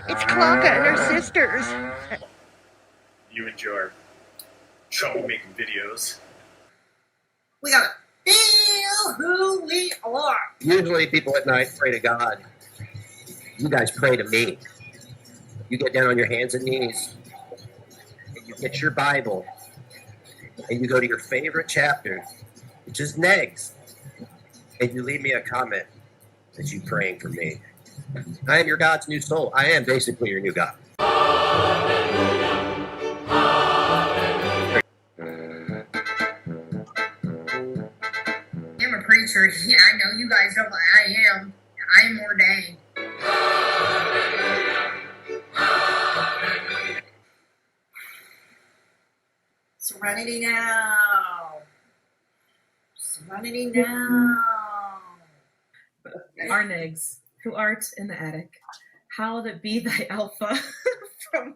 It's Clonka and her sisters. You enjoy troublemaking videos. We gotta feel who we are. Usually people at night pray to God. You guys pray to me. You get down on your hands and knees, and you get your Bible, and you go to your favorite chapter, which is next, and you leave me a comment that you're praying for me. I am your God's new soul. I am basically your new God. I'm a preacher. Yeah, I know you guys don't. I am. I am ordained. Serenity now. Serenity now. Arnegs, who art in the attic, hallowed be thy alpha from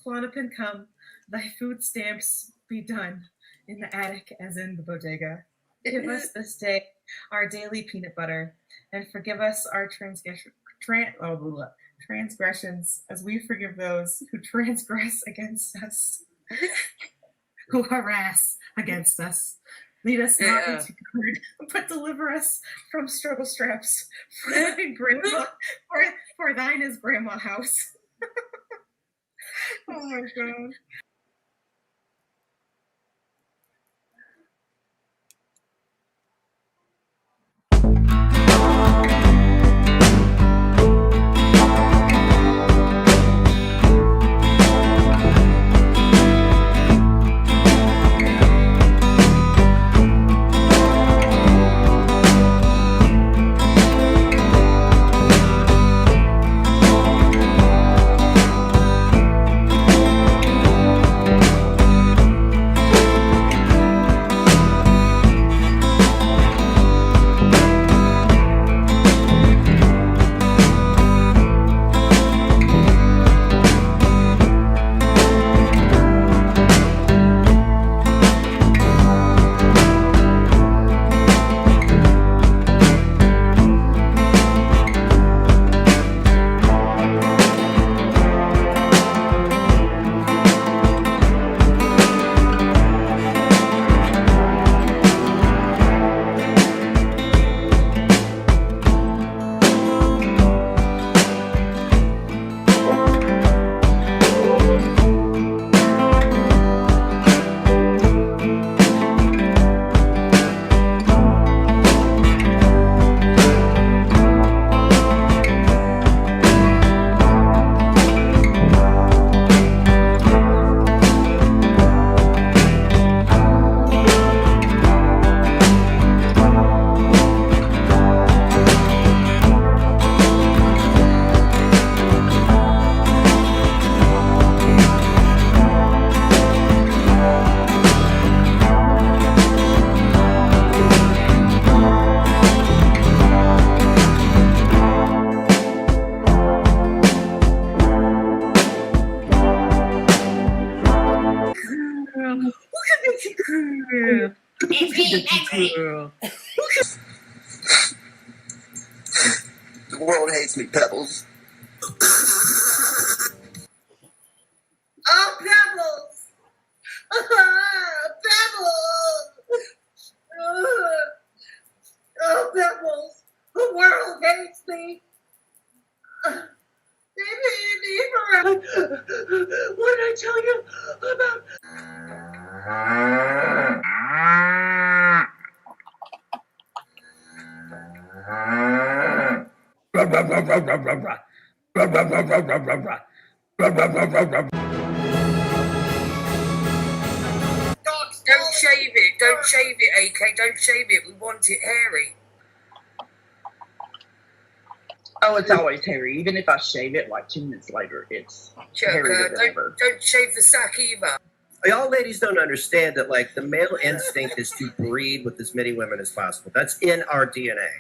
Clonopin come, thy food stamps be done in the attic as in the bodega. Give us this day our daily peanut butter, and forgive us our transgressions as we forgive those who transgress against us, who harass against us. Lead us not into good, but deliver us from struggle straps. For thine is grandma house. Oh my God. The world hates me, Pebbles. Oh, Pebbles! Pebbles! Oh, Pebbles! The world hates me. What did I tell you about? Don't shave it. Don't shave it, AK. Don't shave it. We want it hairy. Oh, it's always hairy. Even if I shave it like 2 minutes later, it's hairier than ever. Don't shave the sack either. Y'all ladies don't understand that, like, the male instinct is to breed with as many women as possible. That's in our DNA.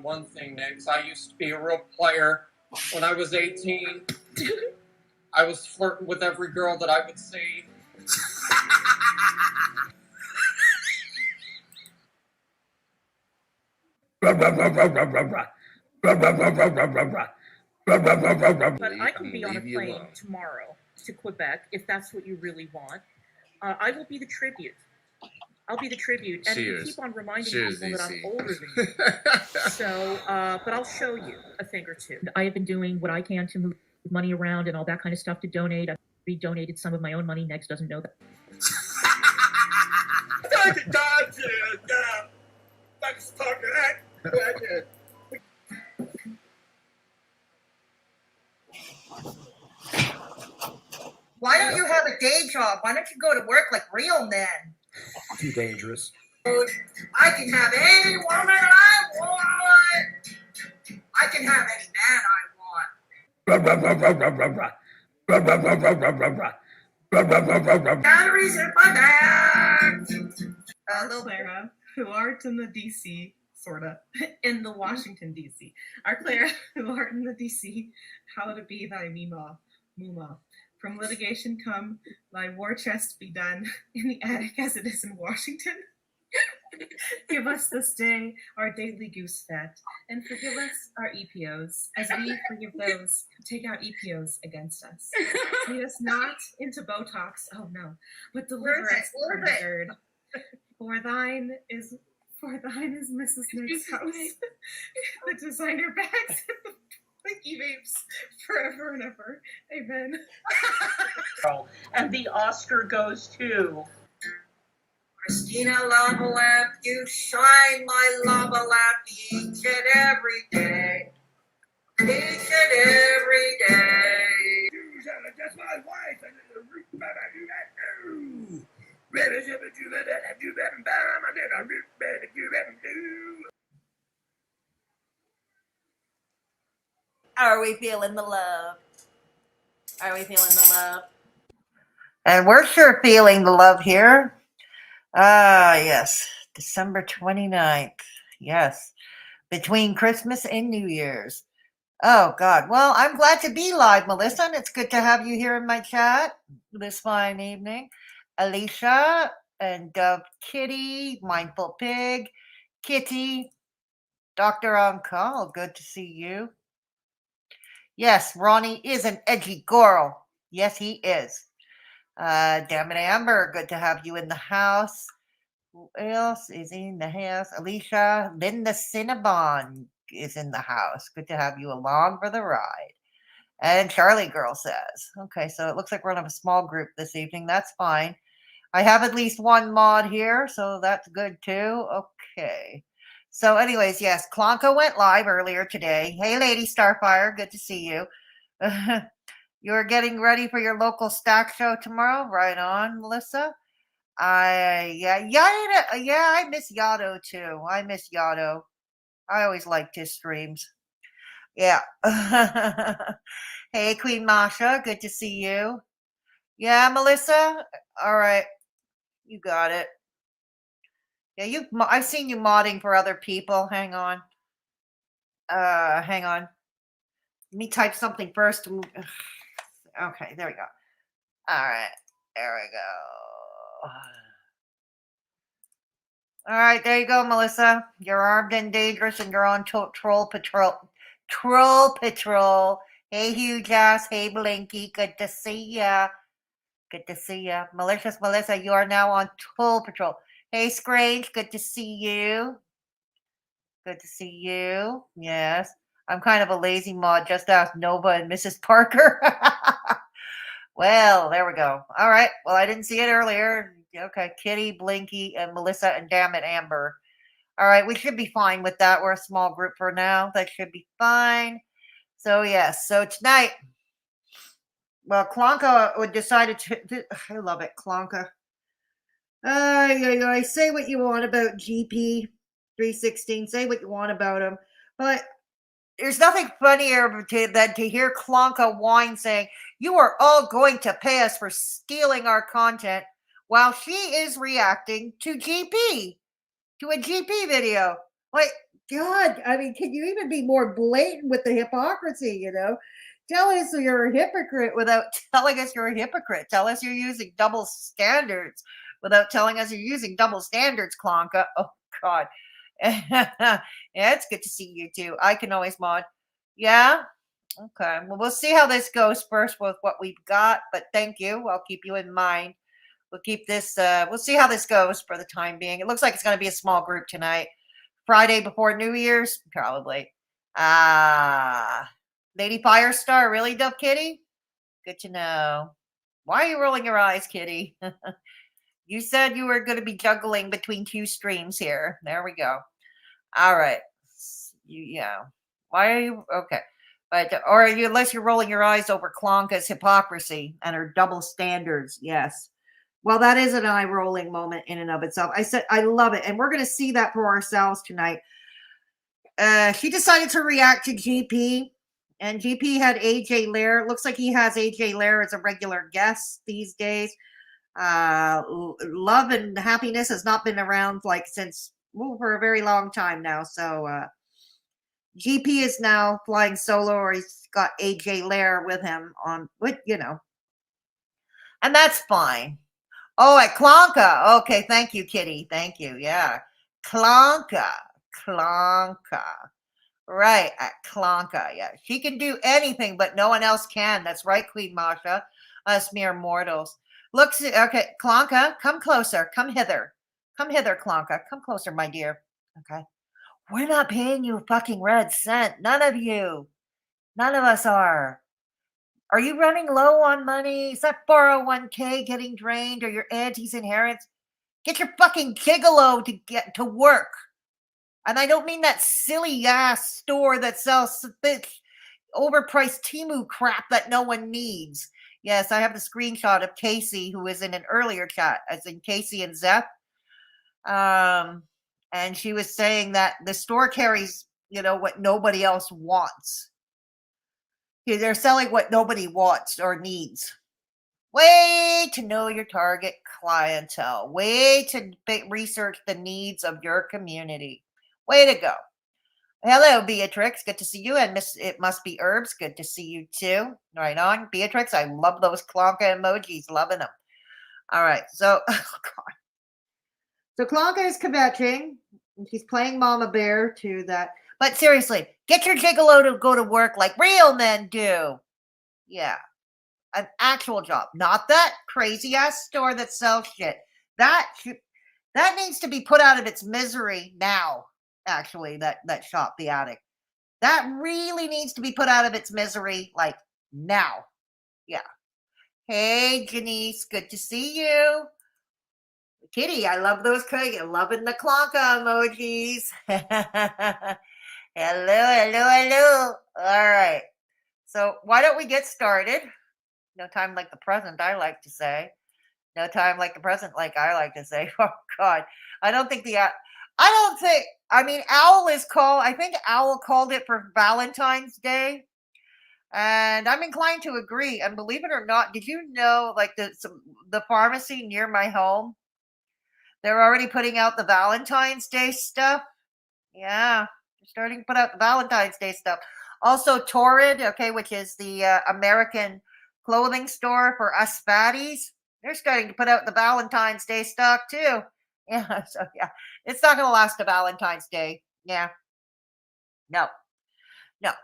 One thing, Nix, I used to be a real player. When I was 18, I was flirting with every girl that I would see. But I can be on a plane tomorrow to Quebec if that's what you really want. I will be the tribute. I'll be the tribute, and you keep on reminding people that I'm older than you. So, but I'll show you a thing or two. I have been doing what I can to move money around and all that kind of stuff to donate. I've re-donated some of my own money. Next doesn't know that. Why don't you have a day job? Why don't you go to work like real men? Too dangerous. I can have any woman I want. I can have any man I want. Batteries in my bag. Hello, Clara, who art in the DC, sorta, in the Washington DC. Our Clara, who art in the DC, how to be thy Muma. From litigation come, thy war chest be done in the attic as it is in Washington. Give us this day our daily goose fat, and forgive us our EPOs, as we forgive those who take out EPOs against us. Lead us not into Botox, oh no, but deliver us from the third. For thine is Mrs. Nick's house. The designer bags and the Blinky vapes forever and ever. Amen. And the Oscar goes to Christina Lava Lamp, you shine my lava lamp each and every day. Each and every day. That's my wife. Are we feeling the love? Are we feeling the love? And we're sure feeling the love here. Yes. December 29th. Yes. Between Christmas and New Year's. Oh, God. Well, I'm glad to be live, Melissa, and it's good to have you here in my chat this fine evening. Alicia and Dove Kitty, Mindful Pig, Kitty, Dr. On Call, good to see you. Yes, Ronnie is an edgy girl. Yes, he is. Damn it, Amber, good to have you in the house. Who else is in the house? Alicia, Linda Cinnabon is in the house. Good to have you along for the ride. And Charlie Girl says, okay, so it looks like we're on a small group this evening. That's fine. I have at least one mod here, so that's good too. Okay. So anyways, yes, Clonka went live earlier today. Hey, Lady Starfire, good to see you. You're getting ready for your local stack show tomorrow? Right on, Melissa. I miss Yado too. I miss Yado. I always liked his streams. Yeah. Hey, Queen Masha, good to see you. Yeah, Melissa. All right, you got it. Yeah, I've seen you modding for other people. Hang on. Hang on. Let me type something first. Okay, there we go. All right, there we go. All right, there you go, Melissa. You're armed and dangerous, and you're on troll patrol. Troll patrol. Hey, huge ass. Hey, Blinky. Good to see ya. Good to see ya. Malicious Melissa, you are now on troll patrol. Hey, Scrange. Good to see you. Good to see you. Yes. I'm kind of a lazy mod. Just ask Nova and Mrs. Parker. Well, there we go. All right. Well, I didn't see it earlier. Okay. Kitty, Blinky, and Melissa, and damn it, Amber. All right. We should be fine with that. We're a small group for now. That should be fine. So, yes. So, tonight, well, Clonka decided to. I love it, Clonka. I say what you want about GP 316. Say what you want about him. But there's nothing funnier than to hear Clonka whine saying, you are all going to pay us for stealing our content, while she is reacting to GP, to a GP video. Like, God, I mean, can you even be more blatant with the hypocrisy, you know? Tell us you're a hypocrite without telling us you're a hypocrite. Tell us you're using double standards without telling us you're using double standards, Clonka. Oh, God. Yeah, it's good to see you too. I can always mod. Yeah. Okay. Well, we'll see how this goes first with what we've got. But thank you. I'll keep you in mind. We'll keep this. We'll see how this goes for the time being. It looks like it's going to be a small group tonight. Friday before New Year's, probably. Lady Firestar, really, Dove Kitty? Good to know. Why are you rolling your eyes, Kitty? You said you were going to be juggling between two streams here. There we go. All right. Yeah. Why are you okay? But unless you're rolling your eyes over Clonka's hypocrisy and her double standards. Yes. Well, that is an eye rolling moment in and of itself. I said I love it, and we're going to see that for ourselves tonight. She decided to react to GP, and GP had AJ Lair. It looks like he has AJ Lair as a regular guest these days. Love and Happiness has not been around since for a very long time now. So GP is now flying solo, or he's got AJ Lair with him on, and that's fine. Oh, at Clonka. Okay, thank you, Kitty. Thank you. Yeah, Clonka. Right, at Clonka. Yeah, she can do anything, but no one else can. That's right, Queen Masha. Us mere mortals. Looks okay, Clonka, come closer. Come hither, Clonka. Come closer, my dear. Okay. We're not paying you a fucking red cent. None of you. None of us are. Are you running low on money? Is that 401k getting drained, or your auntie's inheritance? Get your fucking gigolo to get to work. And I don't mean that silly ass store that sells overpriced Temu crap that no one needs. Yes, I have the screenshot of Casey, who was in an earlier chat, as in Casey and Zeph. And she was saying that the store carries, what nobody else wants. They're selling what nobody wants or needs. Way to know your target clientele. Way to research the needs of your community. Way to go. Hello, Beatrix. Good to see you. And It Must Be Herbs. Good to see you too. Right on. Beatrix, I love those Clonka emojis. Loving them. All right. So, So Clonka is kvetching. And she's playing Mama Bear to that. But seriously, get your gigolo to go to work like real men do. Yeah. An actual job. Not that crazy ass store that sells shit. That needs to be put out of its misery now. Actually, that shop, the attic, that really needs to be put out of its misery now. Yeah. Hey, Janice, good to see you. Kitty, I love those. Loving the Clonka emojis. Hello. All right. So why don't we get started? No time like the present, I like to say. No time like the present, like I like to say. Oh God, Owl is called. I think Owl called it for Valentine's Day, and I'm inclined to agree. And believe it or not, did you know, the pharmacy near my home, they're already putting out the Valentine's Day stuff. Yeah, they're starting to put out the Valentine's Day stuff. Also, Torrid, which is the American clothing store for us fatties. They're starting to put out the Valentine's Day stock too. Yeah, so yeah, it's not going to last to Valentine's Day. Yeah. No,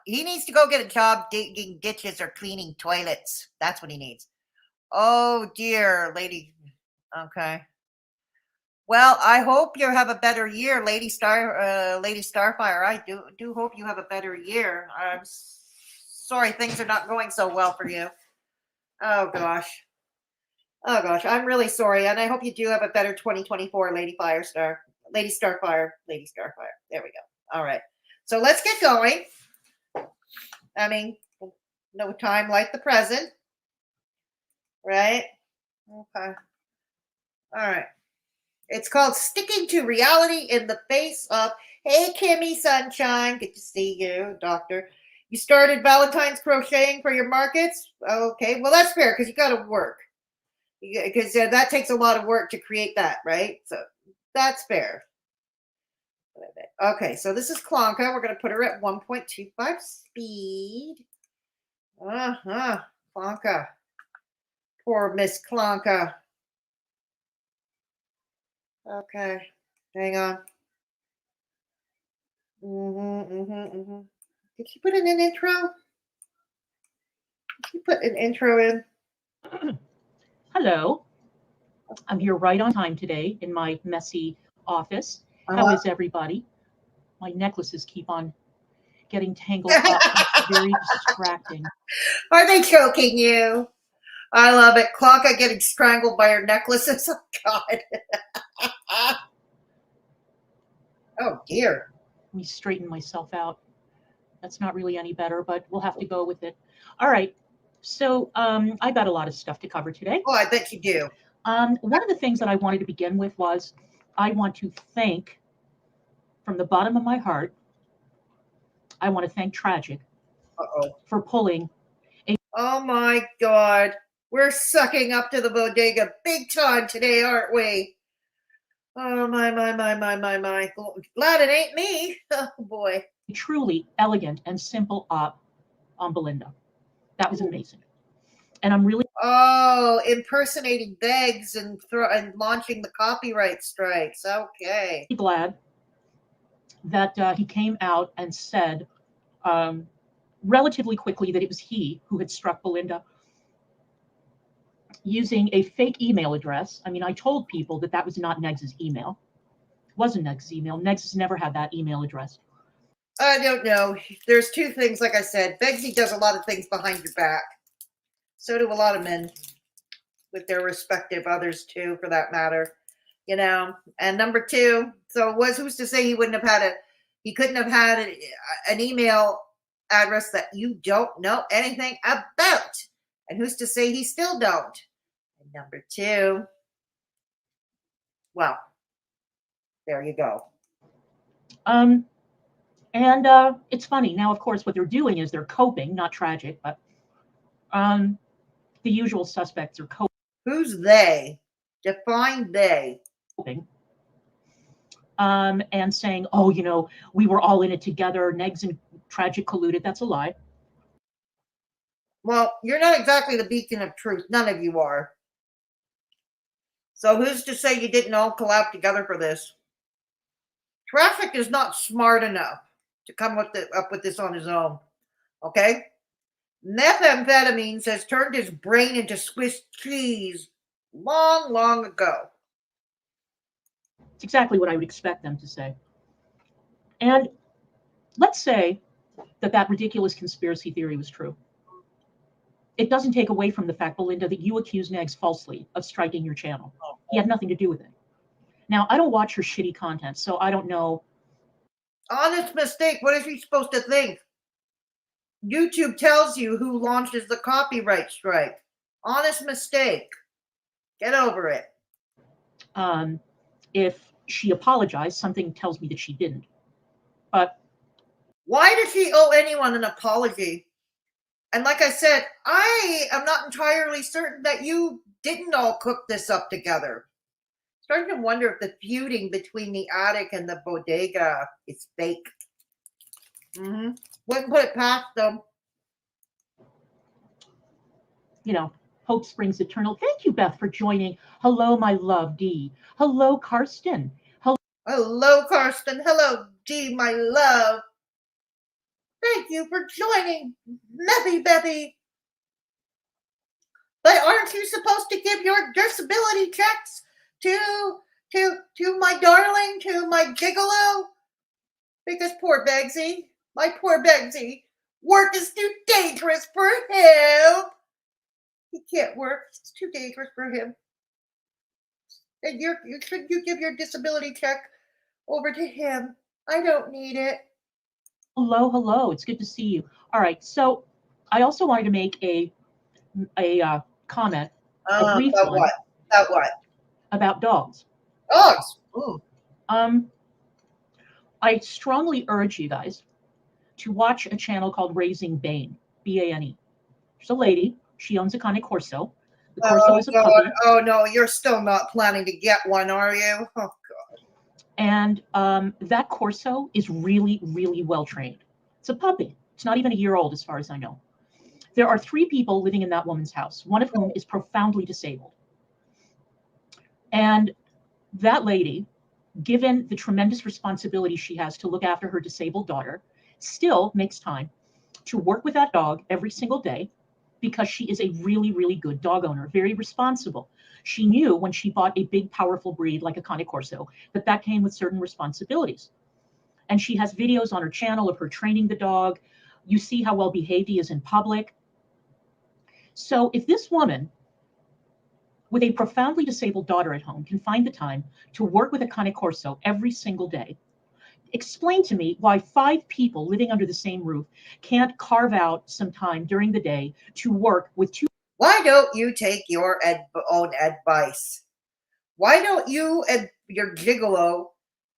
he needs to go get a job digging ditches or cleaning toilets. That's what he needs. Oh dear, lady. Okay. Well, I hope you have a better year, Lady Starfire. I do hope you have a better year. I'm sorry things are not going so well for you. Oh gosh, I'm really sorry, and I hope you do have a better 2024, Lady Starfire. There we go. All right, so let's get going. I mean, no time like the present, right? Okay. All right. It's called Sticking to Reality in the Face of. Hey, Kimmy Sunshine. Good to see you, Doctor. You started Valentine's crocheting for your markets? Okay, well, that's fair because you got to work. Because that takes a lot of work to create that, right? So that's fair. Okay, so this is Clonka. We're going to put her at 1.25 speed. Clonka. Poor Miss Clonka. Okay, hang on. Did she put in an intro? Did she put an intro in? Hello. I'm here right on time today in my messy office. How is everybody? My necklaces keep on getting tangled up. It's very distracting. Are they choking you? I love it. Clonka getting strangled by her necklaces. Oh, God. Oh, dear. Let me straighten myself out. That's not really any better, but we'll have to go with it. All right. So I got a lot of stuff to cover today. Oh, I bet you do. One of the things that I wanted to begin with was I want to thank, from the bottom of my heart, I want to thank Tragic for pulling a... Oh, my God. We're sucking up to the bodega big time today, aren't we? Oh, my. Glad it ain't me. Oh, boy. Truly elegant and simple op on Belinda. That was amazing. And I'm really... Oh, impersonating Beggs and launching the copyright strikes. Okay. Glad that he came out and said relatively quickly that it was he who had struck Belinda using a fake email address. I mean, I told people that that was not Neggs's email. It wasn't Neggs's email. Neggs has never had that email address. I don't know. There's two things, like I said. Beggsy does a lot of things behind your back. So do a lot of men with their respective others, too, for that matter. You know, and number two, so who's to say he couldn't have had an email address that you don't know anything about? And who's to say he still don't? And number two, well, there you go. And it's funny. Now, of course, what they're doing is they're coping, not Tragic, but the usual suspects are coping. Who's they? Define they. And saying, oh, you know, we were all in it together. Neggs and Tragic colluded. That's a lie. Well, you're not exactly the beacon of truth. None of you are. So who's to say you didn't all collab together for this? Traffic is not smart enough to come up with this on his own. Okay? Methamphetamines has turned his brain into Swiss cheese long, long ago. It's exactly what I would expect them to say. And let's say that ridiculous conspiracy theory was true. It doesn't take away from the fact, Belinda, that you accused Neggs falsely of striking your channel. He had nothing to do with it. Now, I don't watch her shitty content, so I don't know. Honest mistake. What is he supposed to think? YouTube tells you who launches the copyright strike. Honest mistake. Get over it. If she apologized, something tells me that she didn't. But why does she owe anyone an apology? And like I said, I am not entirely certain that you didn't all cook this up together. Starting to wonder if the feuding between the attic and the bodega is fake. Wouldn't put it past them. You know, hope springs eternal. Thank you, Beth, for joining. Hello, my love, Dee. Hello, Karsten. Hello, Karsten. Hello, Dee, my love. Thank you for joining, Bethy. But aren't you supposed to give your disability checks to my darling, to my gigolo? Because poor Beggsy, my poor Beggsy, work is too dangerous for him. He can't work. It's too dangerous for him. And you give your disability check over to him. I don't need it. Hello. It's good to see you. All right. So I also wanted to make a comment. A brief about one. what? About what? About dogs. Dogs. Ooh. I strongly urge you guys to watch a channel called Raising Bane, B-A-N-E. There's a lady. She owns a Cane Corso. The Corso is a puppy. Oh, no. You're still not planning to get one, are you? Oh, God. And that Corso is really, really well trained. It's a puppy. It's not even a year old, as far as I know. There are 3 people living in that woman's house, one of whom is profoundly disabled. And that lady given the tremendous responsibility she has to look after her disabled daughter, still makes time to work with that dog every single day because she is a really, really good dog owner, very responsible. She knew when she bought a big, powerful breed like a Cane Corso that came with certain responsibilities. And she has videos on her channel of her training the dog. You see how well behaved he is in public. So if this woman with a profoundly disabled daughter at home can find the time to work with a Cane Corso every single day, explain to me why 5 people living under the same roof can't carve out some time during the day to work with 2. Why don't you take your own advice? Why don't you and your gigolo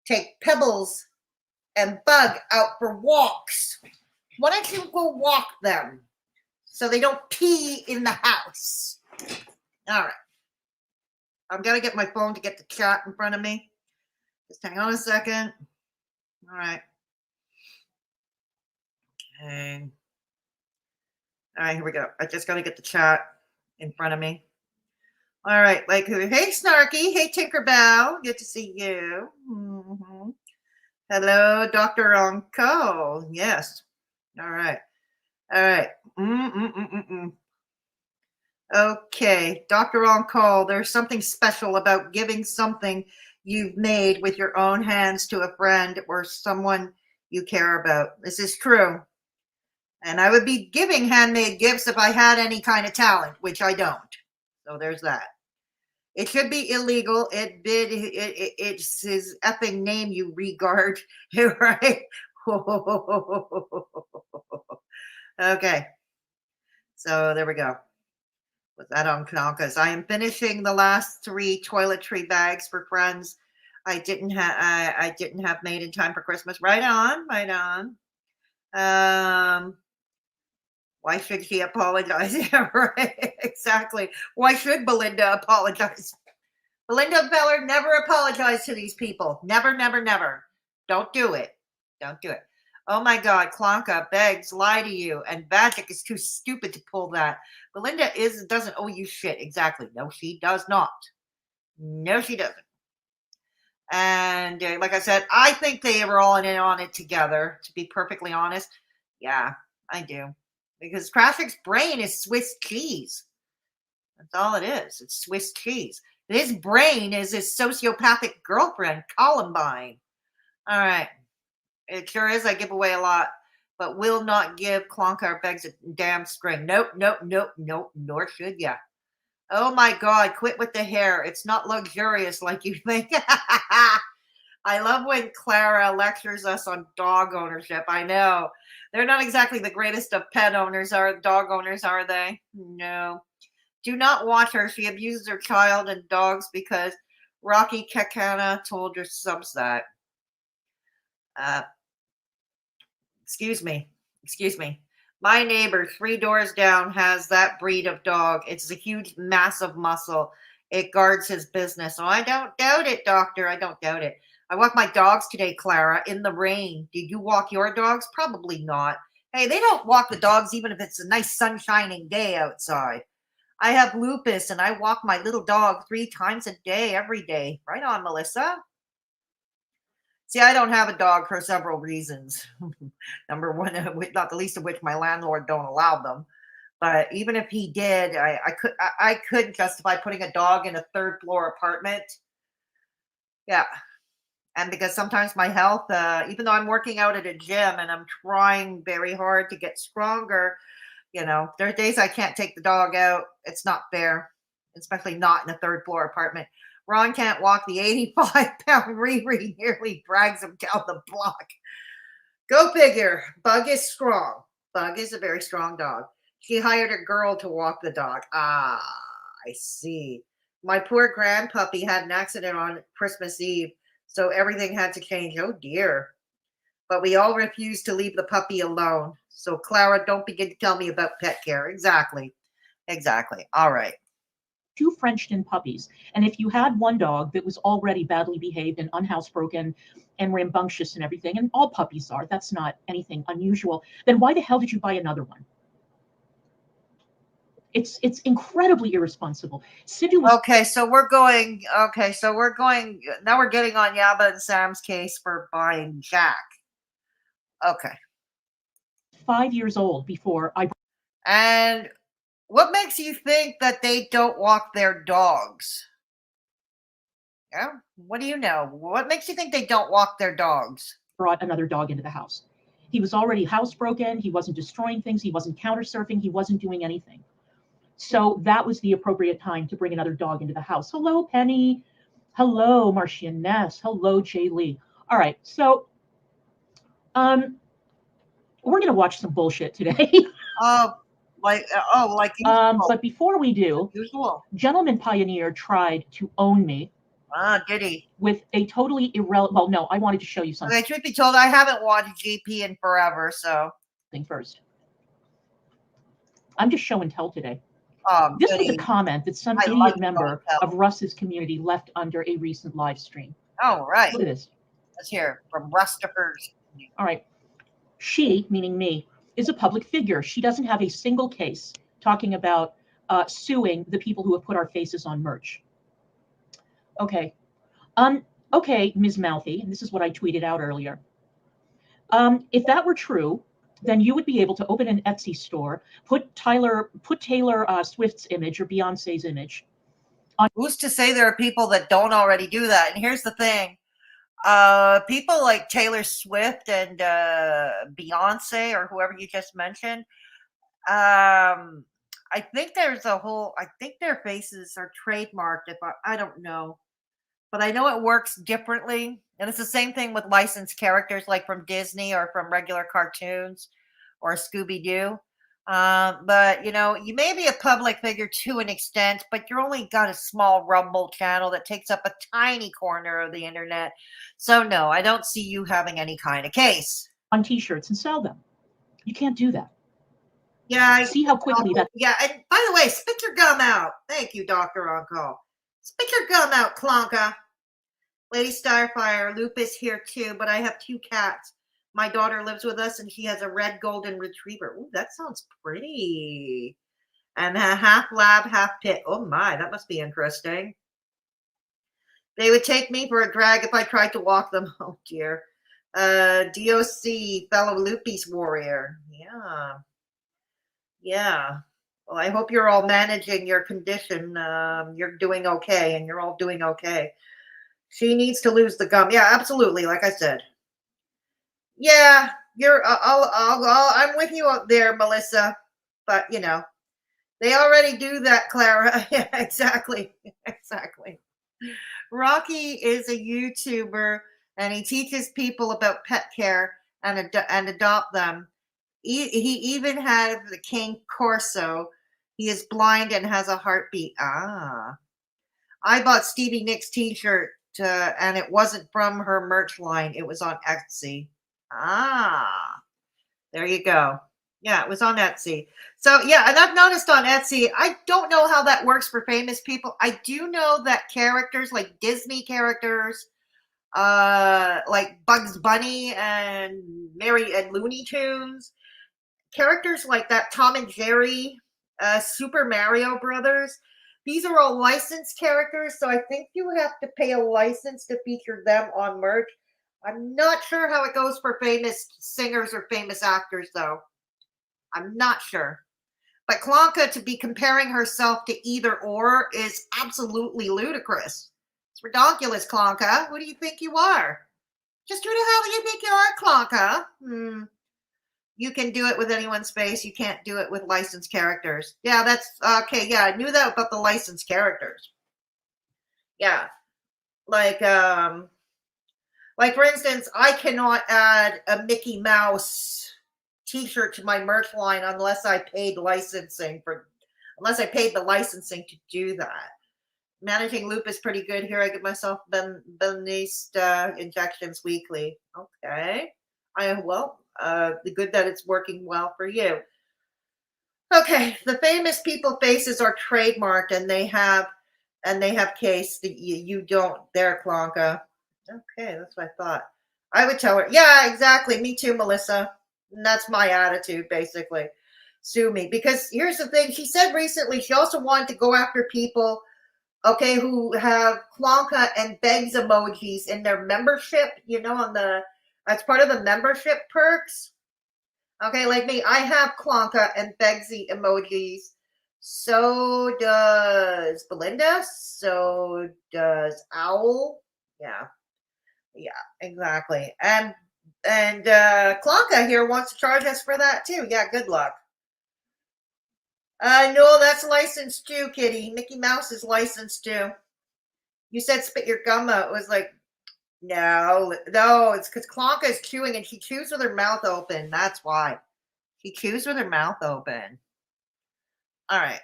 take Pebbles and Bug out for walks? Why don't you go walk them so they don't pee in the house? All right. I'm going to get my phone to get the chat in front of me. Just hang on a second. All right. Okay. All right, here we go. I just got to get the chat in front of me. All right. Like, hey, Snarky. Hey, Tinkerbell. Good to see you. Mm-hmm. Hello, Dr. Uncle. Yes. All right. All right. Okay, Dr. On Call, there's something special about giving something you've made with your own hands to a friend or someone you care about. This is true. And I would be giving handmade gifts if I had any kind of talent, which I don't. So there's that. It should be illegal. It's his effing name, you regard. Right? Okay. So there we go. With that on Clonkas. I am finishing the last 3 toiletry bags for friends I didn't have made in time for Christmas. Right on. Why should he apologize? Yeah, right. Exactly. Why should Belinda apologize? Belinda Beller never apologized to these people. Never. Don't do it. Oh my God, Clonka begs lie to you, and Magic is too stupid to pull that. Belinda doesn't owe you shit. Exactly. No, she does not. No, she doesn't. And like I said, I think they were all in on it together, to be perfectly honest. Yeah, I do. Because Traffic's brain is Swiss cheese. That's all it is. It's Swiss cheese. His brain is his sociopathic girlfriend, Columbine. All right. It sure is. I give away a lot, but will not give Clonka or Begs a damn string. Nope, nor should ya. Oh my God, quit with the hair. It's not luxurious like you think. I love when Clara lectures us on dog ownership. I know. They're not exactly the greatest of pet owners, dog owners, are they? No. Do not watch her. She abuses her child and dogs because Rocky Kakana told her subs that. Excuse me. My neighbor 3 doors down has that breed of dog. It's a huge, massive muscle. It guards his business. So I don't doubt it, doctor. I don't doubt it. I walked my dogs today, Clara, in the rain. Did you walk your dogs? Probably not. Hey, they don't walk the dogs even if it's a nice sun-shining day outside. I have lupus, and I walk my little dog 3 times a day, every day. Right on, Melissa. See, I don't have a dog for several reasons. Number one, not the least of which my landlord don't allow them. But even if he did, I couldn't justify putting a dog in a 3rd floor apartment. Yeah. And because sometimes my health, even though I'm working out at a gym and I'm trying very hard to get stronger, there are days I can't take the dog out. It's not fair, especially not in a 3rd floor apartment. Ron can't walk the 85-pound Riri, nearly drags him down the block. Go figure. Bug is strong. Bug is a very strong dog. She hired a girl to walk the dog. Ah, I see. My poor grandpuppy had an accident on Christmas Eve, so everything had to change. Oh, dear. But we all refused to leave the puppy alone. So, Clara, don't begin to tell me about pet care. Exactly. All right. 2 Frenchmen puppies. And if you had one dog that was already badly behaved and unhousebroken and rambunctious and everything, and all puppies are, that's not anything unusual, then why the hell did you buy another one? It's incredibly irresponsible. Sidhu was Okay, so we're going. Okay, so we're going. Now we're getting on Yaba and Sam's case for buying Jack. Okay. 5 years old before I. And what makes you think that they don't walk their dogs? Yeah. What do you know? What makes you think they don't walk their dogs? Brought another dog into the house. He was already housebroken. He wasn't destroying things. He wasn't counter surfing. He wasn't doing anything. So that was the appropriate time to bring another dog into the house. Hello, Penny. Hello, Marcia Ness. Hello, Jay Lee. All right, so we're gonna watch some bullshit today. Like usual. But before we do, Gentleman Pioneer tried to own me. Did he? With a totally irrelevant. Well, no, I wanted to show you something. Okay, truth be told, I haven't watched GP in forever, so. First, I'm just show and tell today. This was a comment that some idiot member of Russ's community left under a recent live stream. Oh, right. Look at this. Let's hear from Rustafers. All right. She, meaning me, is a public figure. She doesn't have a single case talking about suing the people who have put our faces on merch. Okay. Okay, Ms. Mouthy, and this is what I tweeted out earlier. If that were true, then you would be able to open an Etsy store, put Taylor Swift's image or Beyonce's image. Who's to say there are people that don't already do that? And here's the thing. People like Taylor Swift and Beyonce or whoever you just mentioned, I think I think their faces are trademarked. I don't know. But I know it works differently. And it's the same thing with licensed characters like from Disney or from regular cartoons or Scooby-Doo. But, you may be a public figure to an extent, but you're only got a small Rumble channel that takes up a tiny corner of the internet. So, no, I don't see you having any kind of case. On T-shirts and sell them. You can't do that. Yeah. See how quickly that... Yeah, and by the way, spit your gum out. Thank you, Dr. On Call. Spit your gum out, Clonka. Lady Starfire, Lupus here too, but I have 2 cats. My daughter lives with us, and she has a red golden retriever. Ooh, that sounds pretty. And a half lab, half pit. Oh my, that must be interesting. They would take me for a drag if I tried to walk them. Oh dear. DOC, fellow Lupus warrior. Yeah. Yeah. Well, I hope you're all managing your condition. You're doing okay, and you're all doing okay. She needs to lose the gum. Yeah, absolutely. Like I said. Yeah, I'm with you out there, Melissa. But they already do that, Clara. Yeah, exactly. Exactly. Rocky is a YouTuber, and he teaches people about pet care and adopt them. He even had the King Corso. He is blind and has a heartbeat. I bought Stevie Nicks t-shirt, and it wasn't from her merch line. It was on Etsy. There you go. Yeah, it was on Etsy. So, yeah, and I've noticed on Etsy, I don't know how that works for famous people. I do know that characters like Disney characters, like Bugs Bunny and Mary and Looney Tunes, characters like that, Tom and Jerry, Super Mario Brothers, these are all licensed characters, so I think you have to pay a license to feature them on merch. I'm not sure how it goes for famous singers or famous actors, though. I'm not sure. But Clonka to be comparing herself to either or is absolutely ludicrous. It's ridiculous, Clonka. Who do you think you are? Just who the hell do you think you are, Clonka? You can do it with anyone's face. You can't do it with licensed characters. Yeah, that's okay. Yeah, I knew that about the licensed characters. Yeah. Like for instance, I cannot add a Mickey Mouse t-shirt to my merch line unless I paid the licensing to do that. Managing loop is pretty good here. I give myself Beneste injections weekly. Okay. Good that it's working well for you. Okay, the famous people faces are trademarked, and they have case that you don't. There, Clonka. Okay, that's what I thought. I would tell her. Yeah, exactly. Me too, Melissa. And that's my attitude, basically. sue me. Because here's the thing. She said recently she also wanted to go after people, okay, who have Clonka and begs emojis in their membership, as part of the membership perks. Okay, like me, I have Clonka and Begsy emojis. So does Belinda. So does Owl. Yeah, exactly. And Clonka here wants to charge us for that too. Yeah, good luck. No, that's licensed too, Kitty. Mickey Mouse is licensed too. You said spit your gum out. It was like, no, it's because Clonka is chewing and she chews with her mouth open. That's why. She chews with her mouth open. All right.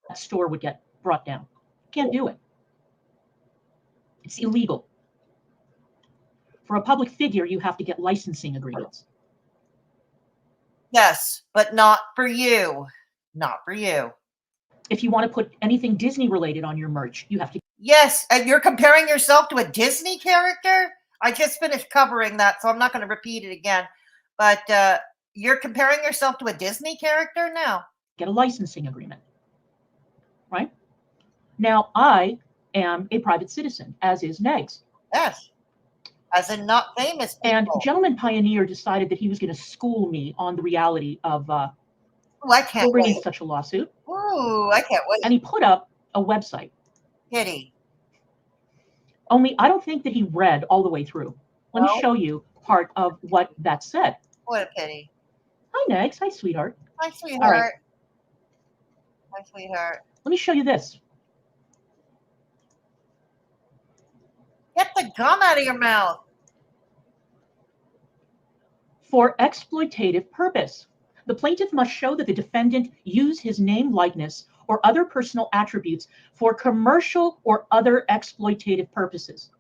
That store would get brought down. Can't do it. It's illegal. For a public figure, you have to get licensing agreements. Yes, but not for you. Not for you. If you want to put anything Disney related on your merch, you have to. Yes, and you're comparing yourself to a Disney character? I just finished covering that, so I'm not going to repeat it again. But you're comparing yourself to a Disney character now? Get a licensing agreement. Right? Now, I am a private citizen, as is Negs. Yes. As in not famous people. And Gentleman Pioneer decided that he was going to school me on the reality of I can't bringing wait. such a lawsuit. Ooh, I can't wait. And he put up a website. Kitty. Only I don't think that he read all the way through. Let me show you part of what that said. What a pity. Hi, Negs. Hi, sweetheart. Hi, sweetheart. All right. Hi, sweetheart. Let me show you this. Get the gum out of your mouth. For exploitative purpose, the plaintiff must show that the defendant used his name, likeness, or other personal attributes for commercial or other exploitative purposes.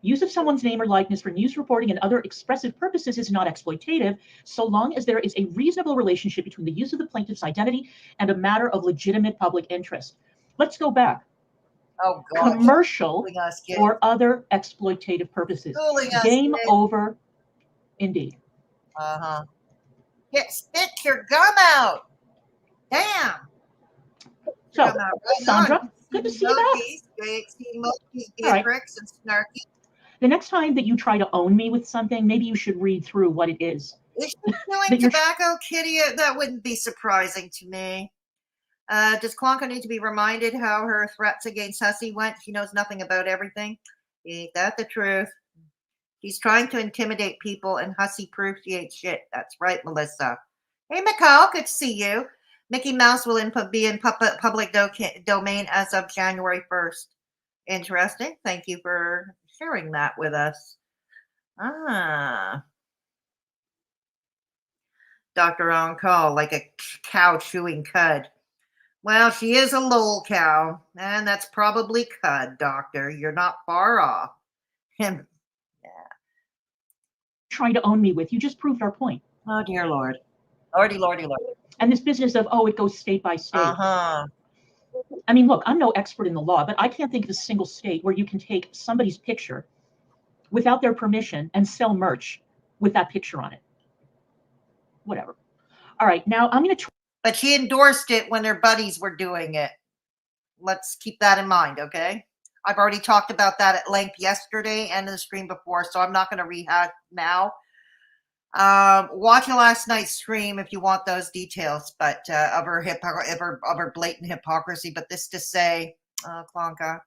Use of someone's name or likeness for news reporting and other expressive purposes is not exploitative, so long as there is a reasonable relationship between the use of the plaintiff's identity and a matter of legitimate public interest. Let's go back. Oh, God. Commercial or other exploitative purposes. Game over, indeed. Uh-huh. Spit your gum out. Damn. So, Sandra, good to see you back. Great seeing emojis, Beatrix, and Snarky. The next time that you try to own me with something, maybe you should read through what it is. Is she chewing tobacco, Kitty? That wouldn't be surprising to me. Does Clonka need to be reminded how her threats against Hussey went? She knows nothing about everything. Ain't that the truth? She's trying to intimidate people, and Hussey proves she ain't shit. That's right, Melissa. Hey, McCall, good to see you. Mickey Mouse will be in public domain as of January 1st. Interesting. Thank you for sharing that with us. Doctor on call, like a cow chewing cud. Well, she is a lol cow, and that's probably cud, Doctor. You're not far off. Trying to own me with, you just proved our point. Oh, dear Lord. Lordy, lordy, lordy. And this business of, it goes state by state. Uh-huh. I mean, look, I'm no expert in the law, but I can't think of a single state where you can take somebody's picture without their permission and sell merch with that picture on it. Whatever. All right, now I'm going to... But she endorsed it when their buddies were doing it. Let's keep that in mind, okay? I've already talked about that at length yesterday and in the stream before, so I'm not going to rehash now. Watch last night's stream if you want those details, but of her blatant hypocrisy. But this to say, Clonka,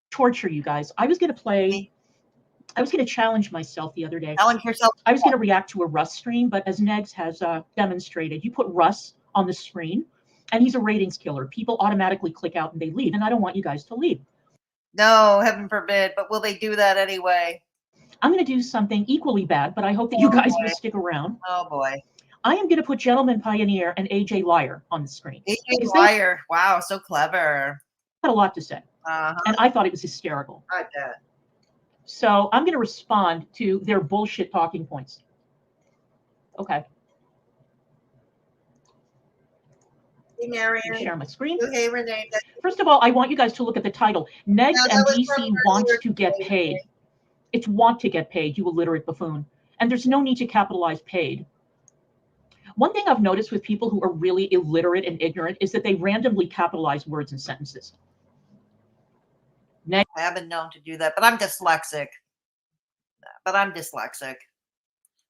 torture you guys. I was going to challenge myself the other day. Challenge yourself. I was going to react to a Russ stream, but as Negs has demonstrated, you put Russ on the screen, and he's a ratings killer. People automatically click out and they leave, and I don't want you guys to leave. No, heaven forbid. But will they do that anyway? I'm going to do something equally bad, but I hope that you guys will stick around. Oh, boy. I am going to put Gentleman Pioneer and AJ Liar on the screen. AJ Liar. Wow, so clever. Had a lot to say. Uh-huh. And I thought it was hysterical. I bet. So I'm going to respond to their bullshit talking points. Okay. Hey, Marion. Share my screen. Hey, Renee. First of all, I want you guys to look at the title. Negs and DC want to get paid. It's want to get paid, you illiterate buffoon. And there's no need to capitalize paid. One thing I've noticed with people who are really illiterate and ignorant is that they randomly capitalize words and sentences. I have been known to do that, but I'm dyslexic.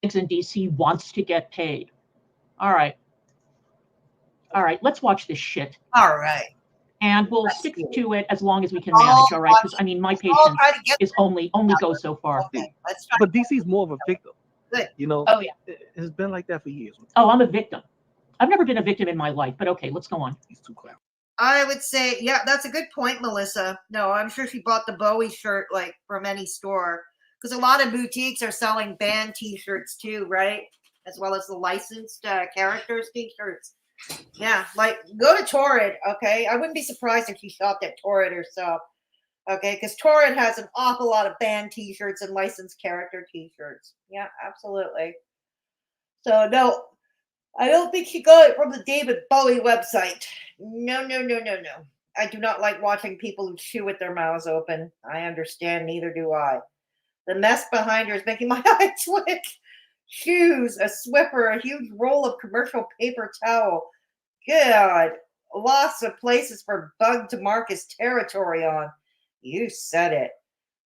In DC wants to get paid. All right, let's watch this shit. All right. And we'll stick to it as long as we can manage, all right? Because, I mean, my patience is only goes so far. Okay, but DC's more of a victim. Good. You know, Oh, yeah. It's been like that for years. Oh, I'm a victim. I've never been a victim in my life, but okay, let's go on. He's too clown. I would say, yeah, that's a good point, Melissa. No, I'm sure she bought the Bowie shirt like from any store, because a lot of boutiques are selling band T-shirts too, right? As well as the licensed characters T-shirts. Yeah, like go to Torrid, okay? I wouldn't be surprised if she shopped at Torrid herself, okay? Because Torrid has an awful lot of band T-shirts and licensed character T-shirts. Yeah, absolutely. So no, I don't think she got it from the David Bowie website. No. I do not like watching people who chew with their mouths open. I understand, neither do I. The mess behind her is making my eye twitch. Shoes, a Swiffer, a huge roll of commercial paper towel. God, lots of places for Bug to mark his territory on. You said it.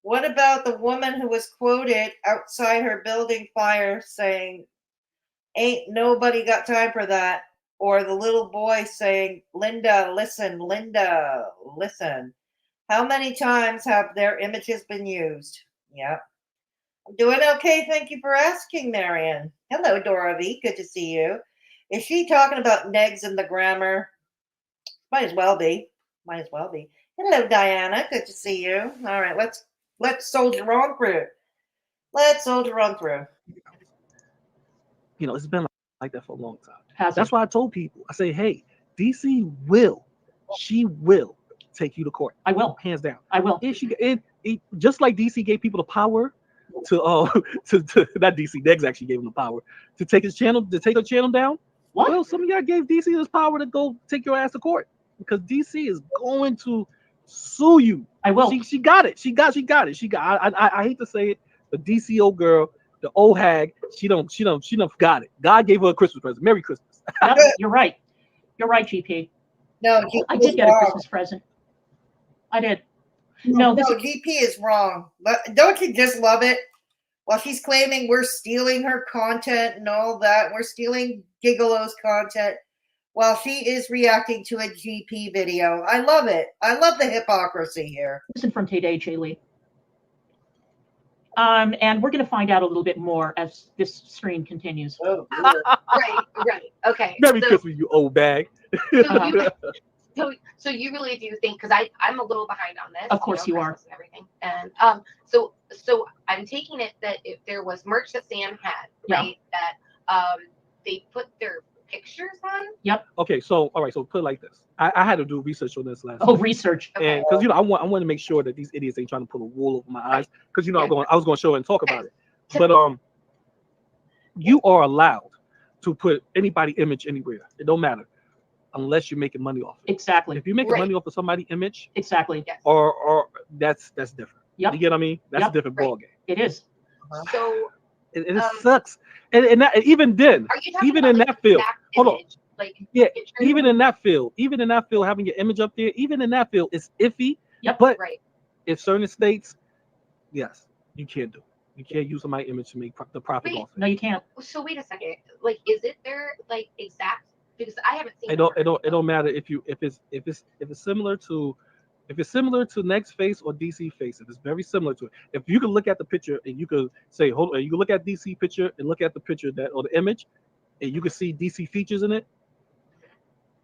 What about the woman who was quoted outside her building fire saying, "Ain't nobody got time for that"? Or the little boy saying, Linda, listen. How many times have their images been used? Yep. I'm doing okay. Thank you for asking, Marion. Hello, Dora V. Good to see you. Is she talking about negs in the grammar? Might as well be. Hello, Diana. Good to see you. All right, let's soldier on through. You know, it's been like that for a long time. That's why I told people. I say, hey, DC will take you to court. I will, hands down. I will. Just like DC gave people the power to not DC, Negs actually gave him the power to take her channel down. What? Well, some of y'all gave DC this power to go take your ass to court because DC is going to sue you. I will. She got it. She got it. I hate to say it, the DC old girl, the old hag, she don't got it. God gave her a Christmas present. Merry Christmas. Yep, you're right, GP. No, I did get a Christmas present. I did. No, GP is wrong. But don't you just love it? While she's claiming we're stealing her content and all that, we're stealing Gigolo's content, while she is reacting to a GP video. I love it. I love the hypocrisy here. Listen from Tay Lee. And we're going to find out a little bit more as this stream continues. Oh, right. Okay. Merry Christmas, you old bag. So you really do think, because I'm a little behind on this. Of course you are. And everything. And so I'm taking it that if there was merch that Sam had, right, that they put their pictures on. Yep. Okay, so all right, so put it like this. I had to do research on this last. Research. And because I want to make sure that these idiots ain't trying to pull a wool over my eyes. Because I was going to show and talk about it. But you are allowed to put anybody image anywhere. It don't matter. Unless you're making money off it. Exactly. If you're making money off of somebody's image, exactly. Or that's different. Yep. You get what I mean? That's a different ballgame. It is. So it sucks. And that, even then, even in that field, hold on. Even in that field, having your image up there, even in that field, it's iffy. Yep. But in certain states, yes, you can't do it. You can't use my image to make the profit off it. No, you can't. So wait a second. Like, is it their exact? Because I haven't seen. It don't matter if it's similar to Next Face or DC Face. If it's very similar to it, if you can look at the picture and you could say, hold on, you can look at DC picture and look at the picture or the image, and you can see DC features in it.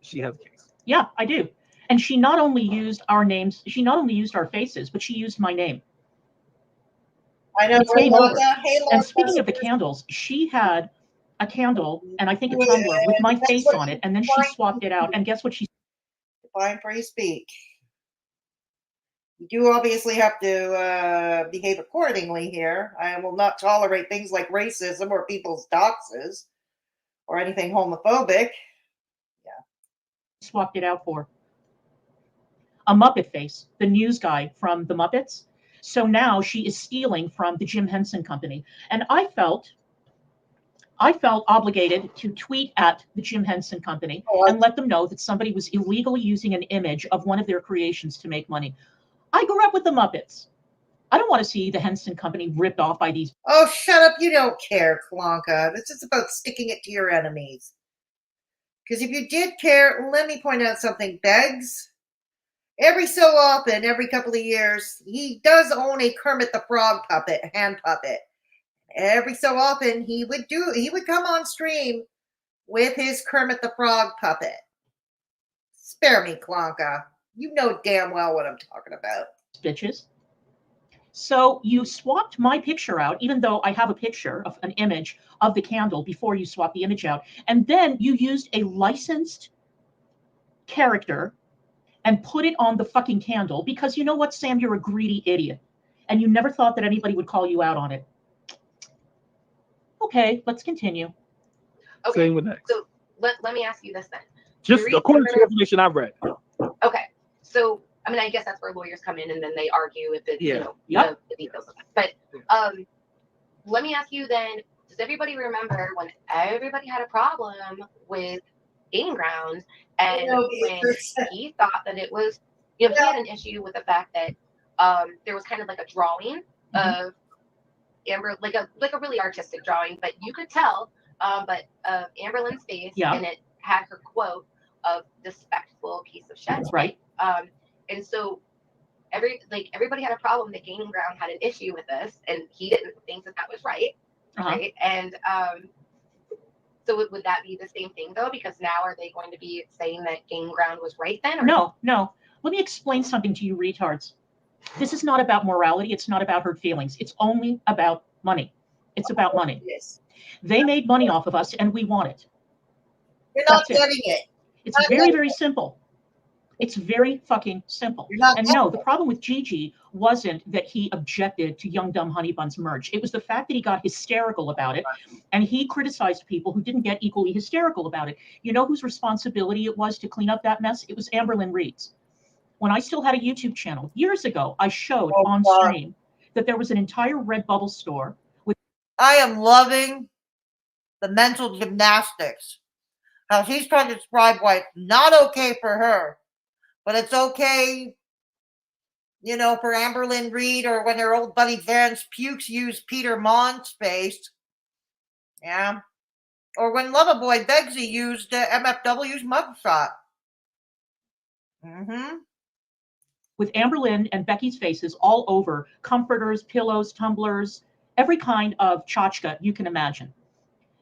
She has a case. Yeah, I do. And she not only used our names, she not only used our faces, but she used my name. I know. And speaking of the candles, she had a candle and I think a tumbler with my face on it, and then she swapped it out. And guess what she? Fine, free speak. You do obviously have to behave accordingly here. I will not tolerate things like racism or people's doxes or anything homophobic. Yeah. Swapped it out for a Muppet face, the news guy from the Muppets. So now she is stealing from the Jim Henson Company. And I felt I felt obligated to tweet at the Jim Henson Company and let them know that somebody was illegally using an image of one of their creations to make money. I grew up with the Muppets. I don't want to see the Henson Company ripped off by these. Oh, shut up. You don't care, Clonka. This is about sticking it to your enemies. Because if you did care, let me point out something, Beggs. Every so often, every couple of years, he does own a Kermit the Frog puppet, hand puppet. Every so often, he would come on stream with his Kermit the Frog puppet. Spare me, Clonka. You know damn well what I'm talking about. Bitches. So you swapped my picture out, even though I have a picture of an image of the candle before you swapped the image out. And then you used a licensed character and put it on the fucking candle because you know what, Sam, you're a greedy idiot. And you never thought that anybody would call you out on it. Okay, let's continue. Okay, same with next. so let me ask you this then. Just according to the information I've read. Okay, so I mean, I guess that's where lawyers come in and then they argue if it's, you know, the details of that. But let me ask you then, does everybody remember when everybody had a problem with Game Ground and when he thought that it was, you know, he had an issue with the fact that there was kind of like a drawing of Amber, like a really artistic drawing, but you could tell, but Amber Lynn's face, and it had her quote of "despectful piece of shit." Right. And so everybody had a problem that Gaining Ground had an issue with this, and he didn't think that was right, right? And so would that be the same thing though? Because now are they going to be saying that Gaining Ground was right then? Or No. Let me explain something to you retards. This is not about morality. It's not about hurt feelings. It's only about money. It's about money. Yes. They made money off of us, and we want it. You're not getting it. It's very, very simple. It's very fucking simple. And no, the problem with Gigi wasn't that he objected to Young Dumb Honey Bun's merch. It was the fact that he got hysterical about it, and he criticized people who didn't get equally hysterical about it. You know whose responsibility it was to clean up that mess? It was Amber Lynn Reed's. When I still had a YouTube channel, years ago, I showed on stream that there was an entire Redbubble store with. I am loving the mental gymnastics. How she's trying to describe why it's not okay for her, but it's okay, you know, for Amber Lynn Reed or when her old buddy Vance Pukes used Peter Mon's face. Yeah. Or when Loverboy Begsy used MFW's mugshot. With Amber Lynn and Becky's faces all over comforters, pillows, tumblers, every kind of tchotchka you can imagine.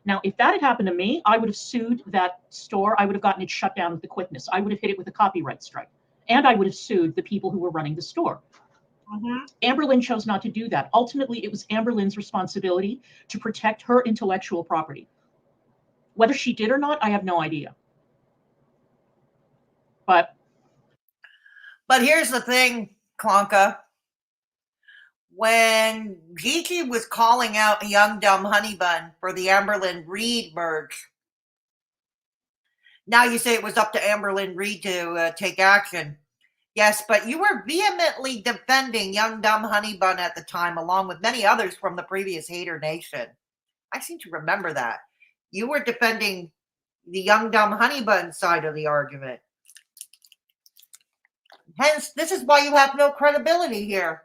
Now, if that had happened to me, I would have sued that store. I would have gotten it shut down with the quickness. I would have hit it with a copyright strike. And I would have sued the people who were running the store. Amber Lynn chose not to do that. Ultimately, it was Amber Lynn's responsibility to protect her intellectual property. Whether she did or not, I have no idea. But here's the thing, Clonka. When Gigi was calling out Young Dumb Honey Bun for the Amber Lynn Reed merge, now you say it was up to Amber Lynn Reed to take action. Yes, but you were vehemently defending Young Dumb Honey Bun at the time, along with many others from the previous Hater Nation. I seem to remember that. You were defending the Young Dumb Honey Bun side of the argument. Hence, this is why you have no credibility here.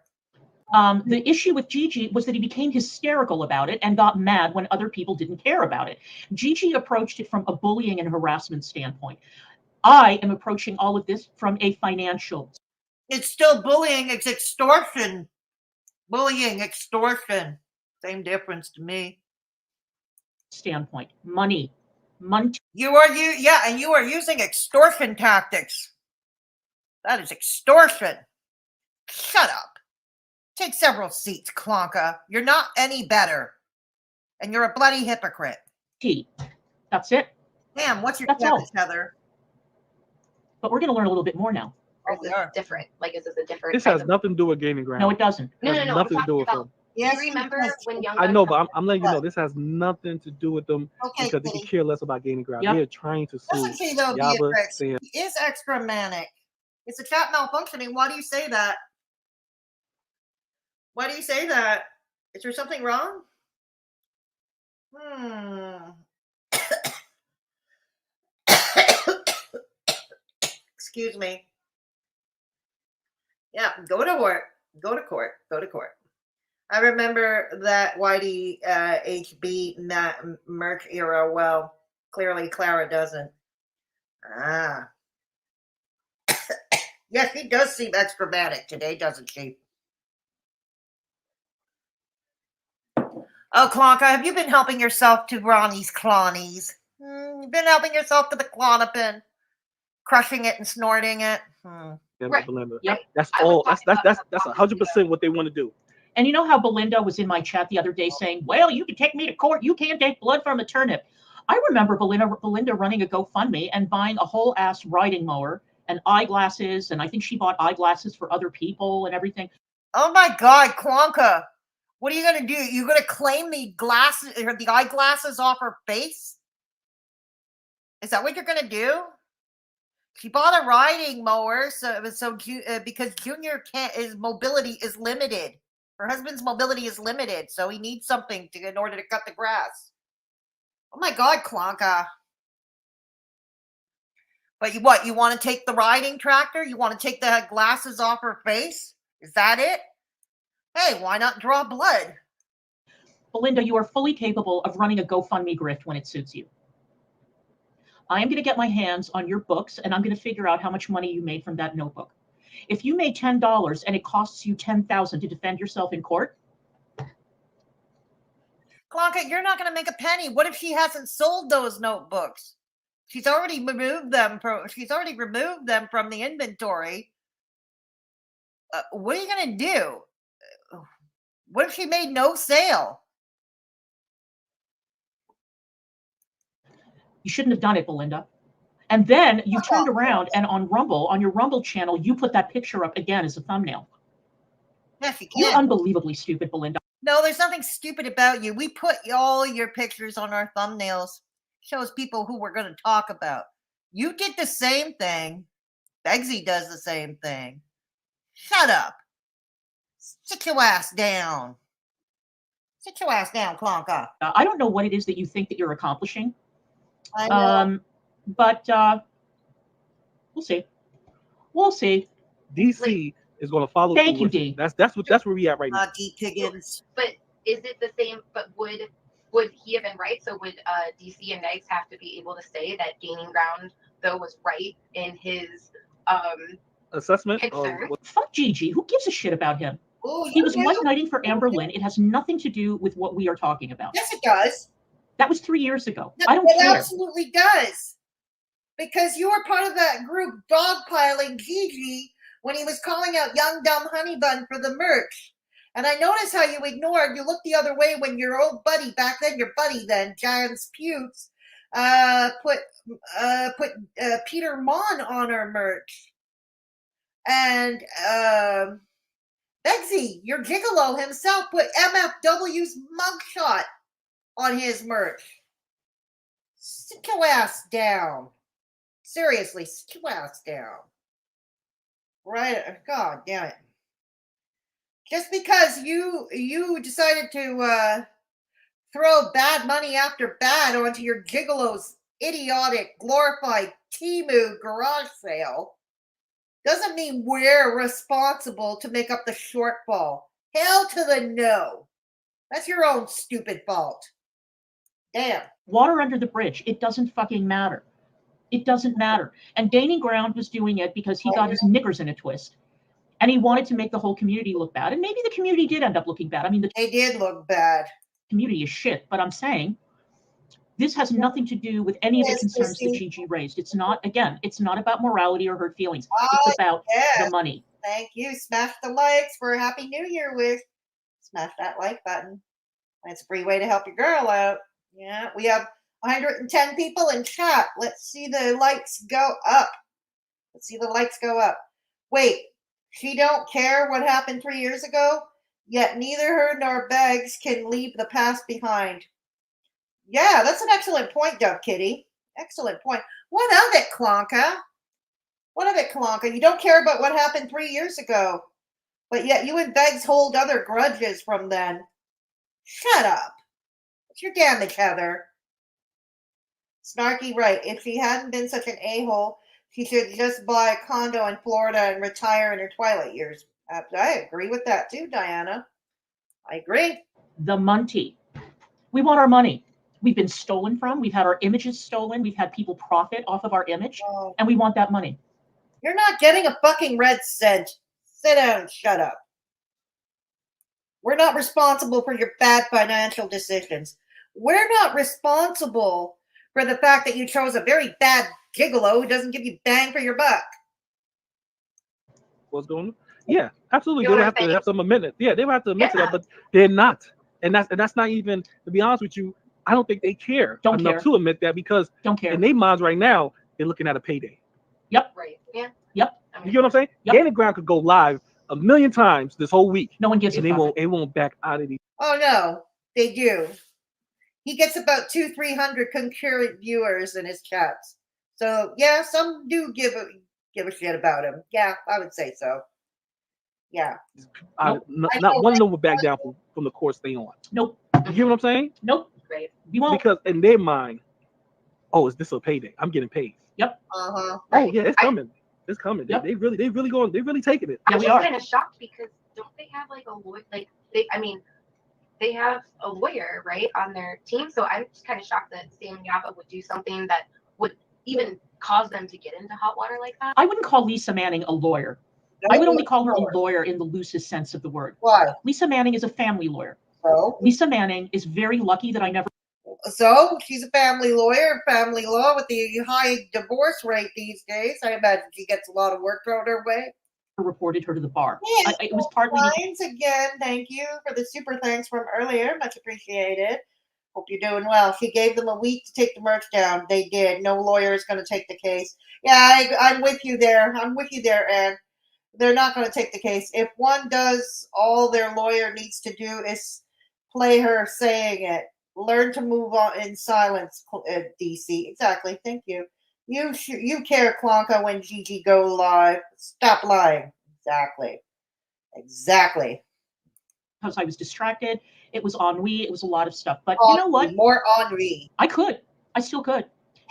The issue with Gigi was that he became hysterical about it and got mad when other people didn't care about it. Gigi approached it from a bullying and harassment standpoint. I am approaching all of this from a financial. It's still bullying. It's extortion. Bullying, extortion. Same difference to me. Standpoint. Money. And you are using extortion tactics. That is extortion. Shut up. Take several seats, Clonka. You're not any better. And you're a bloody hypocrite. That's it. Damn, what's your status, Heather? But we're going to learn a little bit more now. Or is this different? Like, is this a different? This has nothing to do with Gaining Ground. No, it doesn't. No. Nothing to do with them. Do you remember when Young? I know, but I'm letting you know this has nothing to do with them because they can care less about Gaining Ground. They're trying to sue Listen to you, though, Yaba, Beatrix. Sam. He is extra manic. It's a chat malfunctioning. Why do you say that? Why do you say that? Is there something wrong? Excuse me. Yeah, go to work. Go to court. Go to court. I remember that Whitey HB Merc era well. Clearly, Clara doesn't. Ah. Yes, she does seem extra-matic today, doesn't she? Oh, Clonka, have you been helping yourself to Ronnie's Clonnies? You've been helping yourself to the Clonopin, crushing it and snorting it. Yeah, Right. Belinda. Yep. That's all. That's 100% what they want to do. And you know how Belinda was in my chat the other day saying, well, you can take me to court. You can't take blood from a turnip. I remember Belinda running a GoFundMe and buying a whole ass riding mower and eyeglasses. And I think she bought eyeglasses for other people and everything. Oh my God, Clonka. What are you going to do? You're going to claim the glasses or the eyeglasses off her face? Is that what you're going to do? She bought a riding mower because Junior his mobility is limited. Her husband's mobility is limited, so he needs something in order to cut the grass. Oh my God, Clonka. But you want to take the riding tractor? You want to take the glasses off her face? Is that it? Hey, why not draw blood? Belinda, you are fully capable of running a GoFundMe grift when it suits you. I am going to get my hands on your books, and I'm going to figure out how much money you made from that notebook. If you made $10 and it costs you $10,000 to defend yourself in court, Clonka, you're not going to make a penny. What if she hasn't sold those notebooks? She's already removed them from the inventory. What are you going to do? What if she made no sale? you shouldn't have done it, Belinda. And then you turned around and on your Rumble channel, you put that picture up again as a thumbnail. Yes, you can. You're unbelievably stupid, Belinda. No, there's nothing stupid about you. We put all your pictures on our thumbnails. Shows people who we're going to talk about. You did the same thing. Begsy does the same thing. Shut up. Sit your ass down. Sit your ass down, Clonka. I don't know what it is that you think that you're accomplishing. I know. But we'll see. We'll see. DC is going to follow. Thank you, D. That's where we at right now. D. Higgins. But is it the same? But would he have been right? So would DC and Nites have to be able to say that Gaining Ground though was right in his assessment? Fuck Gigi. Who gives a shit about him? Ooh, he was white knighting for Amber Lynn. It has nothing to do with what we are talking about. Yes, it does. That was 3 years ago. No, I don't it care. Absolutely does. Because you were part of that group dogpiling Gigi when he was calling out Young Dumb Honey Bun for the merch. And I noticed how you looked the other way when your old buddy, back then, your buddy then, Giants Putes, put Peter Mon on our merch. And Begsy, your gigolo himself, put MFW's mugshot on his merch. Sit your ass down. Seriously, sit your ass down. Right? God damn it. Just because you decided to throw bad money after bad onto your gigolo's idiotic, glorified Temu garage sale doesn't mean we're responsible to make up the shortfall. Hell to the no. That's your own stupid fault. Damn. Water under the bridge. It doesn't fucking matter. It doesn't matter. And Gaining Ground was doing it because he got his knickers in a twist. And he wanted to make the whole community look bad. And maybe the community did end up looking bad. I mean, they did look bad. Community is shit. But I'm saying this has nothing to do with any of the concerns that Gigi raised. It's not about morality or hurt feelings. It's about the money. Thank you. Smash the likes for a Happy New Year with. Smash that like button. That's a free way to help your girl out. Yeah, we have 110 people in chat. Let's see the likes go up. Wait, she don't care what happened 3 years ago? Yet neither her nor Beggs can leave the past behind. Yeah, that's an excellent point, Dove Kitty. Excellent point. What of it, Clonka? You don't care about what happened 3 years ago, but yet you and Beggs hold other grudges from then. Shut up. It's your damage, Heather. Snarky, right. If she hadn't been such an a-hole, she should just buy a condo in Florida and retire in her twilight years. I agree with that too, Diana. I agree. The Munty. We want our money. We've been stolen from. We've had our images stolen. We've had people profit off of our image, and we want that money. You're not getting a fucking red cent. Sit down and shut up. We're not responsible for your bad financial decisions. We're not responsible for the fact that you chose a very bad gigolo who doesn't give you bang for your buck. What's going on? Yeah, absolutely. They would have to have some amendment. Yeah, they would have to admit to that, but they're not. And that's not even, to be honest with you, I don't think they care enough to admit that, because in their minds right now, they're looking at a payday. Yep. Right. Yeah. Yep. You get what I'm saying? Yep. Danny Brown could go live 1,000,000 times this whole week. No one gives a fuck. They won't back out of these. Oh no, they do. He gets about 200-300 concurrent viewers in his chats. So yeah, some do give a shit about him. Yeah, I would say so. Yeah. Not one of them will back down from the course they on. Nope. You hear what I'm saying? Nope. Right. You won't. Because in their mind, oh, is this a payday? I'm getting paid. Yep. Uh-huh. Oh yeah, it's coming. It's coming. Yep. They really taking it. I'm just kind of shocked because don't they have like a lawyer? Like they have a lawyer, right, on their team. So I'm just kind of shocked that Sam Yapa would do something that would even cause them to get into hot water like that. I wouldn't call Lisa Manning a lawyer. I would only call her a lawyer in the loosest sense of the word. Why? Lisa Manning is a family lawyer. So? Lisa Manning is very lucky that I never. So she's a family lawyer, family law with the high divorce rate these days. I imagine she gets a lot of work thrown her way. Reported her to the bar. Yes, It was partly. Lines again. Thank you for the super thanks from earlier. Much appreciated. Hope you're doing well. She gave them a week to take the merch down. They did. No lawyer is going to take the case. Yeah, I'm with you there. I'm with you there, Ann. They're not going to take the case. If one does, all their lawyer needs to do is play her saying it. Learn to move on in silence, DC. Exactly. Thank you. You care, Clonka, when Gigi go live. Stop lying. Exactly. Because I was distracted. It was ennui. It was a lot of stuff. But ennui, you know what? More ennui. I still could.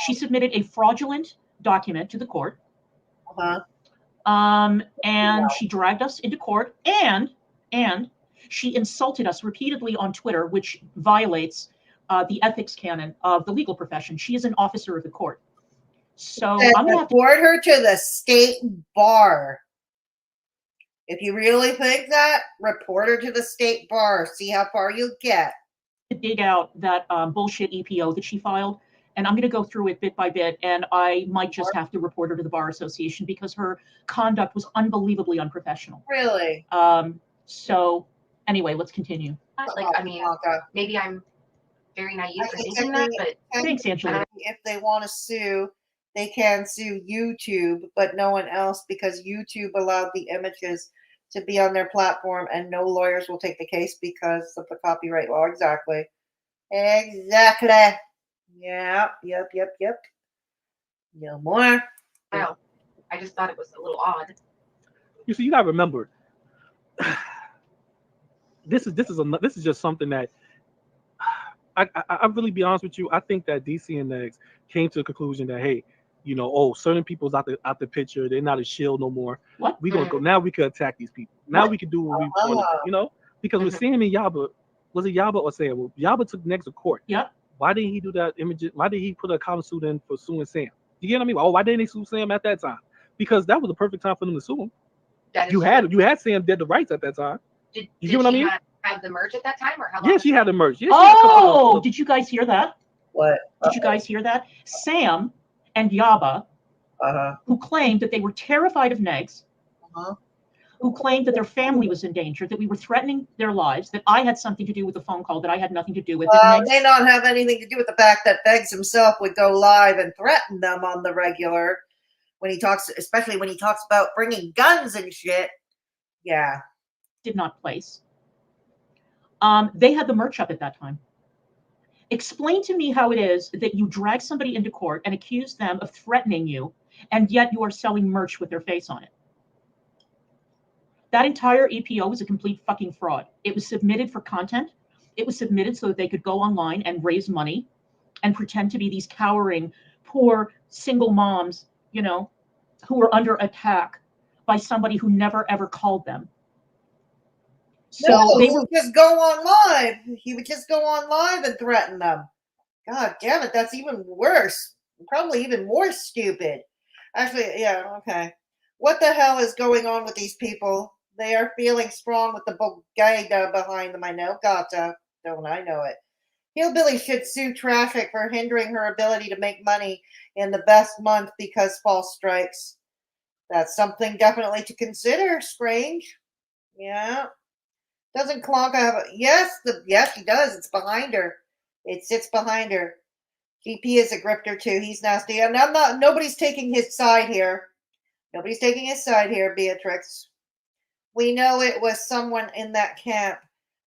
She submitted a fraudulent document to the court. Uh-huh. And she dragged us into court, and she insulted us repeatedly on Twitter, which violates the ethics canon of the legal profession. She is an officer of the court. So I'm going to have to report her to the state bar. If you really think that, report her to the state bar. See how far you'll get. To dig out that bullshit EPO that she filed. And I'm going to go through it bit by bit, and I might just have to report her to the Bar Association because her conduct was unbelievably unprofessional. Really? So, anyway, let's continue. Like, I mean, maybe I'm very naive for thinking that, but thanks, Angela. If they want to sue, they can sue YouTube, but no one else, because YouTube allowed the images to be on their platform, and no lawyers will take the case because of the copyright law. Exactly. Yep. No more. Well, I just thought it was a little odd. You see, you gotta remember, this is just something that I really be honest with you. I think that DC and Negs came to the conclusion that, hey, certain people's out the picture. They're not a shield no more. What? We gonna go now? We could attack these people. Now we can do what we want. Because with Sam and Yaba, was it Yaba or Sam? Well, Yaba took Negs to court. Yeah. Why didn't he do that image? Why did he put a common suit in for suing Sam? You get what I mean? Oh, why didn't they sue Sam at that time? Because that was the perfect time for them to sue him. You had Sam dead to rights at that time. Did get what I mean? Not have the merch at that time, or how long? Yeah, she had the merch. Yeah, did you guys hear that? What? Did you guys hear that? Sam and Yaba, who claimed that they were terrified of Negs, who claimed that their family was in danger, that we were threatening their lives, that I had something to do with the phone call that I had nothing to do with. May not have anything to do with the fact that Beggs himself would go live and threaten them on the regular when he talks, especially when he talks about bringing guns and shit. Yeah. Did not place. They had the merch up at that time. Explain to me how it is that you drag somebody into court and accuse them of threatening you, and yet you are selling merch with their face on it. That entire EPO was a complete fucking fraud. It was submitted for content. It was submitted so that they could go online and raise money and pretend to be these cowering, poor single moms, you know, who were under attack by somebody who never ever called them. So no, they he would just go on live. He would just go on live and threaten them. God damn it, that's even worse. Probably even more stupid. Actually, yeah, okay. What the hell is going on with these people? They are feeling strong with the bodega behind them. I know, gotcha. Don't I know it? Hillbilly should sue traffic for hindering her ability to make money in the best month because false strikes. That's something definitely to consider. Strange. Yeah. Doesn't Clonka have a yes, he does. It's behind her. It sits behind her. GP is a grifter too. He's nasty. And nobody's taking his side here. Nobody's taking his side here, Beatrix. We know it was someone in that camp,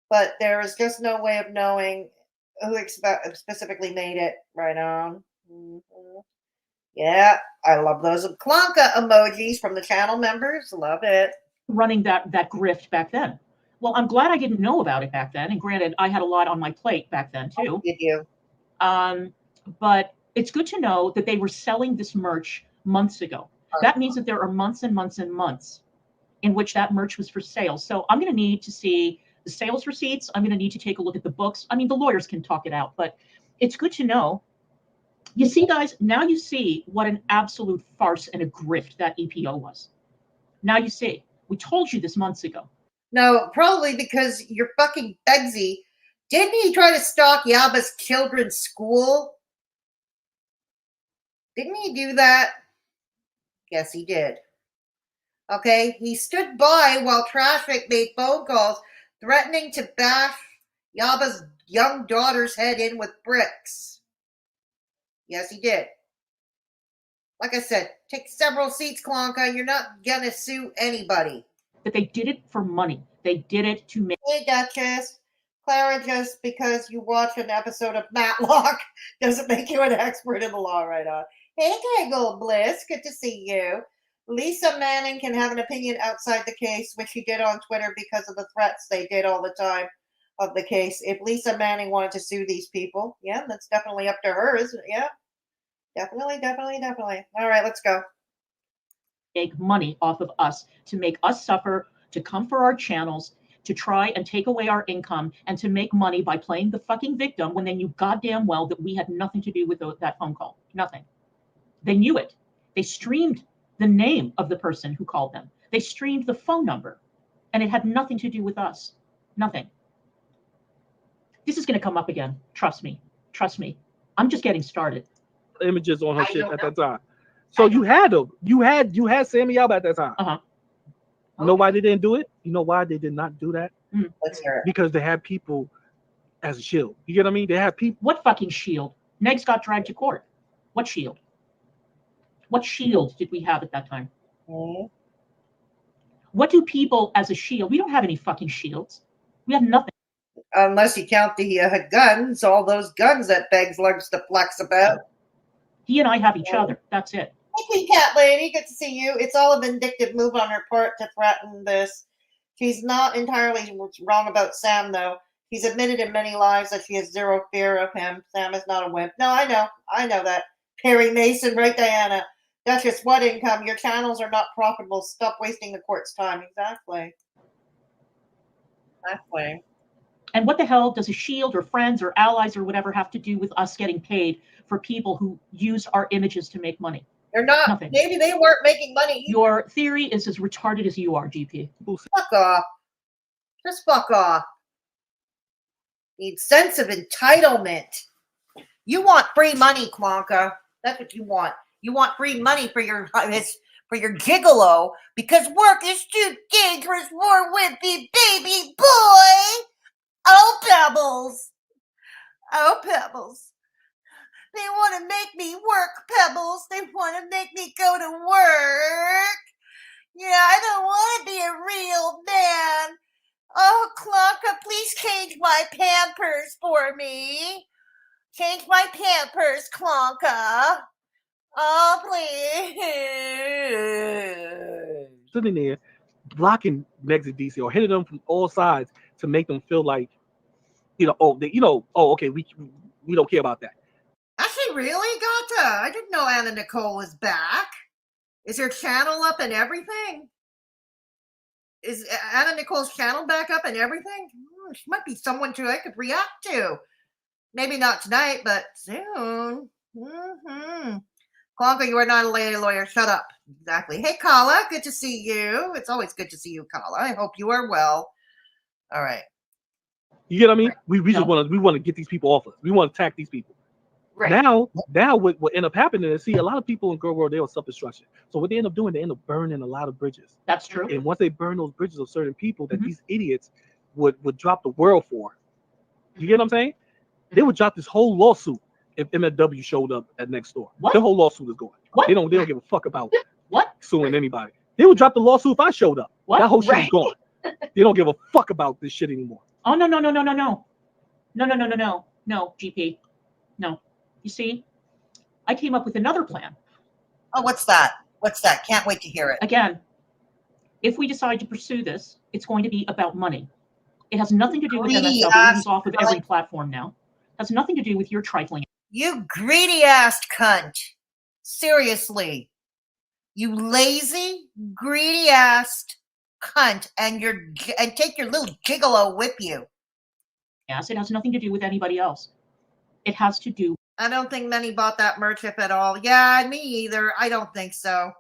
but there is just no way of knowing who specifically made it. Right on. Mm-hmm. Yeah, I love those Clonka emojis from the channel members. Love it. Running that grift back then. Well, I'm glad I didn't know about it back then. And granted, I had a lot on my plate back then too. Oh, did you? But it's good to know that they were selling this merch months ago. That means that there are months and months and months in which that merch was for sale. So I'm going to need to see the sales receipts. I'm going to need to take a look at the books. I mean, the lawyers can talk it out, but it's good to know. You see, guys, now you see what an absolute farce and a grift that EPO was. Now you see. We told you this months ago. No, probably because you're fucking Begsy. Didn't he try to stalk Yaba's children's school? Didn't he do that? Yes, he did. Okay, he stood by while traffic made phone calls threatening to bash Yaba's young daughter's head in with bricks. Yes, he did. Like I said, take several seats, Clonka. You're not gonna sue anybody. That they did it for money. They did it to make. Hey, Duchess. Clara, just because you watch an episode of Matlock doesn't make you an expert in the law, right on. Hey, Kegel Bliss. Good to see you. Lisa Manning can have an opinion outside the case, which she did on Twitter because of the threats they did all the time of the case. If Lisa Manning wanted to sue these people, yeah, that's definitely up to her, isn't it? Yeah. Definitely. All right, let's go. Make money off of us, to make us suffer, to come for our channels, to try and take away our income, and to make money by playing the fucking victim when they knew goddamn well that we had nothing to do with that phone call. Nothing. They knew it. They streamed the name of the person who called them. They streamed the phone number, and it had nothing to do with us. Nothing. This is going to come up again. Trust me. Trust me. I'm just getting started. Images on her shit at that time. So you had them. You had Sammy Alba at that time. Uh-huh. You know why they didn't do it? You know why they did not do that? Let's hear it. Because they had people as a shield. You get what I mean? They have people. What fucking shield? Negs got dragged to court. What shield? What shield did we have at that time? Mm-hmm. What do people as a shield? We don't have any fucking shields. We have nothing. Unless you count the guns, all those guns that Beggs loves to flex about. He and I have each other. That's it. Hey, Cat Lady, good to see you. It's all a vindictive move on her part to threaten this. She's not entirely wrong about Sam, though. He's admitted in many lives that she has zero fear of him. Sam is not a wimp. No, I know that. Perry Mason, right, Diana? Duchess, what income? Your channels are not profitable. Stop wasting the court's time. Exactly. And what the hell does a shield or friends or allies or whatever have to do with us getting paid for people who use our images to make money? They're not. Nothing. Maybe they weren't making money. Your theory is as retarded as you are, GP. Fuck off. Just fuck off. Need sense of entitlement. You want free money, Clonka. That's what you want. You want free money for your gigolo because work is too dangerous for wimpy baby boy. Oh, Pebbles. Oh, Pebbles. They want to make me work, Pebbles. They want to make me go to work. Yeah, I don't want to be a real man. Oh, Clonka, please change my Pampers for me. Change my Pampers, Clonka. Oh, please. Sitting there blocking Negs and DC or hitting them from all sides to make them feel like Okay, we don't care about that. Has she really, Gata? I didn't know Anna Nicole was back. Is her channel up and everything? Is Anna Nicole's channel back up and everything? She might be someone I could react to. Maybe not tonight, but soon. Clonka, you are not a lady lawyer. Shut up. Exactly. Hey, Kala, good to see you. It's always good to see you, Kala. I hope you are well. All right. You get what I mean? We just want to get these people off us. We want to attack these people. Right. Now what end up happening is, see, a lot of people in Girl World, they are self-destruction. So what they end up doing, they end up burning a lot of bridges. That's true. And once they burn those bridges of certain people that these idiots would drop the world for, you get what I'm saying? They would drop this whole lawsuit if MFW showed up at next door. What? The whole lawsuit is going. What? They don't give a fuck about suing anybody. They would drop the lawsuit if I showed up. What? That whole shit is gone. They don't give a fuck about this shit anymore. Oh no, GP. No. You see, I came up with another plan. Oh, what's that? Can't wait to hear it. Again, if we decide to pursue this, it's going to be about money. It has nothing to do with MSW, who's off of every platform now. It has nothing to do with your trifling. You greedy ass cunt. Seriously. You lazy, greedy ass cunt, and take your little gigolo with you. Yes, it has nothing to do with anybody else. It has to do. I don't think many bought that merch if at all. Yeah, me either. I don't think so.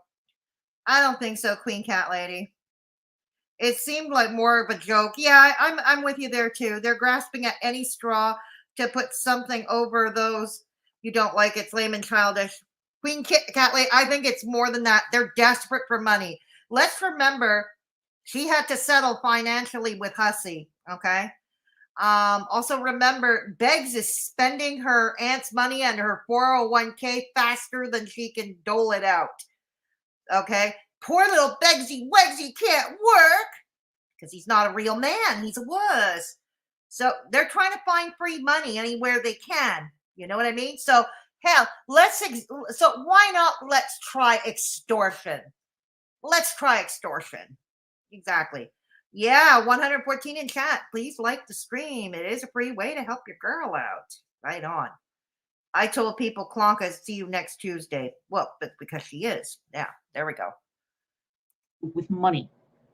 Queen Cat Lady. It seemed like more of a joke. Yeah, I'm with you there too. They're grasping at any straw to put something over those you don't like. It's lame and childish. Queen Cat Lady, I think it's more than that. They're desperate for money. Let's remember, she had to settle financially with Hussey. Okay. Also remember, Beggs is spending her aunt's money and her 401k faster than she can dole it out. Okay. Poor little Beggsy Wegsy can't work because he's not a real man. He's a wuss. So they're trying to find free money anywhere they can. You know what I mean? So hell, so why not? Let's try extortion. Exactly. Yeah, 114 in chat. Please like the stream. It is a free way to help your girl out. Right on. I told people Clonka, see you next Tuesday. Well, but because she is. Yeah, there we go. With money.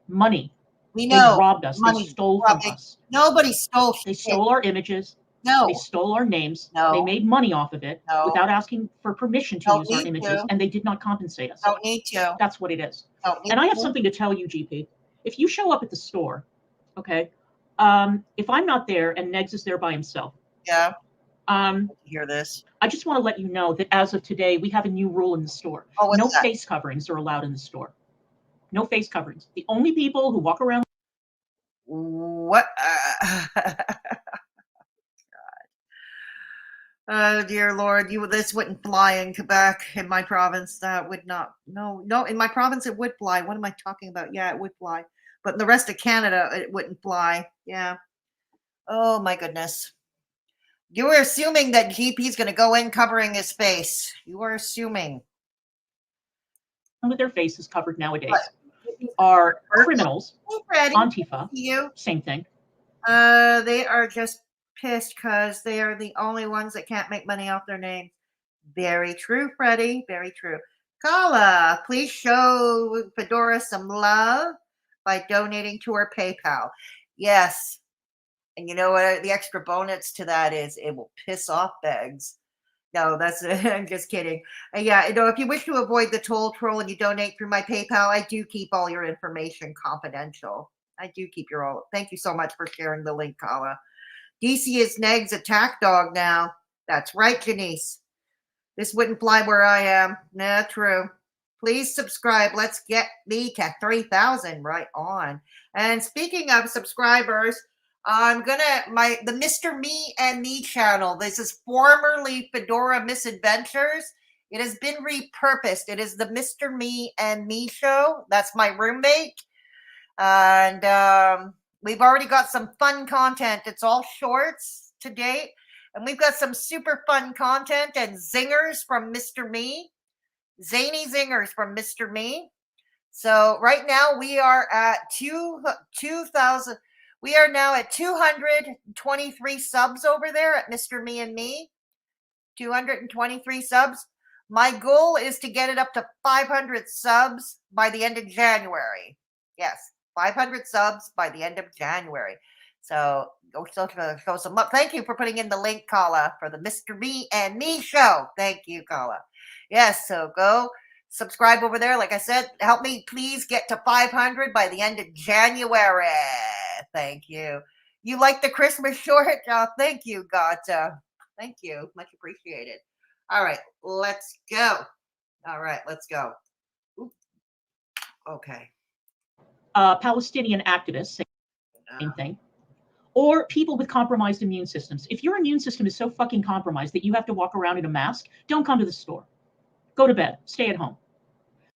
We know. They robbed us. They stole from us. Nobody stole shit. They stole our images. No. They stole our names. No. They made money off of it without asking for permission to use our images, and they did not compensate us. Don't need to. That's what it is. And I have something to tell you, GP. If you show up at the store, okay, if I'm not there and Negs is there by himself, hear this. I just want to let you know that as of today, we have a new rule in the store. No face coverings are allowed in the store. No face coverings. The only people who walk around. What? Oh dear Lord, this wouldn't fly in Quebec, in my province. That would not. No, in my province it would fly. What am I talking about? Yeah, it would fly. But in the rest of Canada, it wouldn't fly. Yeah. Oh my goodness. You were assuming that GP's going to go in covering his face. You are assuming. With their faces covered nowadays are criminals. Antifa. Same thing. They are just pissed because they are the only ones that can't make money off their name. Very true, Freddie. Very true. Kala, please show Fedora some love by donating to her PayPal. Yes. And you know what? The extra bonus to that is it will piss off Beggs. No, I'm just kidding. Yeah, if you wish to avoid the toll troll and you donate through my PayPal, I do keep all your information confidential. I do keep thank you so much for sharing the link, Kala. DC is Neg's attack dog now. That's right, Janice. This wouldn't fly where I am. Nah, true. Please subscribe. Let's get me to 3,000 right on. And speaking of subscribers, I'm the Mr. Me and Me channel. This is formerly Fedora Misadventures. It has been repurposed. It is the Mr. Me and Me show. That's my roommate. And we've already got some fun content. It's all shorts to date. And we've got some super fun content and zingers from Mr. Me. Zany zingers from Mr. Me. So right now we are at 2,000. We are now at 223 subs over there at Mr. Me and Me. 223 subs. My goal is to get it up to 500 subs by the end of January. Yes, 500 subs by the end of January. So go show some love. Thank you for putting in the link, Kala, for the Mr. Me and Me show. Thank you, Kala. Yes, so go subscribe over there. Like I said, help me please get to 500 by the end of January. Thank you. You like the Christmas short? Thank you, Gata. Thank you. Much appreciated. All right, let's go. All right, let's go. Oop. Okay. Palestinian activists, same thing. Or people with compromised immune systems. If your immune system is so fucking compromised that you have to walk around in a mask, don't come to the store. Go to bed. Stay at home.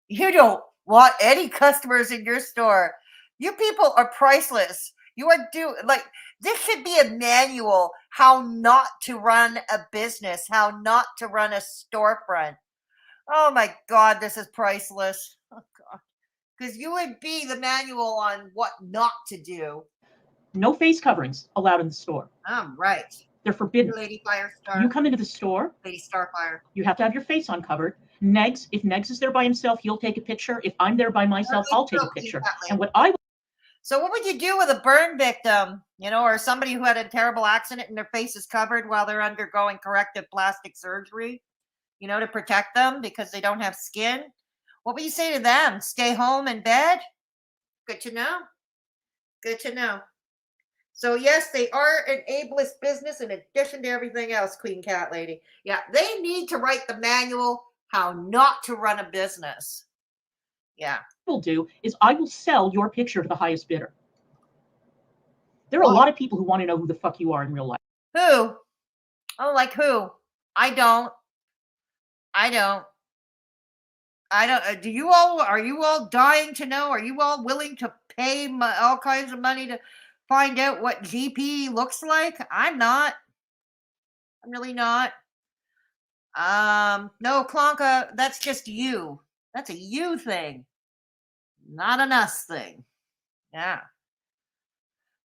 You don't want any customers in your store. You people are priceless. You are this should be a manual how not to run a business, how not to run a storefront. Oh my God, this is priceless. Oh God. Because you would be the manual on what not to do. No face coverings allowed in the store. Right. They're forbidden. Lady Firestar. You come into the store. Lady Starfire. You have to have your face uncovered. Negs, if Negs is there by himself, he'll take a picture. If I'm there by myself, I'll take a picture. And So what would you do with a burn victim, or somebody who had a terrible accident and their face is covered while they're undergoing corrective plastic surgery, to protect them because they don't have skin? What would you say to them? Stay home in bed? Good to know. Good to know. So yes, they are an ableist business in addition to everything else, Queen Cat Lady. Yeah, they need to write the manual how not to run a business. Yeah. What will do is I will sell your picture to the highest bidder. There are a lot of people who want to know who the fuck you are in real life. Who? Oh, like who? I don't. Do you all, are you all dying to know? Are you all willing to pay all kinds of money to find out what GP looks like? I'm not. I'm really not. No, Clonka, that's just you. That's a you thing. Not an us thing. Yeah.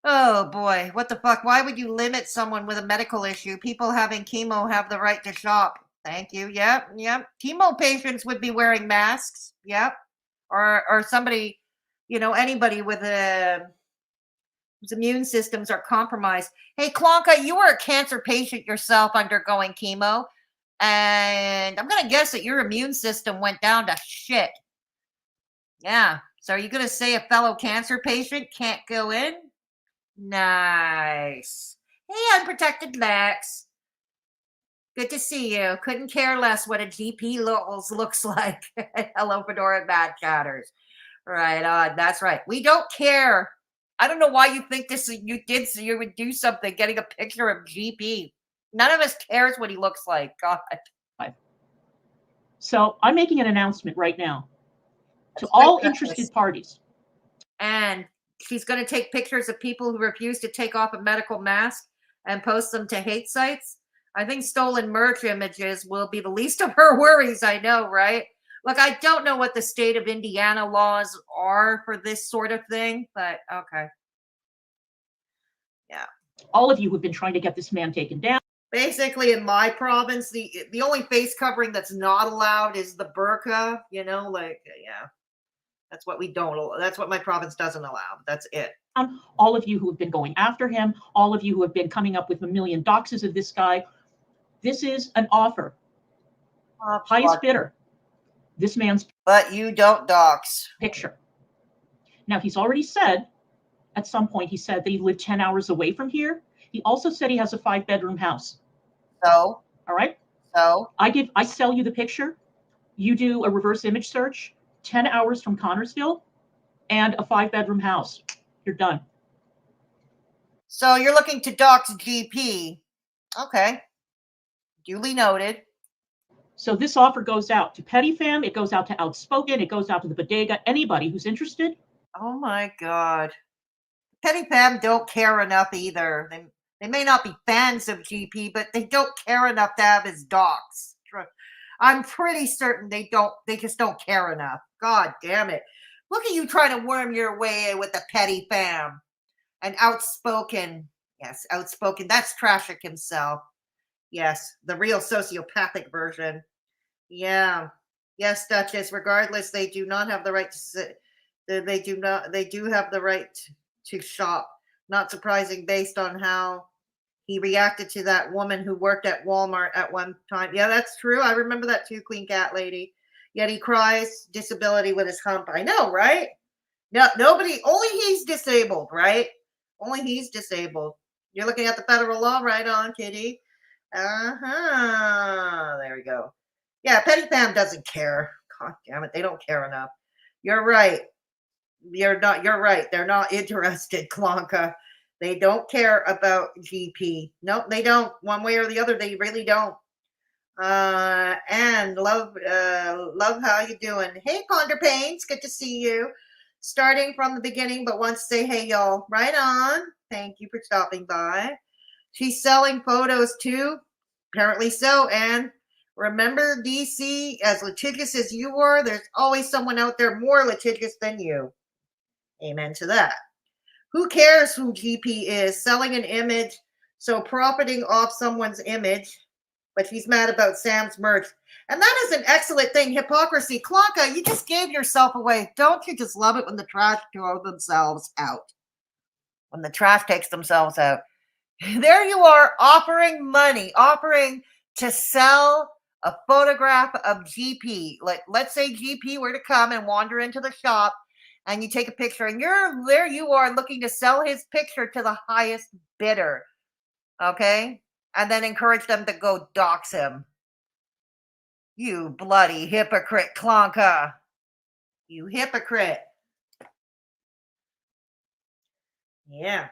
Oh boy, what the fuck? Why would you limit someone with a medical issue? People having chemo have the right to shop. Thank you. Yep. Chemo patients would be wearing masks. Yep. Or somebody, anybody with whose immune systems are compromised. Hey, Clonka, you were a cancer patient yourself undergoing chemo, and I'm gonna guess that your immune system went down to shit. Yeah. So are you gonna say a fellow cancer patient can't go in? Nice. Hey, unprotected Lex. Good to see you. Couldn't care less what a GP looks like. Hello, Fedora and Bad Chatters. Right on. That's right. We don't care. I don't know why you think you would do something getting a picture of GP. None of us cares what he looks like. God. So I'm making an announcement right now to all interested parties. And she's going to take pictures of people who refuse to take off a medical mask and post them to hate sites. I think stolen merch images will be the least of her worries. I know, right? Look, I don't know what the state of Indiana laws are for this sort of thing, but okay. Yeah. All of you who have been trying to get this man taken down. Basically, in my province, the only face covering that's not allowed is the burqa, yeah. That's what that's what my province doesn't allow. That's it. All of you who have been going after him, all of you who have been coming up with a million doxes of this guy, this is an offer. Highest bidder. This man's. But you don't dox. Picture. Now, he's already said, at some point, he said that he lived 10 hours away from here. He also said he has a 5-bedroom house. So? All right. So? I sell you the picture. You do a reverse image search, 10 hours from Connorsville, and a 5-bedroom house. You're done. So you're looking to dox GP. Okay. Duly noted. So this offer goes out to Petty Fam. It goes out to Outspoken. It goes out to the Bodega. Anybody who's interested. Oh my God. Petty Fam don't care enough either. They may not be fans of GP, but they don't care enough to have his docs. I'm pretty certain they just don't care enough. God damn it. Look at you trying to worm your way in with the Petty Fam. and outspoken. Yes, outspoken. That's Traffic himself. Yes, the real sociopathic version. Yeah. Yes, Duchess. Regardless, they do not have the right to sit. They do not. They do have the right to shop. Not surprising, based on how he reacted to that woman who worked at Walmart at one time. Yeah, that's true. I remember that too, Queen Cat Lady. Yet he cries disability with his hump. I know, right? No, nobody. Only he's disabled, right? Only he's disabled. You're looking at the federal law, right on, Kitty. There we go. Yeah, Petty Pam doesn't care. God damn it, they don't care enough. You're right. You're right. They're not interested, Clonka. They don't care about GP. Nope, they don't. One way or the other, they really don't. And love how you doing. Hey, Ponder Pains, good to see you. Starting from the beginning, but wants to say, hey, y'all. Right on. Thank you for stopping by. She's selling photos too. Apparently so. And remember, DC, as litigious as you are, there's always someone out there more litigious than you. Amen to that. Who cares who GP is? Selling an image, so profiting off someone's image, but she's mad about Sam's merch. And that is an excellent thing. Hypocrisy. Clonka, you just gave yourself away. Don't you just love it when the trash throw themselves out? When the trash takes themselves out. There you are, offering money, offering to sell a photograph of GP. Let's say GP were to come and wander into the shop, and you take a picture, and there you are looking to sell his picture to the highest bidder. Okay? And then encourage them to go dox him. You bloody hypocrite, Clonka. You hypocrite. Yeah.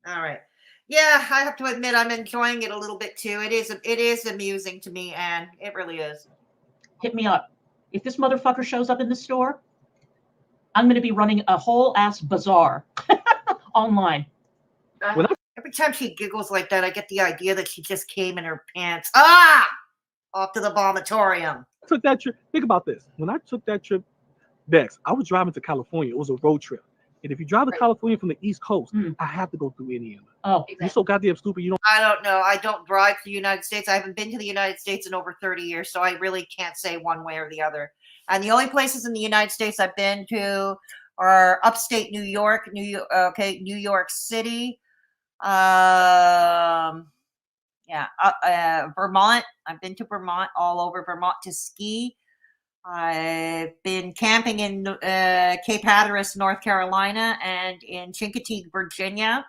All right. Yeah, I have to admit I'm enjoying it a little bit too. It is amusing to me, Anne. It really is. Hit me up. If this motherfucker shows up in the store, I'm going to be running a whole ass bazaar online. Every time she giggles like that, I get the idea that she just came in her pants. Off to the vomitorium. I took that trip. Think about this. When I took that trip, Bex, I was driving to California. It was a road trip. And if you drive to California from the East Coast, I have to go through Indiana. Oh, you're so goddamn stupid. You don't. I don't know. I don't drive to the United States. I haven't been to the United States in over 30 years, so I really can't say one way or the other. And the only places in the United States I've been to are upstate New York, New York City. Vermont. I've been to Vermont, all over Vermont to ski. I've been camping in Cape Hatteras, North Carolina, and in Chincoteague, Virginia.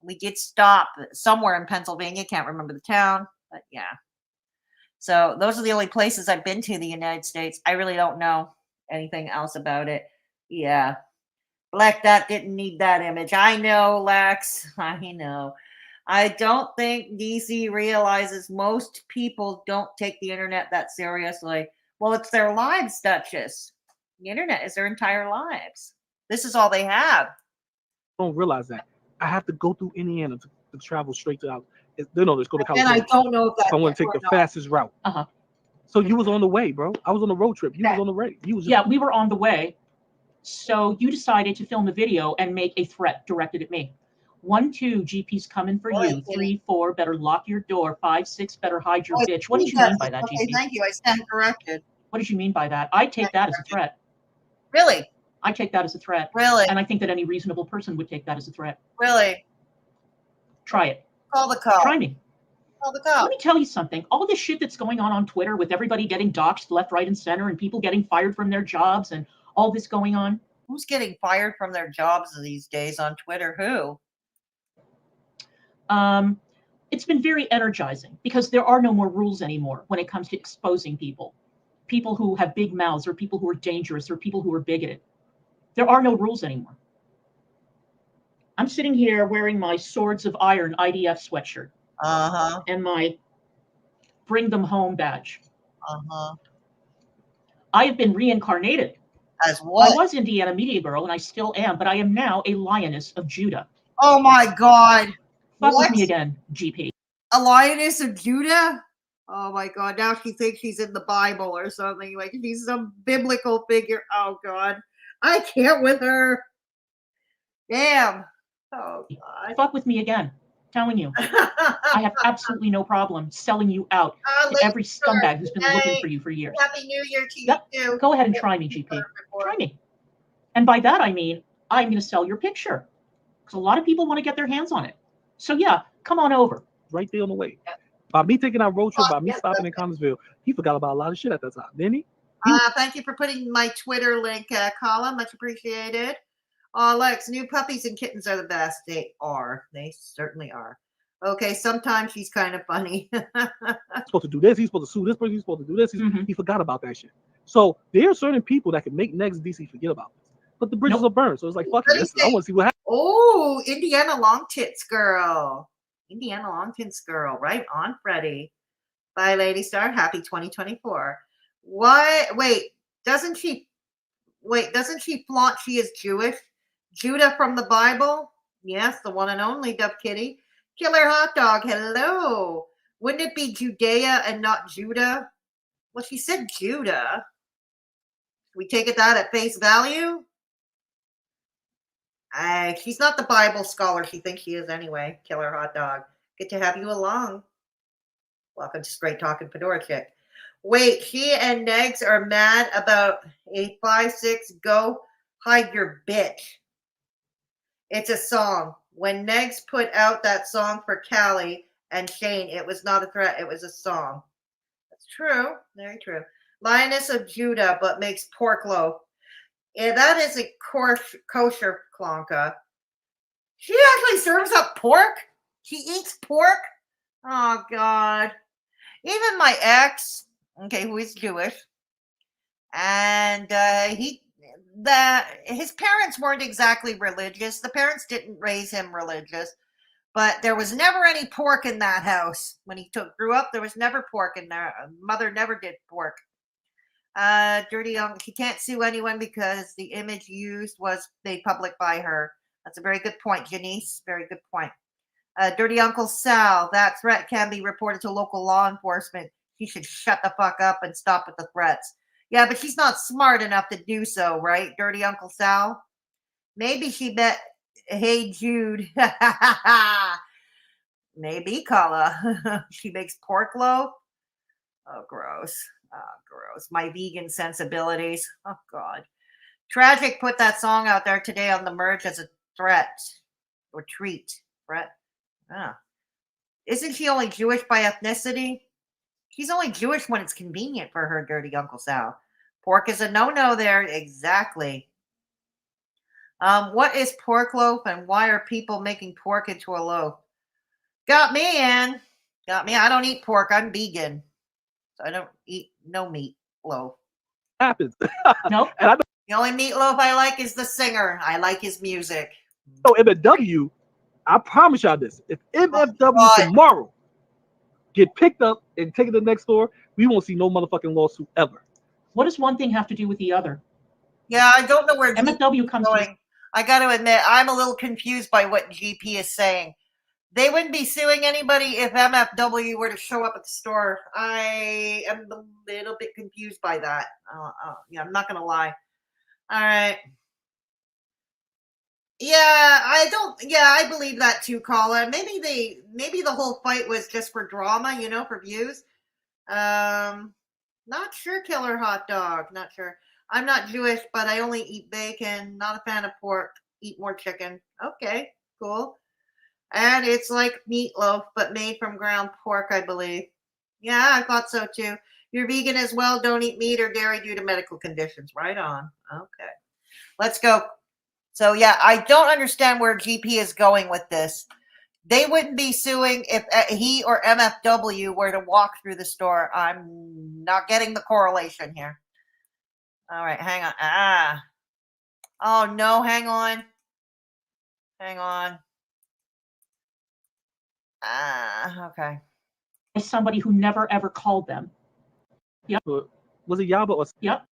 We did stop somewhere in Pennsylvania. Can't remember the town, but yeah. So those are the only places I've been to in the United States. I really don't know anything else about it. Yeah. Black Dot didn't need that image. I know, Lex. I know. I don't think DC realizes most people don't take the internet that seriously. Well, it's their lives, Duchess. The internet is their entire lives. This is all they have. Don't realize that. I have to go through Indiana to travel straight to out. No, let's go to And California. I don't know if that's I want to take the fastest route. So you was on the way, bro. I was on a road trip. You was on the way. We were on the way. So you decided to film a video and make a threat directed at me. 1, 2, GP's coming for you. 3, 4, better lock your door. 5, 6, better hide your bitch. What did you mean by that, Okay, GP? thank you. I stand corrected. What did you mean by that? I take that as a threat. Really? I take that as a threat. Really? And I think that any reasonable person would take that as a threat. Really? Try it. Call the cop. Try me. Call the cop. Let me tell you something. All this shit that's going on Twitter with everybody getting doxxed left, right, and center and people getting fired from their jobs and all this going on. Who's getting fired from their jobs these days on Twitter? Who? It's been very energizing because there are no more rules anymore when it comes to exposing people who have big mouths or people who are dangerous or people who are bigoted. There are no rules anymore. I'm sitting here wearing my Swords of Iron IDF sweatshirt and my Bring Them Home badge. I have been reincarnated. As what? I was Indiana Media Girl and I still am, but I am now a Lioness of Judah. Oh my God. Fuck What? with me again, GP. A Lioness of Judah? Oh my God. Now she thinks she's in the Bible or something. Like she's some biblical figure. Oh God. I can't with her. Damn. Oh, God. Fuck with me again. Telling you. I have absolutely no problem selling you out to every scumbag who's been looking for you for years. Happy New Year to you, too. Go ahead and try me, GP. Try me. And by that, I mean, I'm going to sell your picture. Because a lot of people want to get their hands on it. So, yeah, come on over. Right there on the way. By me taking that road trip, by me stopping in Connersville, he forgot about a lot of shit at that time, didn't he? Thank you for putting my Twitter link, Colin. Much appreciated. Lex, new puppies and kittens are the best. They are. They certainly are. Okay, sometimes she's kind of funny. He's supposed to do this. He's supposed to sue this person. He's supposed to do this. He forgot about that shit. So there are certain people that can make next DC forget about this. But the bridges are burned. So it's like, fuck it. I want to see what happens. Oh, Indiana Long Tits Girl. Indiana Long Tits Girl. Right on, Freddie. Bye, Lady Star. Happy 2024. What? Wait, doesn't she flaunt she is Jewish? Judah from the Bible? Yes, the one and only Dove Kitty. Killer Hot Dog, hello. Wouldn't it be Judea and not Judah? Well, she said Judah. We take it that at face value? She's not the Bible scholar she thinks she is anyway. Killer Hot Dog. Good to have you along. Welcome to Straight Talking Fedora Chick. Wait, she and Negs are mad about a 5-6 go hide your bitch. It's a song. When Negs put out that song for Callie and Shane, it was not a threat. It was a song. That's true. Very true. Lioness of Judah, but makes pork loaf. Yeah, that is a kosher Clonka. She actually serves up pork? She eats pork? Oh, God. Even my ex, okay, who is Jewish, and his parents weren't exactly religious. The parents didn't raise him religious, but there was never any pork in that house. When he grew up, there was never pork in there. Mother never did pork. Dirty Young, she can't sue anyone because the image used was made public by her. That's a very good point, Janice. Very good point. Dirty Uncle Sal, that threat can be reported to local law enforcement. He should shut the fuck up and stop with the threats. Yeah, but she's not smart enough to do so, right, Dirty Uncle Sal? Maybe she bet, hey, Jude. Maybe, Kala. She makes pork loaf? Oh, gross. Oh, gross. My vegan sensibilities. Oh, God. Tragic put that song out there today on the merge as a threat or treat. Threat? Ah. Isn't she only Jewish by ethnicity? She's only Jewish when it's convenient for her, Dirty Uncle Sal. Pork is a no-no there. Exactly. What is pork loaf and why are people making pork into a loaf? Got me, Ann. Got me. I don't eat pork. I'm vegan. So I don't eat no meat loaf. Happens. Nope. The only meatloaf I like is the singer. I like his music. So MFW, I promise y'all this. If MFW tomorrow get picked up and taken to the next door, we won't see no motherfucking lawsuit ever. What does one thing have to do with the other? Yeah, I don't know where MFW comes going. I got to admit, I'm a little confused by what GP is saying. They wouldn't be suing anybody if MFW were to show up at the store. I am a little bit confused by that. Yeah, I'm not going to lie. All right. Yeah, I believe that too, Colin. Maybe the whole fight was just for drama, for views. Not sure, Killer Hot Dog. Not sure. I'm not Jewish, but I only eat bacon. Not a fan of pork. Eat more chicken. Okay, cool. And it's like meatloaf, but made from ground pork, I believe. Yeah, I thought so too. You're vegan as well. Don't eat meat or dairy due to medical conditions. Right on. Okay. Let's go. So, yeah, I don't understand where GP is going with this. They wouldn't be suing if he or MFW were to walk through the store. I'm not getting the correlation here. All right, hang on. Oh, no, hang on. Hang on. Okay. Somebody who never ever called them. Yep. Was it Yaba or? Yep.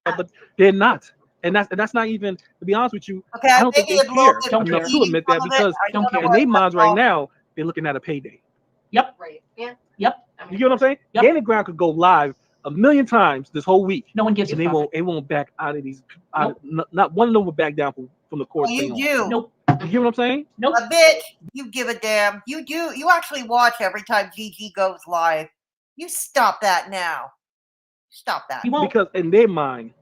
But they're not, and that's not even, to be honest with you. Okay, I don't think they care enough to admit that because in their minds right now they're looking at a payday. Yep. Right. Yeah. Yep. You get what I'm saying? Yep. Gaining Ground could go live 1,000,000 times this whole week. No one gives and a fuck. They won't back out of these. Not one of them will back down for from the court. You do. Nope. You hear what I'm saying? Nope. A bitch. You give a damn. You do. You actually watch every time Gigi goes live. You stop that now. Stop that. You won't. Because in their mind,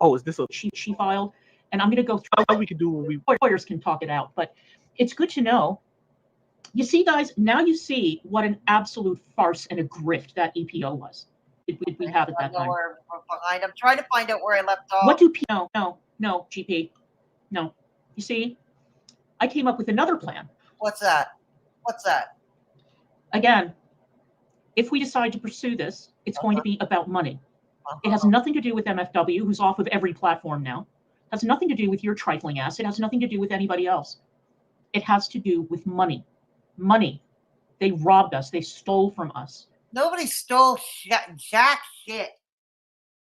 oh, is this a she filed? And I'm going to go through what we can do when we lawyers can talk it out. But it's good to know. You see, guys, now you see what an absolute farce and a grift that EPO was. We have at that time. We're behind. I'm trying to find out where I left off. What do no, GP, no. You see, I came up with another plan. What's that? What's that? Again, if we decide to pursue this, it's going to be about money. It has nothing to do with MFW, who's off of every platform now. It has nothing to do with your trifling ass. It has nothing to do with anybody else. It has to do with money. Money. They robbed us. They stole from us. Nobody stole jack shit.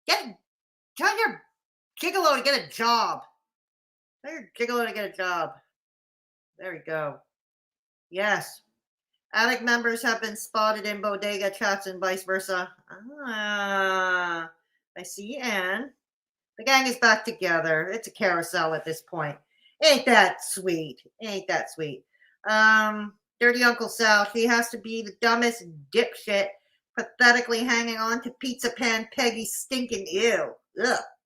Tell your gigolo to get a job. Tell your gigolo to get a job. There we go. Yes. Attic members have been spotted in bodega chats and vice versa. Ah, I see. And the gang is back together. It's a carousel at this point. Ain't that sweet? Ain't that sweet? Dirty Uncle Sal, he has to be the dumbest dipshit, pathetically hanging on to Pizza Pan Peggy's stinking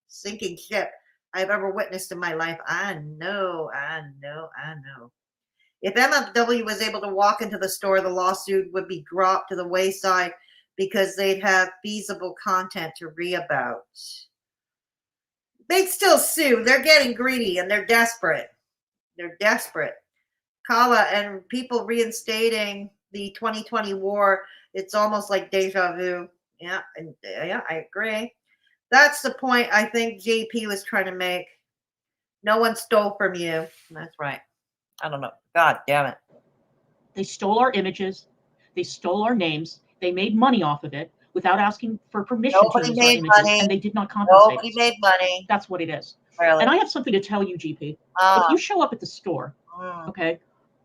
sinking ship I've ever witnessed in my life. I know. If MFW was able to walk into the store, the lawsuit would be dropped to the wayside because they'd have feasible content to read about. They'd still sue. They're getting greedy and they're desperate. Kala and people reinstating the 2020 war, it's almost like deja vu. Yeah, I agree. That's the point I think JP was trying to make. No one stole from you. That's right. I don't know. God damn it. They stole our images. They stole our names. They made money off of it without asking for permission to use our images, money. And they did not compensate Nobody us. made money. That's what it is. Really? And I have something to tell you, GP. If you show up at the store, okay,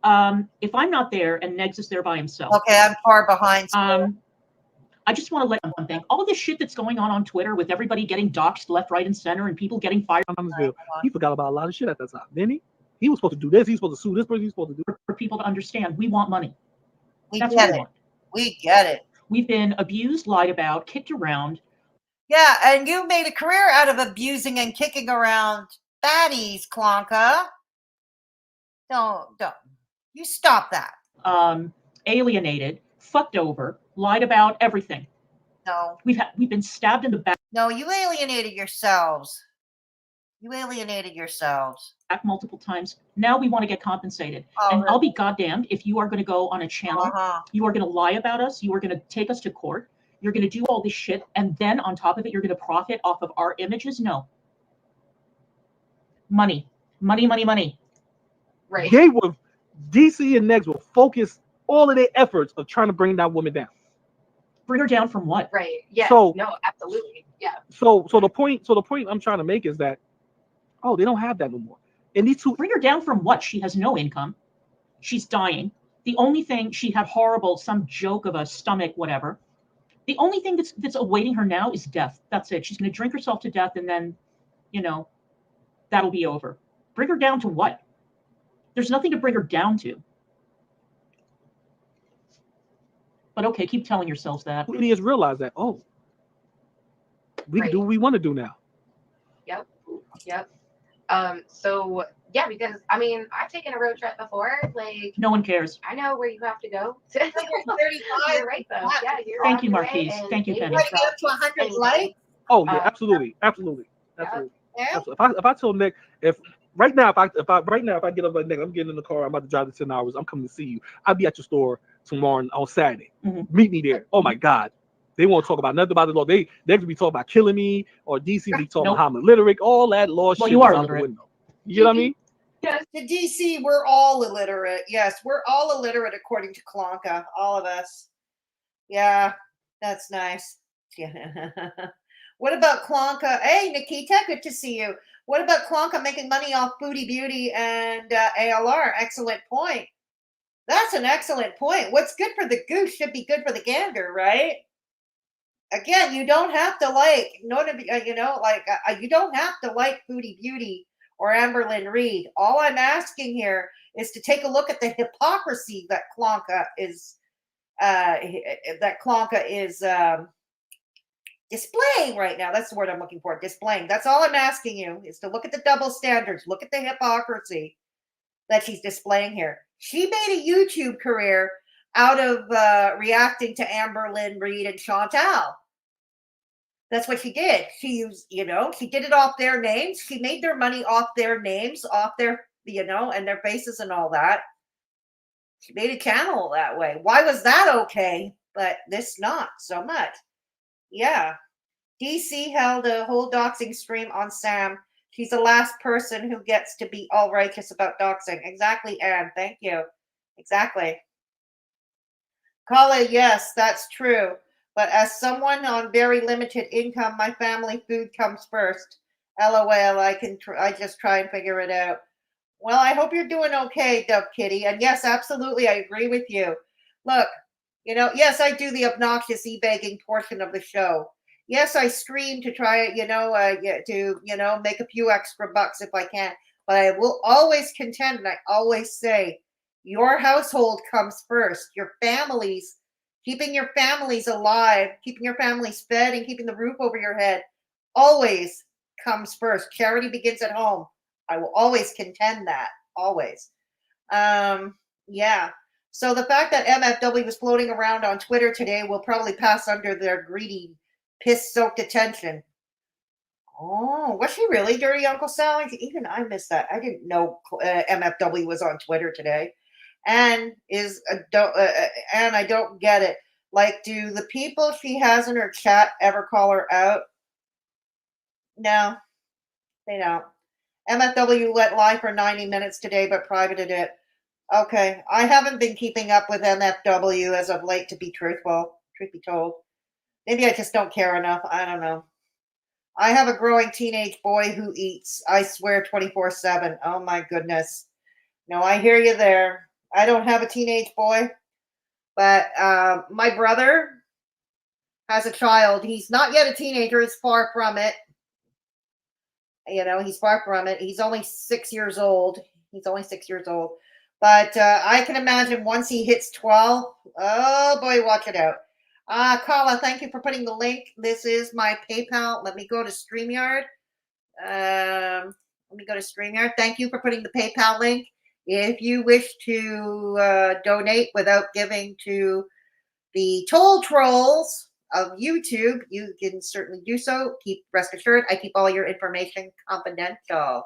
if I'm not there and Negs is there by himself. Okay, I'm far behind. I just want to let one thing. All this shit that's going on Twitter with everybody getting doxxed left, right, and center and people getting fired. He forgot about a lot of shit at that time, didn't he? He was supposed to do this. He's supposed to sue this person. He's supposed to do for people to understand. We want money. That's what we want. We get it. We've been abused, lied about, kicked around. Yeah, and you made a career out of abusing and kicking around baddies, Clonka. Don't. You stop that. Alienated, fucked over, lied about everything. No. We've been stabbed in the back. No, you alienated yourselves. Back multiple times. Now we want to get compensated. And I'll be goddamned if you are going to go on a channel. You are going to lie about us. You are going to take us to court. You're going to do all this shit. And then on top of it, you're going to profit off of our images. No. Money. Right. They were, DC and Negs will focus all of their efforts of trying to bring that woman down. Bring her down from what? Right. Yeah. So, no, absolutely. Yeah. So the point I'm trying to make is that, they don't have that no more. And these two, bring her down from what? She has no income. She's dying. The only thing, she had some joke of a stomach, whatever. The only thing that's awaiting her now is death. That's it. She's going to drink herself to death, and then, that'll be over. Bring her down to what? There's nothing to bring her down to. But okay, keep telling yourselves that. We just realize that, we can do what we want to do now. Yep. So yeah, because I've taken a road trip before. Like, no one cares. I know where you have to go. 35. You're right though. Yeah, you're Thank you, Marquise. Thank you, Penny. Try to get up to 100 likes. Oh yeah, absolutely. Yeah. If I told Nick, if I get up like Nick, I'm getting in the car, I'm about to drive to 10 hours, I'm coming to see you. I'll be at your store tomorrow on Saturday. Mm-hmm. Meet me there. Oh my God. They won't talk about nothing about the law. They're going to be talking about killing me, or DC be talking about how I'm illiterate. All that law shit you are is out the window. You know what I mean? Yes. The DC, we're all illiterate. Yes, we're all illiterate according to Clonka. All of us. Yeah, that's nice. Yeah. What about Clonka? Hey, Nikita, good to see you. What about Clonka making money off Booty Beauty and ALR? Excellent point. That's an excellent point. What's good for the goose should be good for the gander, right? Again, you don't have to you don't have to like Booty Beauty or Amberlynn Reed. All I'm asking here is to take a look at the hypocrisy that Clonka is displaying right now. That's the word I'm looking for. Displaying. That's all I'm asking you, is to look at the double standards. Look at the hypocrisy that she's displaying here. She made a YouTube career out of reacting to Amberlynn Reed and Chantal. That's what she did. She used, she did it off their names. She made their money off their names, off their, and their faces and all that. She made a channel that way. Why was that okay, but this not so much? Yeah. DC held a whole doxing stream on Sam. She's the last person who gets to be all righteous about doxing. Exactly, Anne. Thank you. Exactly. Kala, yes, that's true. But as someone on very limited income, my family food comes first. LOL, I just try and figure it out. Well, I hope you're doing okay, Dove Kitty. And yes, absolutely, I agree with you. Look, yes, I do the obnoxious e-begging portion of the show. Yes, I stream to try, to make a few extra bucks if I can. But I will always contend, and I always say, your household comes first. Your families, keeping your families alive, keeping your families fed, and keeping the roof over your head always comes first. Charity begins at home. I will always contend that. Always. Yeah. So the fact that MFW was floating around on Twitter today will probably pass under their greedy, piss-soaked attention. Oh, was she really, Dirty Uncle Sal? Even I missed that. I didn't know MFW was on Twitter today. And and I don't get it. Like, do the people she has in her chat ever call her out? No, they don't. MFW let live for 90 minutes today, but privated it. Okay, I haven't been keeping up with MFW as of late, to be truth be told. Maybe I just don't care enough. I don't know. I have a growing teenage boy who eats, I swear, 24/7. Oh my goodness. No, I hear you there. I don't have a teenage boy, but my brother has a child. He's not yet a teenager. He's far from it. He's far from it. He's only 6 years old. But I can imagine once he hits 12, oh boy, watch it out. Kala, thank you for putting the link. This is my PayPal. Let me go to StreamYard. Thank you for putting the PayPal link. If you wish to donate without giving to the toll trolls of YouTube, you can certainly do so. Rest assured, I keep all your information confidential.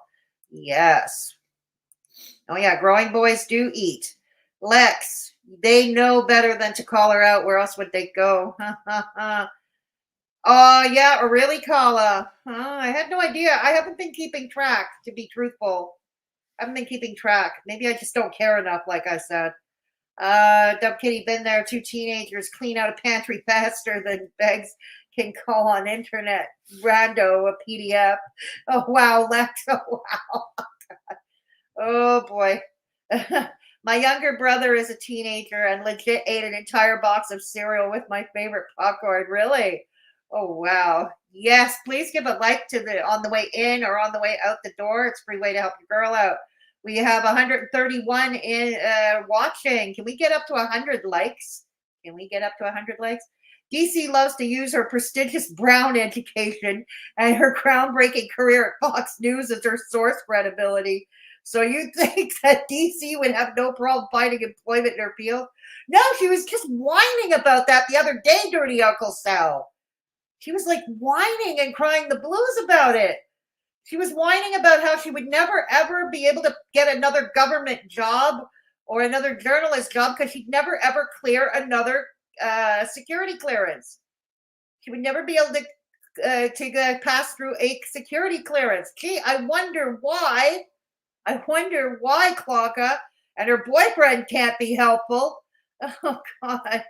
Yes. Oh yeah, growing boys do eat. Lex, they know better than to call her out. Where else would they go? Oh yeah, really, Kala? I had no idea. I haven't been keeping track, to be truthful. I haven't been keeping track. Maybe I just don't care enough, like I said. Dub Kitty, been there. 2 teenagers clean out a pantry faster than Begs can call on internet. Rando, a PDF. Oh, wow, Lex. Oh, wow. Oh, boy. My younger brother is a teenager and legit ate an entire box of cereal with my favorite popcorn. Really? Oh, wow. Yes, please give a like to on the way in or on the way out the door. It's a free way to help your girl out. We have 131 in watching. Can we get up to 100 likes? DC loves to use her prestigious Brown education and her groundbreaking career at Fox News as her source credibility. So you think that DC would have no problem finding employment in her field? No, she was just whining about that the other day, Dirty Uncle Sal. She was like whining and crying the blues about it. She was whining about how she would never, ever be able to get another government job or another journalist job because she'd never, ever clear another security clearance. She would never be able to pass through a security clearance. Gee, I wonder why Clonka and her boyfriend can't be helpful. Oh, God.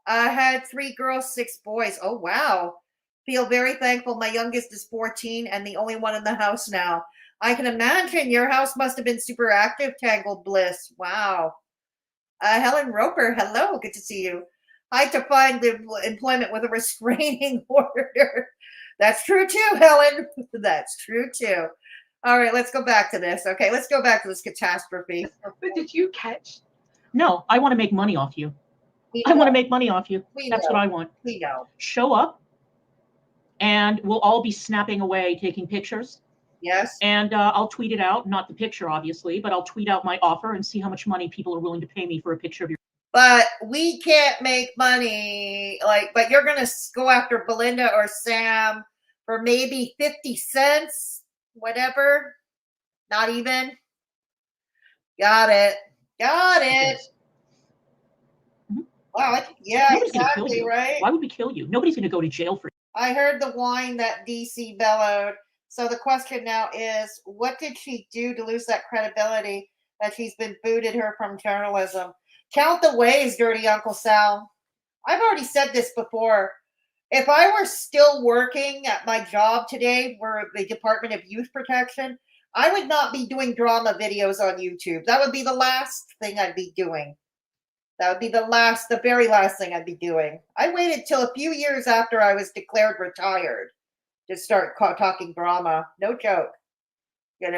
I had 3 girls, 6 boys. Oh, wow. Feel very thankful. My youngest is 14 and the only one in the house now. I can imagine your house must have been super active, Tangled Bliss. Wow. Helen Roper, hello. Good to see you. I to find the employment with a restraining order. That's true too, Helen. That's true too. All right, let's go back to this. Okay, let's go back to this catastrophe. But did you catch? No, I want to make money off you. I want to make money off you. That's what I want. We know. Show up, and we'll all be snapping away, taking pictures. Yes. And I'll tweet it out, not the picture, obviously, but I'll tweet out my offer and see how much money people are willing to pay me for a picture of your. But we can't make money, but you're going to go after Belinda or Sam for maybe 50 cents, whatever. Not even. Got it. Mm-hmm. Wow. Yeah, Nobody's gonna kill exactly, you. right? Why would we kill you? Nobody's going to go to jail for. I heard the whine that DC bellowed. So the question now is, what did she do to lose that credibility that she's been booted her from journalism? Count the ways, dirty Uncle Sal. I've already said this before. If I were still working at my job today, we're the Department of Youth Protection, I would not be doing drama videos on YouTube. That would be the last thing I'd be doing. That would be the very last thing I'd be doing. I waited till a few years after I was declared retired to start talking drama. No joke. And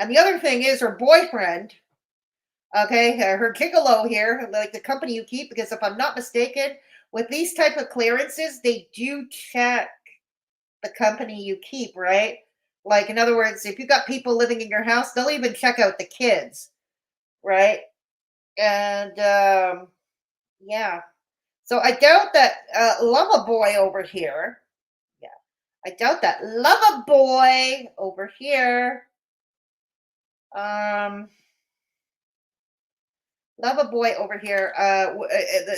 the other thing is her boyfriend, okay, her gigolo here, like the company you keep, because if I'm not mistaken, with these type of clearances, they do check the company you keep, right? Like, in other words, if you've got people living in your house, they'll even check out the kids, right? And, yeah. So I doubt that Lover Boy over here, I doubt that Lover Boy over here, Lover Boy over here,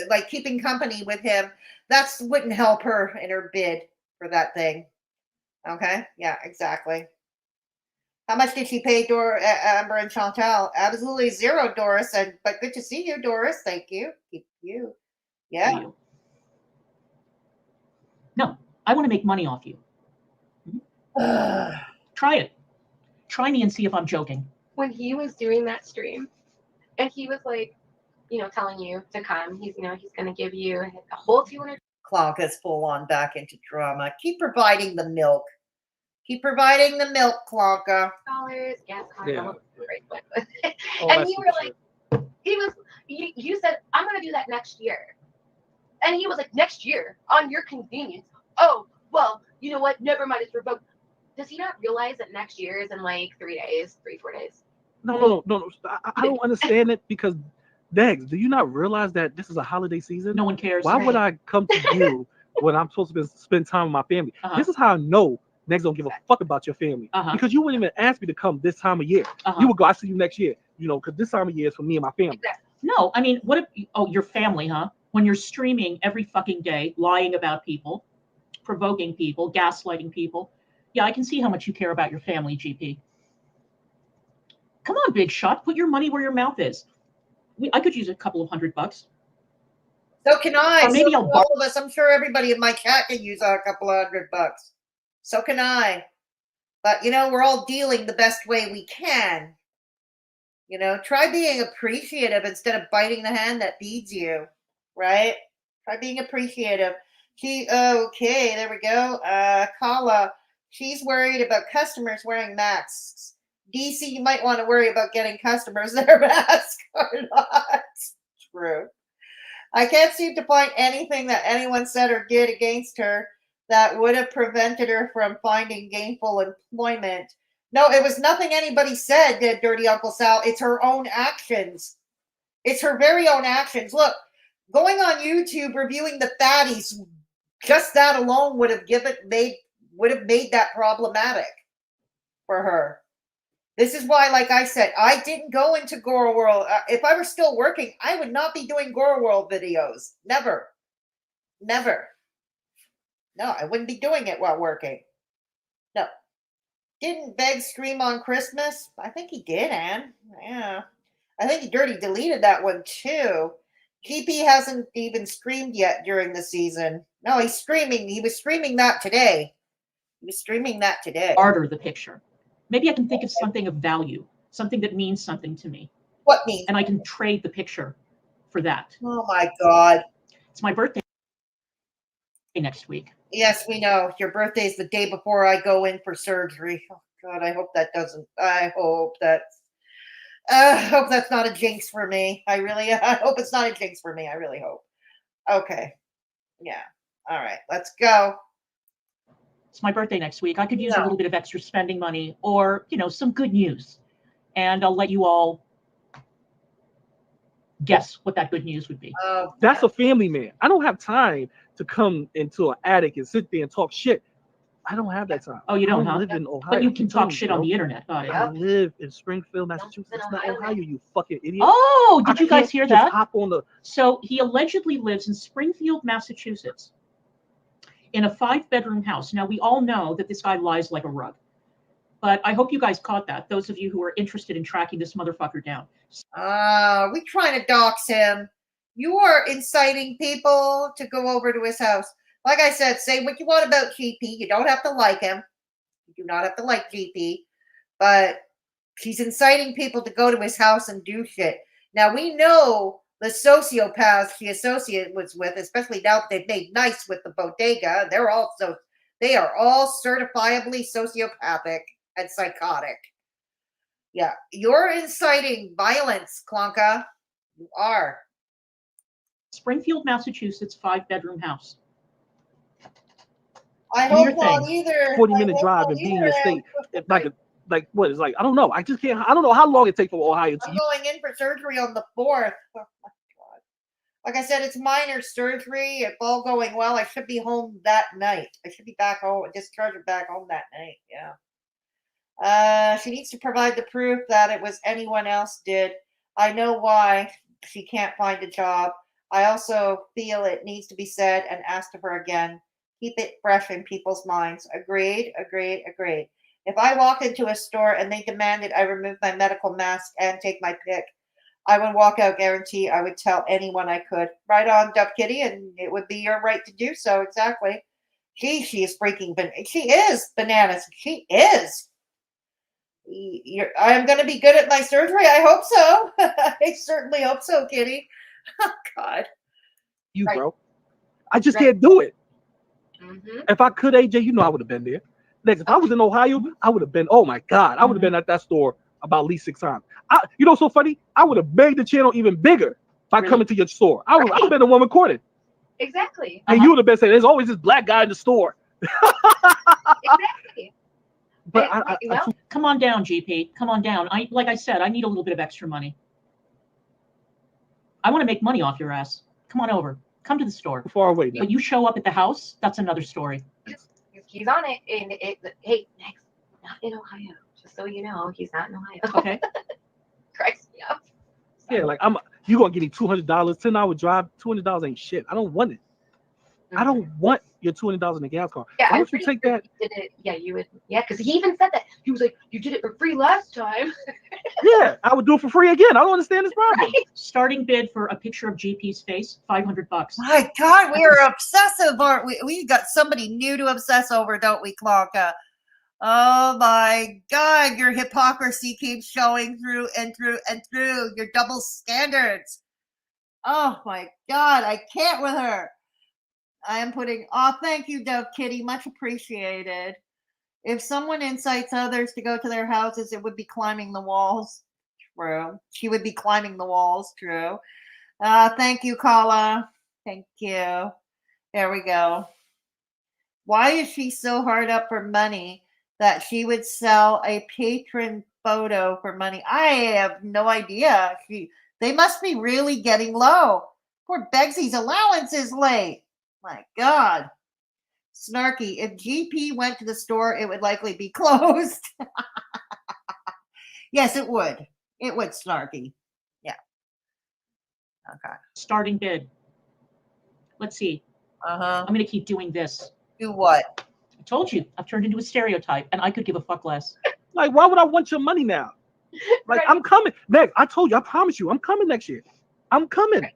like keeping company with him, wouldn't help her in her bid for that thing. Okay, yeah, exactly. How much did she pay Amber and Chantal? Absolutely zero, Doris. But good to see you, Doris. Thank you. Keep you. Yeah. No, I want to make money off you. Try it. Try me and see if I'm joking. When he was doing that stream, and he was like, telling you to come, he's going to give you a whole 200. Clonka's full on back into drama. Keep providing the milk. Keep providing the milk, Clonka. Gas Yeah. And you were like, you said, I'm going to do that next year. And he was like, next year, on your convenience. Oh, well, you know what? Never mind, it's revoked. Does he not realize that next year is in like 4 days? No. I don't understand it because, Dex, do you not realize that this is a holiday season? No one cares. Why would I come to you when I'm supposed to spend time with my family? This is how I know Next don't give a fuck about your family because you wouldn't even ask me to come this time of year. You would go, I see you next year, because this time of year is for me and my family. No, I mean, what if, your family, huh? When you're streaming every fucking day, lying about people, provoking people, gaslighting people. Yeah, I can see how much you care about your family, GP. Come on, big shot. Put your money where your mouth is. I could use a couple of $100. So can I. Or maybe so I'll all of us. I'm sure everybody in my chat can use a couple of $100. So can I. But, we're all dealing the best way we can. Try being appreciative instead of biting the hand that feeds you, right? Try being appreciative. Okay, there we go. Kala, she's worried about customers wearing masks. DC, you might want to worry about getting customers their mask or not. True. I can't seem to find anything that anyone said or did against her that would have prevented her from finding gainful employment. No, it was nothing anybody said, Dirty Uncle Sal. It's her own actions. It's her very own actions. Look, going on YouTube, reviewing the fatties, just that alone would have made that problematic for her. This is why, like I said, I didn't go into Goro World. If I were still working, I would not be doing Goro World videos. Never. No, I wouldn't be doing it while working. No. Didn't Beg stream on Christmas? I think he did, Anne. Yeah. I think he dirty deleted that one too. GP hasn't even streamed yet during the season. No, he's streaming. He was streaming that today. Barter the picture. Maybe I can think of something of value, something that means something to me. What means? And I can trade the picture for that. Oh my God. It's my birthday. next week. Yes, we know. Your birthday's the day before I go in for surgery. Oh God, I hope that doesn't. I hope that's not a jinx for me. I hope it's not a jinx for me. I really hope. Okay. Yeah. All right. Let's go. It's my birthday next week. I could use a little bit of extra spending money or, some good news. And I'll let you all guess what that good news would be. That's a family man. I don't have time to come into an attic and sit there and talk shit. I don't have that time. Oh, you don't, I live in Ohio. But you can talk shit on the internet. I live in Springfield, Massachusetts. It's not Ohio, you fucking idiot. Oh, did you guys hear that? Hop on the... So he allegedly lives in Springfield, Massachusetts, in a 5-bedroom house. Now, we all know that this guy lies like a rug. But I hope you guys caught that, those of you who are interested in tracking this motherfucker down. We're trying to dox him. You are inciting people to go over to his house. Like I said, say what you want about GP. You don't have to like him. You do not have to like GP. But he's inciting people to go to his house and do shit. Now, we know the sociopaths he associates with, especially now that they've made nice with the bodega. They are all certifiably sociopathic and psychotic. Yeah, you're inciting violence, Clonka. You are. Springfield, Massachusetts, 5-bedroom house. I hope not either. 40-minute drive and be in your state. I don't know. I just can't. I don't know how long it takes from Ohio to. I'm going in for surgery on the 4th. Oh my God. Like I said, it's minor surgery. If all going well, I should be home that night. I should be back home, discharged back home that night. Yeah. She needs to provide the proof that it was anyone else did. I know why she can't find a job. I also feel it needs to be said and asked of her again. Keep it fresh in people's minds. Agreed. If I walk into a store and they demanded I remove my medical mask and take my pic, I would walk out guarantee I would tell anyone I could. Right on, Dove Kitty, and it would be your right to do so, exactly. She is freaking she is bananas. She is. I'm going to be good at my surgery. I hope so. I certainly hope so, Kitty. Oh, God. Bro. I just can't do it. Mm-hmm. If I could, AJ, I would have been there. Next, if I was in Ohio, I would have been, oh my God, I would have been at that store about at least 6 times. So funny? I would have made the channel even bigger if I come into your store. I would have been the one recorded. Exactly. And you would have been saying, there's always this black guy in the store. Exactly. But come on down, GP. Come on down. Like I said, I need a little bit of extra money. I want to make money off your ass. Come on over. Come to the store. Far away now. But you show up at the house, that's another story. He's on it. Hey, next, not in Ohio. Just so you know, he's not in Ohio. Okay. Cracks me up. Yeah, like you gonna give me $200, 10-hour drive, $200 ain't shit. I don't want it. I don't want your $200 in the gas car. Yeah, why don't you take that? Did it? Yeah, you would. Yeah, because he even said that. He was like, "You did it for free last time." Yeah, I would do it for free again. I don't understand this problem. Right. Starting bid for a picture of GP's face, $500. My God, we are obsessive, aren't we? We got somebody new to obsess over, don't we, Clonka? Oh my God, your hypocrisy keeps showing through and through and through. Your double standards. Oh my God, I can't with her. I am putting, thank you, Dove Kitty. Much appreciated. If someone incites others to go to their houses, it would be climbing the walls. True. She would be climbing the walls. True. Thank you, Kala. Thank you. There we go. Why is she so hard up for money that she would sell a patron photo for money? I have no idea. They must be really getting low. Poor Begsy's allowance is late. My God. Snarky. If GP went to the store, it would likely be closed. Yes, it would. It would, Snarky. Yeah. Okay. Starting bid. Let's see. I'm going to keep doing this. Do what? I told you. I've turned into a stereotype, and I could give a fuck less. Like, why would I want your money now? Like, I'm coming. Meg, I told you, I promise you, I'm coming next year. I'm coming.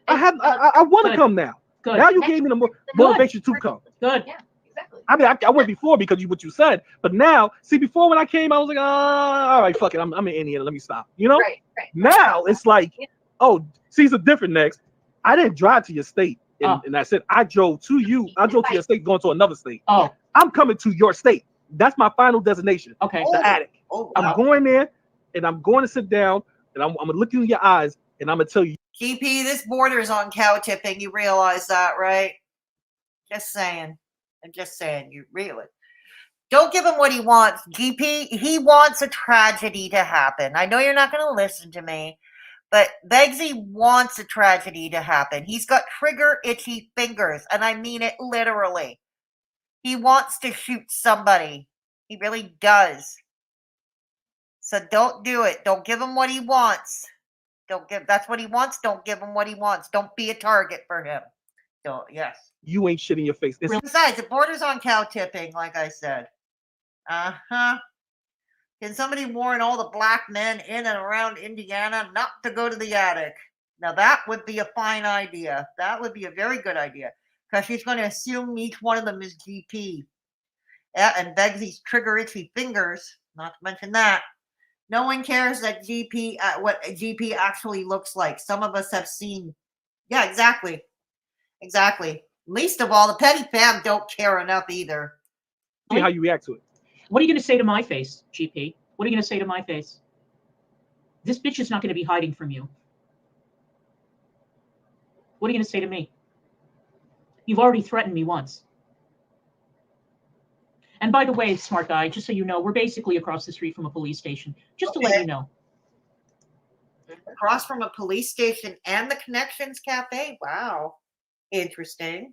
I want to come now. Good. Now you gave me the motivation to come. Good. Yeah, exactly. I mean, I went before because of what you said, but now, see, before when I came, I was like, all right, fuck it, I'm an Indian, let me stop. Right. Now it's like, oh, see, it's a different next. I didn't drive to your state and I said I drove to you. I drove to your state, going to another state. Oh, I'm coming to your state. That's my final destination. Okay. The attic. Oh, wow. I'm going there, and I'm going to sit down, and I'm gonna look you in your eyes, and I'm gonna tell you. GP, this borders on cow tipping. You realize that, right? Just saying. I'm just saying. You really don't give him what he wants. GP, he wants a tragedy to happen. I know you're not going to listen to me, but Begsy wants a tragedy to happen. He's got trigger itchy fingers, and I mean it literally. He wants to shoot somebody. He really does. So don't do it. Don't give him what he wants. That's what he wants. Don't give him what he wants. Don't be a target for him. Don't. Yes. You ain't shit in your face. Besides, it borders on cow tipping, like I said. Uh-huh. Can somebody warn all the black men in and around Indiana not to go to the attic? Now that would be a fine idea. That would be a very good idea. Because she's going to assume each one of them is GP. Yeah, and Begsy's trigger itchy fingers, not to mention that. No one cares that what GP actually looks like. Some of us have seen. Yeah, exactly. Exactly. Least of all, the petty fam don't care enough either. See how you react to it. What are you going to say to my face, GP? What are you going to say to my face? This bitch is not going to be hiding from you. What are you going to say to me? You've already threatened me once. And by the way, smart guy, just so you know, we're basically across the street from a police station. Just to let you know. Across from a police station and the Connections Cafe? Wow. Interesting.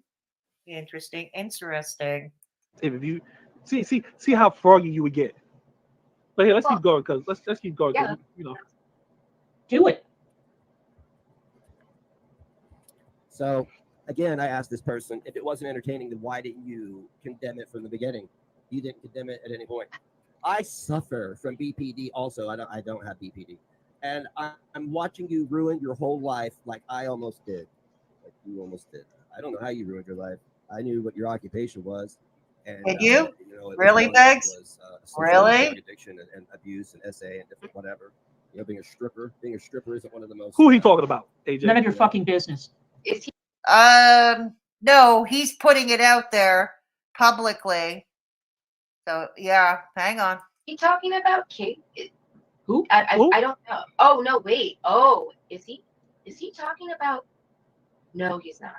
Interesting. If you see how froggy you would get. But hey, let's keep going, because let's keep going. Yeah. You know. Do it. So again, I asked this person, if it wasn't entertaining, then why didn't you condemn it from the beginning? You didn't condemn it at any point. I suffer from BPD also. I don't have BPD. And I'm watching you ruin your whole life like I almost did. Like you almost did. I don't know how you ruined your life. I knew what your occupation was. And, did you? Know, really, Begs? Really? Addiction and abuse and SA and different whatever. You know, being a stripper isn't one of the most. Who he talking about, AJ? None of your fucking business. Is he? No, he's putting it out there publicly. So yeah, hang on. He talking about Kate? Who? I don't know. Oh no, wait. Oh, is he? Is he talking about? No, he's not.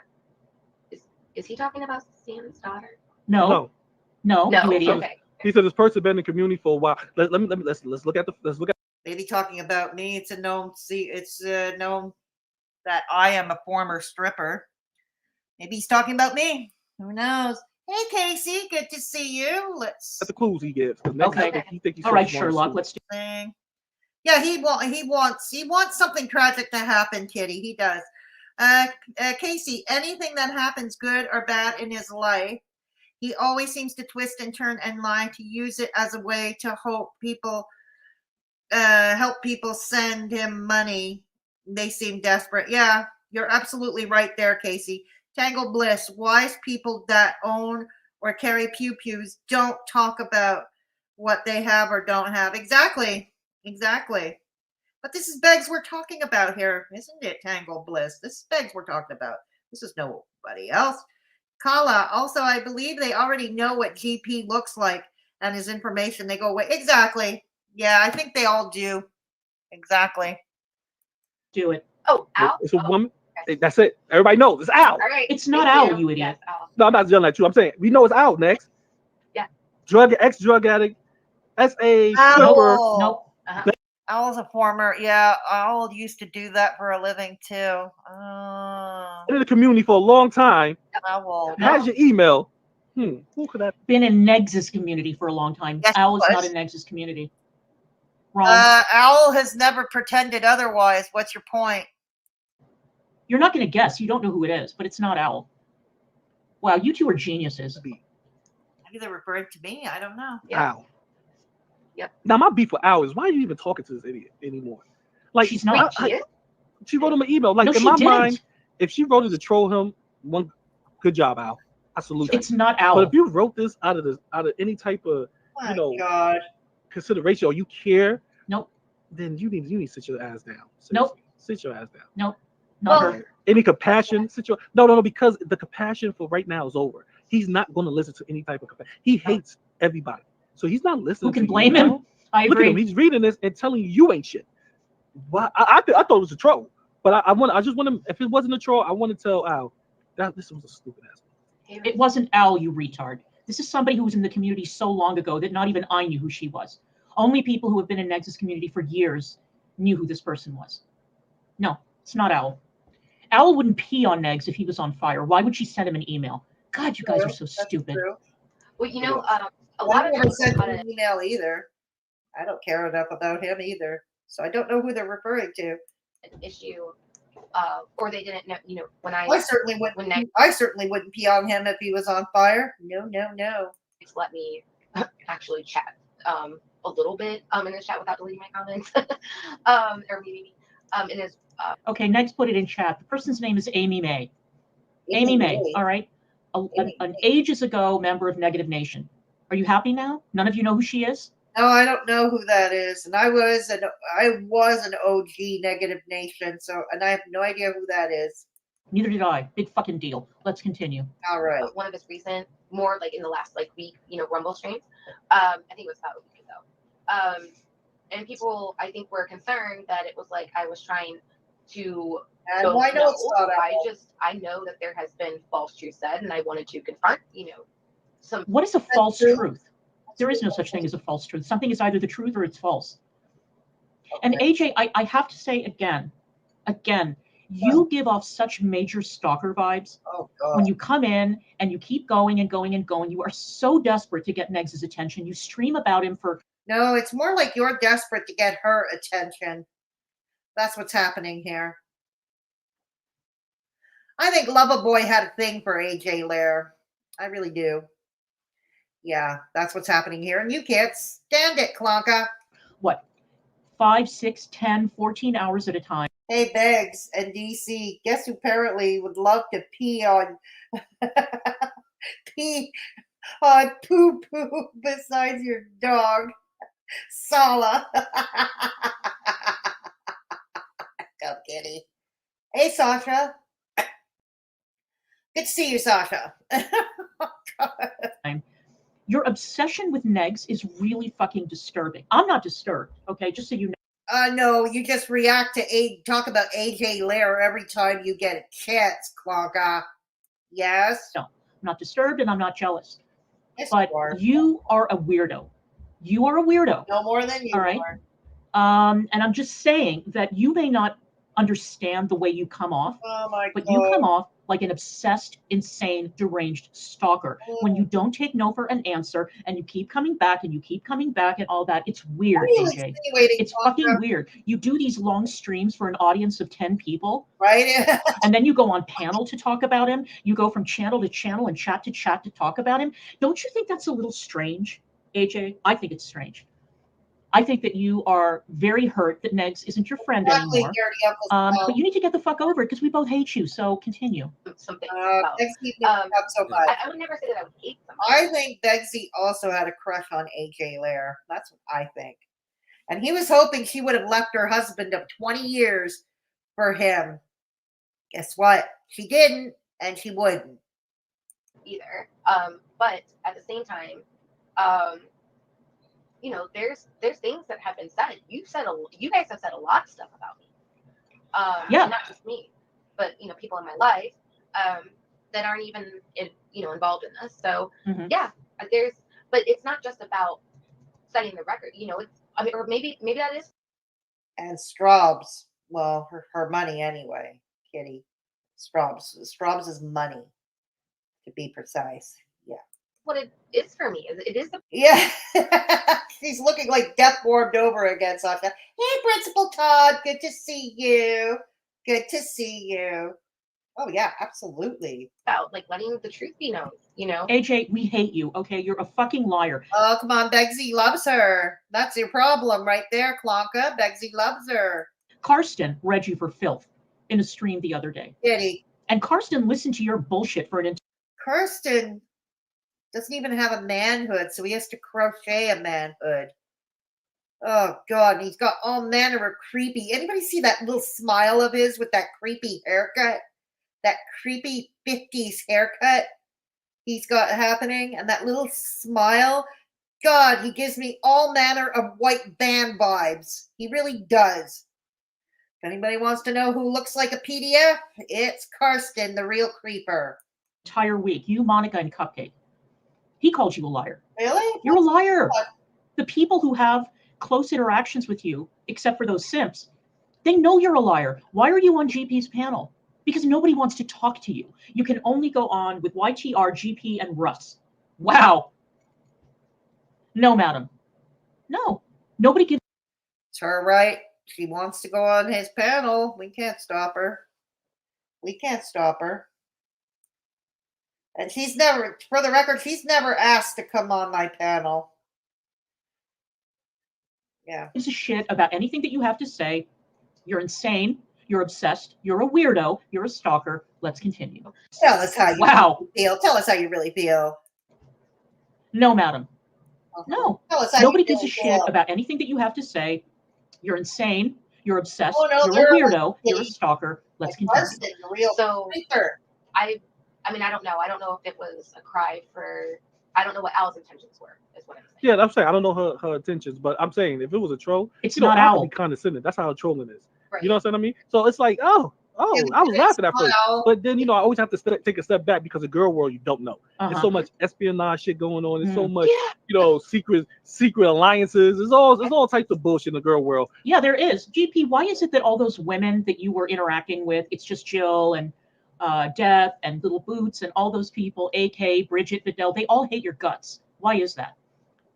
Is he talking about Sam's daughter? No. You idiot. Okay. He said this person been in the community for a while. Let's look at. Maybe talking about me. It's known that I am a former stripper. Maybe he's talking about me. Who knows? Hey, Casey, good to see you. That's the clues he gives. Okay. All right, Sherlock. Let's do. Yeah, he wants something tragic to happen, Kitty. He does. Casey, anything that happens good or bad in his life, he always seems to twist and turn and lie to use it as a way to help people send him money. They seem desperate. Yeah, you're absolutely right there, Casey. Tangled Bliss, wise people that own or carry pew-pews don't talk about what they have or don't have. Exactly. But this is Beggs we're talking about here, isn't it, Tangled Bliss? This is Beggs we're talking about. This is nobody else. Kala, also, I believe they already know what GP looks like and his information. They go away. Exactly. Yeah, I think they all do. Exactly. Do it. Oh, Al? It's a woman. That's it. Everybody knows. It's Al. All right. It's not Al, you idiot. Yes, Al. No, I'm not yelling at you. I'm saying we know it's Al next. Yeah. Ex-drug addict, SA, Al. stripper. Nope. Al's a former. Yeah, Al used to do that for a living too. In the community for a long time. Owl. Has your email. Who could that been in Nexus community for a long time? Yes, Al is not in Nexus community. Wrong. Al has never pretended otherwise. What's your point? You're not going to guess. You don't know who it is, but it's not Al. Wow, you two are geniuses. Maybe they're referring to me. I don't know. Al. Yep. Now my beef with Al is, why are you even talking to this idiot anymore? Like she's not. She wrote him an email. Like no, in my mind, if she wrote it to troll him, good job, Al. I salute you. It's not Al. But if you wrote this out of any type of consideration or you care, nope. Then you need to sit your ass down. Seriously. Nope. Sit your ass down. Nope. Not her. Any compassion situation? No, because the compassion for right now is over. He's not going to listen to any type of compassion. He hates everybody, so he's not listening. Who can to blame you him? now. I Look agree. at him. He's reading this and telling you ain't shit. Why? I thought it was a troll, but I just want him. If it wasn't a troll, I want to tell Al that this was a stupid ass. It wasn't Al, you retard. This is somebody who was in the community so long ago that not even I knew who she was. Only people who have been in Negs' community for years knew who this person was. No, it's not Al. Al wouldn't pee on Negs if he was on fire. Why would she send him an email? God, you guys are so stupid. Well, you know, a I lot of never people sent got an email either. I don't care enough about him either, so I don't know who they're referring to. an issue, or they didn't know. You know, when I certainly wouldn't pee on him if he was on fire. No. Next let me actually chat a little bit in the chat without deleting my comments, or maybe in his. Okay, next put it in chat. The person's name is Amy May. Amy May, all right? An ages ago member of Negative Nation. Are you happy now? None of you know who she is? No, I don't know who that is, and I was an OG Negative Nation, and I have no idea who that is. Neither did I. Big fucking deal. Let's continue. All right. One of his recent, more like in the last week, Rumble streams. I think it was about a week ago. And people, I think, were concerned that it was like I was trying to. And I know it's not I know that there has been false truth said, and I wanted to confront, some. What is a false truth? There is no such thing as a false truth. Something is either the truth or it's false. And AJ, I have to say again, you give off such major stalker vibes. Oh, God. When you come in and you keep going and going and going, you are so desperate to get Negs' attention. You stream about him for. No, it's more like you're desperate to get her attention. That's what's happening here. I think Loverboy had a thing for AJ Lair. I really do. Yeah, that's what's happening here. And you can't stand it, Clonka. What? 5, 6, 10, 14 hours at a time. Hey, Beggs and DC, guess who apparently would love to pee on poo-poo besides your dog, Sala. Go, kitty. Hey, Sasha. Good to see you, Sasha. Your obsession with Negs is really fucking disturbing. I'm not disturbed, okay? Just so you know. No, you just react to talk about AJ Lair every time you get a chance, Clonka. Yes? No, I'm not disturbed and I'm not jealous. Yes, but you are a weirdo. You are a weirdo. No more than you all right? are. And I'm just saying that you may not understand the way you come off, but you come off like an obsessed, insane, deranged stalker. When you don't take no for an answer and you keep coming back and you keep coming back and all that, it's weird, AJ. It's fucking weird. You do these long streams for an audience of 10 people. Right. And then you go on panel to talk about him. You go from channel to channel and chat to chat to talk about him. Don't you think that's a little strange, AJ? I think it's strange. I think that you are very hurt that Negs isn't your friend anymore. But you need to get the fuck over it because we both hate you. So continue. Something. Not so much. I would never say that I would hate them. I think Begsy also had a crush on AJ Lair. That's what I think. And he was hoping she would have left her husband of 20 years for him. Guess what? She didn't, and she wouldn't. Either. But at the same time, there's things that have been said. You guys have said a lot of stuff about me. Yeah. Not just me, but people in my life that aren't even involved in this. So yeah, but it's not just about setting the record. Or maybe that is. And Straubs, well, her money anyway, Kitty. Straubs is money, to be precise. Yeah. What it is for me. It is. Yeah. She's looking like death warmed over again, Sasha. Hey, Principal Todd. Good to see you. Good to see you. Oh, yeah, absolutely. About letting the truth be known, AJ, we hate you, okay? You're a fucking liar. Oh, come on. Begsy loves her. That's your problem right there, Clonka. Begsy loves her. Karsten read you for filth in a stream the other day. Kitty. And Karsten listened to your bullshit for an Karsten doesn't even have a manhood, so he has to crochet a manhood. Oh God, and he's got all manner of creepy. Anybody see that little smile of his with that creepy haircut? That creepy 50s haircut he's got happening, and that little smile. God, he gives me all manner of white band vibes. He really does. If anybody wants to know who looks like a PDF, it's Karsten, the real creeper. Entire week, you, Monica, and Cupcake. He called you a liar. Really? You're a liar. The people who have close interactions with you, except for those simps, they know you're a liar. Why are you on GP's panel? Because nobody wants to talk to you. You can only go on with YTR, GP, and Russ. Wow. No, madam. No. Nobody gives. It's her right. She wants to go on his panel. We can't stop her. We can't stop her. And she's never, for the record, she's never asked to come on my panel. Yeah. Gives a shit about anything that you have to say. You're insane. You're obsessed. You're a weirdo. You're a stalker. Let's continue. Tell us how you really feel. Tell us how you really feel. No, madam. No. Tell us how Nobody you gives really a shit feel. about anything that you have to say. You're insane. You're obsessed. Oh, no, you're a you're weirdo. You're a stalker. Let's continue. Karsten, the real creeper. I mean, I don't know. I don't know if it was a cry for. I don't know what Al's intentions were. Is what I'm saying. Yeah, I'm saying I don't know her intentions, but I'm saying if it was a troll, it's you know, not I Al. can be condescending. That's how trolling is. Right. You know what I'm saying? I mean, so it's like, I was laughing at first, but then I always have to take a step back because the girl world you don't know. There's so much espionage shit going on. There's so much, secret alliances. There's all types of bullshit in the girl world. Yeah, there is. GP, why is it that all those women that you were interacting with, it's just Jill and Death and Little Boots and all those people, AK, Bridget, Vidal, they all hate your guts. Why is that?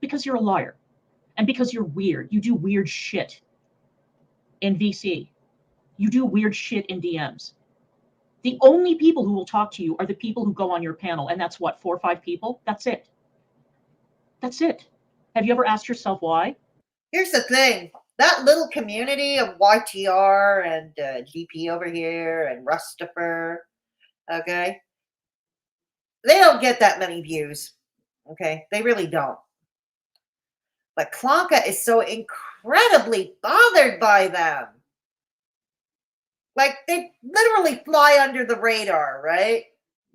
Because you're a liar. And because you're weird. You do weird shit in VC. You do weird shit in DMs. The only people who will talk to you are the people who go on your panel. And that's what, 4 or 5 people? That's it. That's it. Have you ever asked yourself why? Here's the thing. That little community of YTR and GP over here and Rustifer, okay? They don't get that many views, okay? They really don't. But Clonka is so incredibly bothered by them. Like, they literally fly under the radar, right?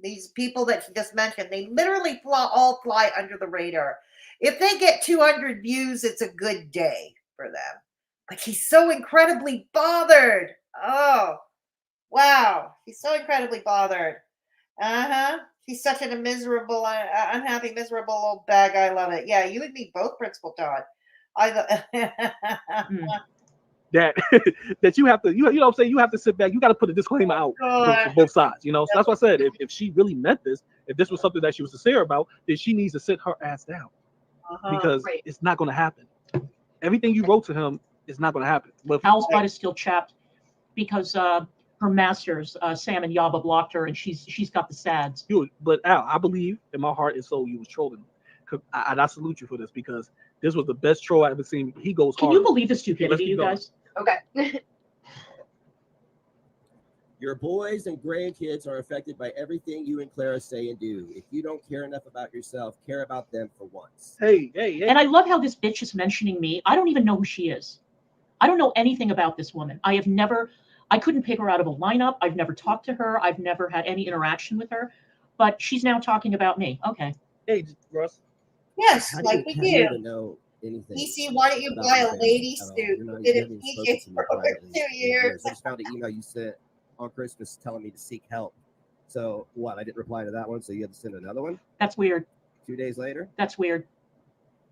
These people that she just mentioned, they literally all fly under the radar. If they get 200 views, it's a good day for them. But he's so incredibly bothered. Oh, wow. He's so incredibly bothered. He's such a miserable, unhappy, miserable old bag. I love it. Yeah, you and me both, Principal Todd. That you have to, you know what I'm saying? You have to sit back. You got to put a disclaimer out for both sides, So that's what I said. If she really meant this, if this was something that she was sincere about, then she needs to sit her ass down because it's not going to happen. Everything you wrote to him is not going to happen. But Al's butt is still chapped because her masters, Sam and Yaba, blocked her, and she's got the sads. But Al, I believe in my heart and soul you was trolling. I salute you for this because this was the best troll I've ever seen. He goes hard. Can you believe the stupidity, you guys? Okay. Your boys and grandkids are affected by everything you and Clara say and do. If you don't care enough about yourself, care about them for once. Hey. And I love how this bitch is mentioning me. I don't even know who she is. I don't know anything about this woman. I couldn't pick her out of a lineup. I've never talked to her. I've never had any interaction with her. But she's now talking about me. Okay. Hey, Russ. Yes, like we do. To know anything DC, why don't you buy a lady suit? Didn't teach it for over 2 years. I just found an email you sent on Christmas telling me to seek help. So what? I didn't reply to that one, so you had to send another one? That's weird. 2 days later? That's weird.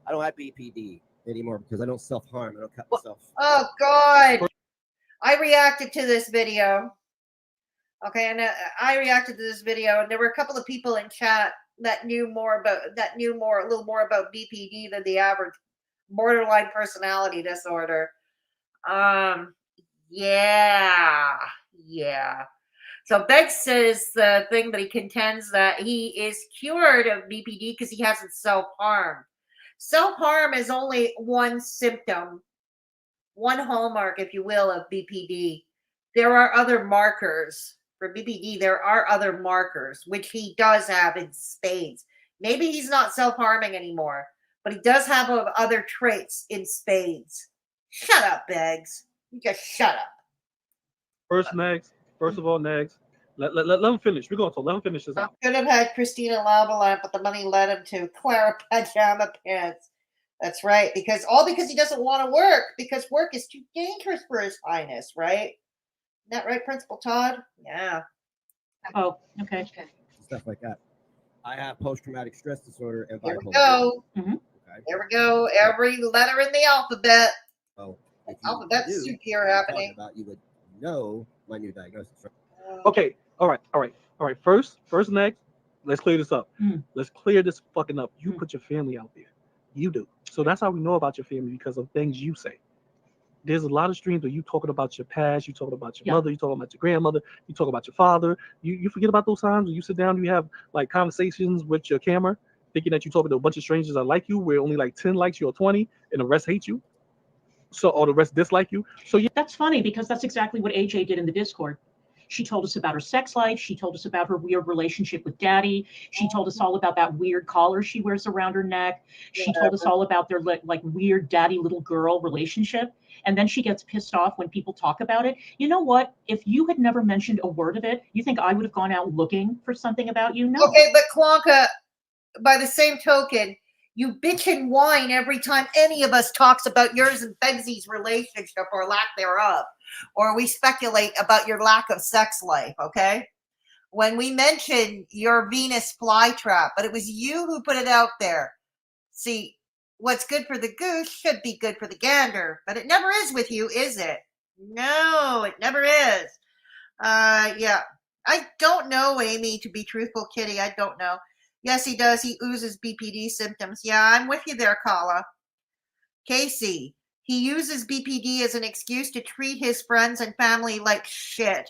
I don't have BPD anymore because I don't self-harm. I don't cut myself. Oh, God. I reacted to this video. Okay, and I reacted to this video, and there were a couple of people in chat that knew a little more about BPD than the average borderline personality disorder. Yeah. So Beck says the thing that he contends that he is cured of BPD because he hasn't self-harmed. Self-harm is only one symptom, one hallmark, if you will, of BPD. There are other markers. For BPD, there are other markers, which he does have in spades. Maybe he's not self-harming anymore, but he does have other traits in spades. Shut up, Beggs. You just shut up. First of all, Nags. Let him finish. We're going to let him finish this out. Could have had Christina Lavalette, but the money led him to Clara Pajama Pants. That's right, because he doesn't want to work, because work is too dangerous for His Highness, right? Isn't that right, Principal Todd? Yeah. Oh, okay. Stuff like that. I have post-traumatic stress disorder and bipolar. Here we go. Mm-hmm. Okay. There we go. Every letter in the alphabet. Oh, Alphabet soup here happening. You would know my new diagnosis. Okay. All right. First, next, let's clear this up. Let's clear this fucking up. You put your family out there. You do. So that's how we know about your family, because of things you say. There's a lot of streams where you talking about your past, you talking about your mother, you talking about your grandmother, you talk about your father. You forget about those times when you sit down and you have like conversations with your camera, thinking that you're talking to a bunch of strangers that like you, where only like 10 likes you or 20, and the rest hate you. So all the rest dislike you. So yeah. That's funny, because that's exactly what AJ did in the Discord. She told us about her sex life. She told us about her weird relationship with Daddy. She told us all about that weird collar she wears around her neck. She told us all about their like weird daddy little girl relationship. And then she gets pissed off when people talk about it. You know what? If you had never mentioned a word of it, you think I would have gone out looking for something about you? No. Okay, but Clonka, by the same token, you bitch and whine every time any of us talks about yours and Begsy's relationship or lack thereof, or we speculate about your lack of sex life, okay? When we mention your Venus flytrap, but it was you who put it out there. See, what's good for the goose should be good for the gander, but it never is with you, is it? No, it never is. Yeah. I don't know, Amy, to be truthful, Kitty. I don't know. Yes, he does. He oozes BPD symptoms. Yeah, I'm with you there, Kala. Casey, he uses BPD as an excuse to treat his friends and family like shit.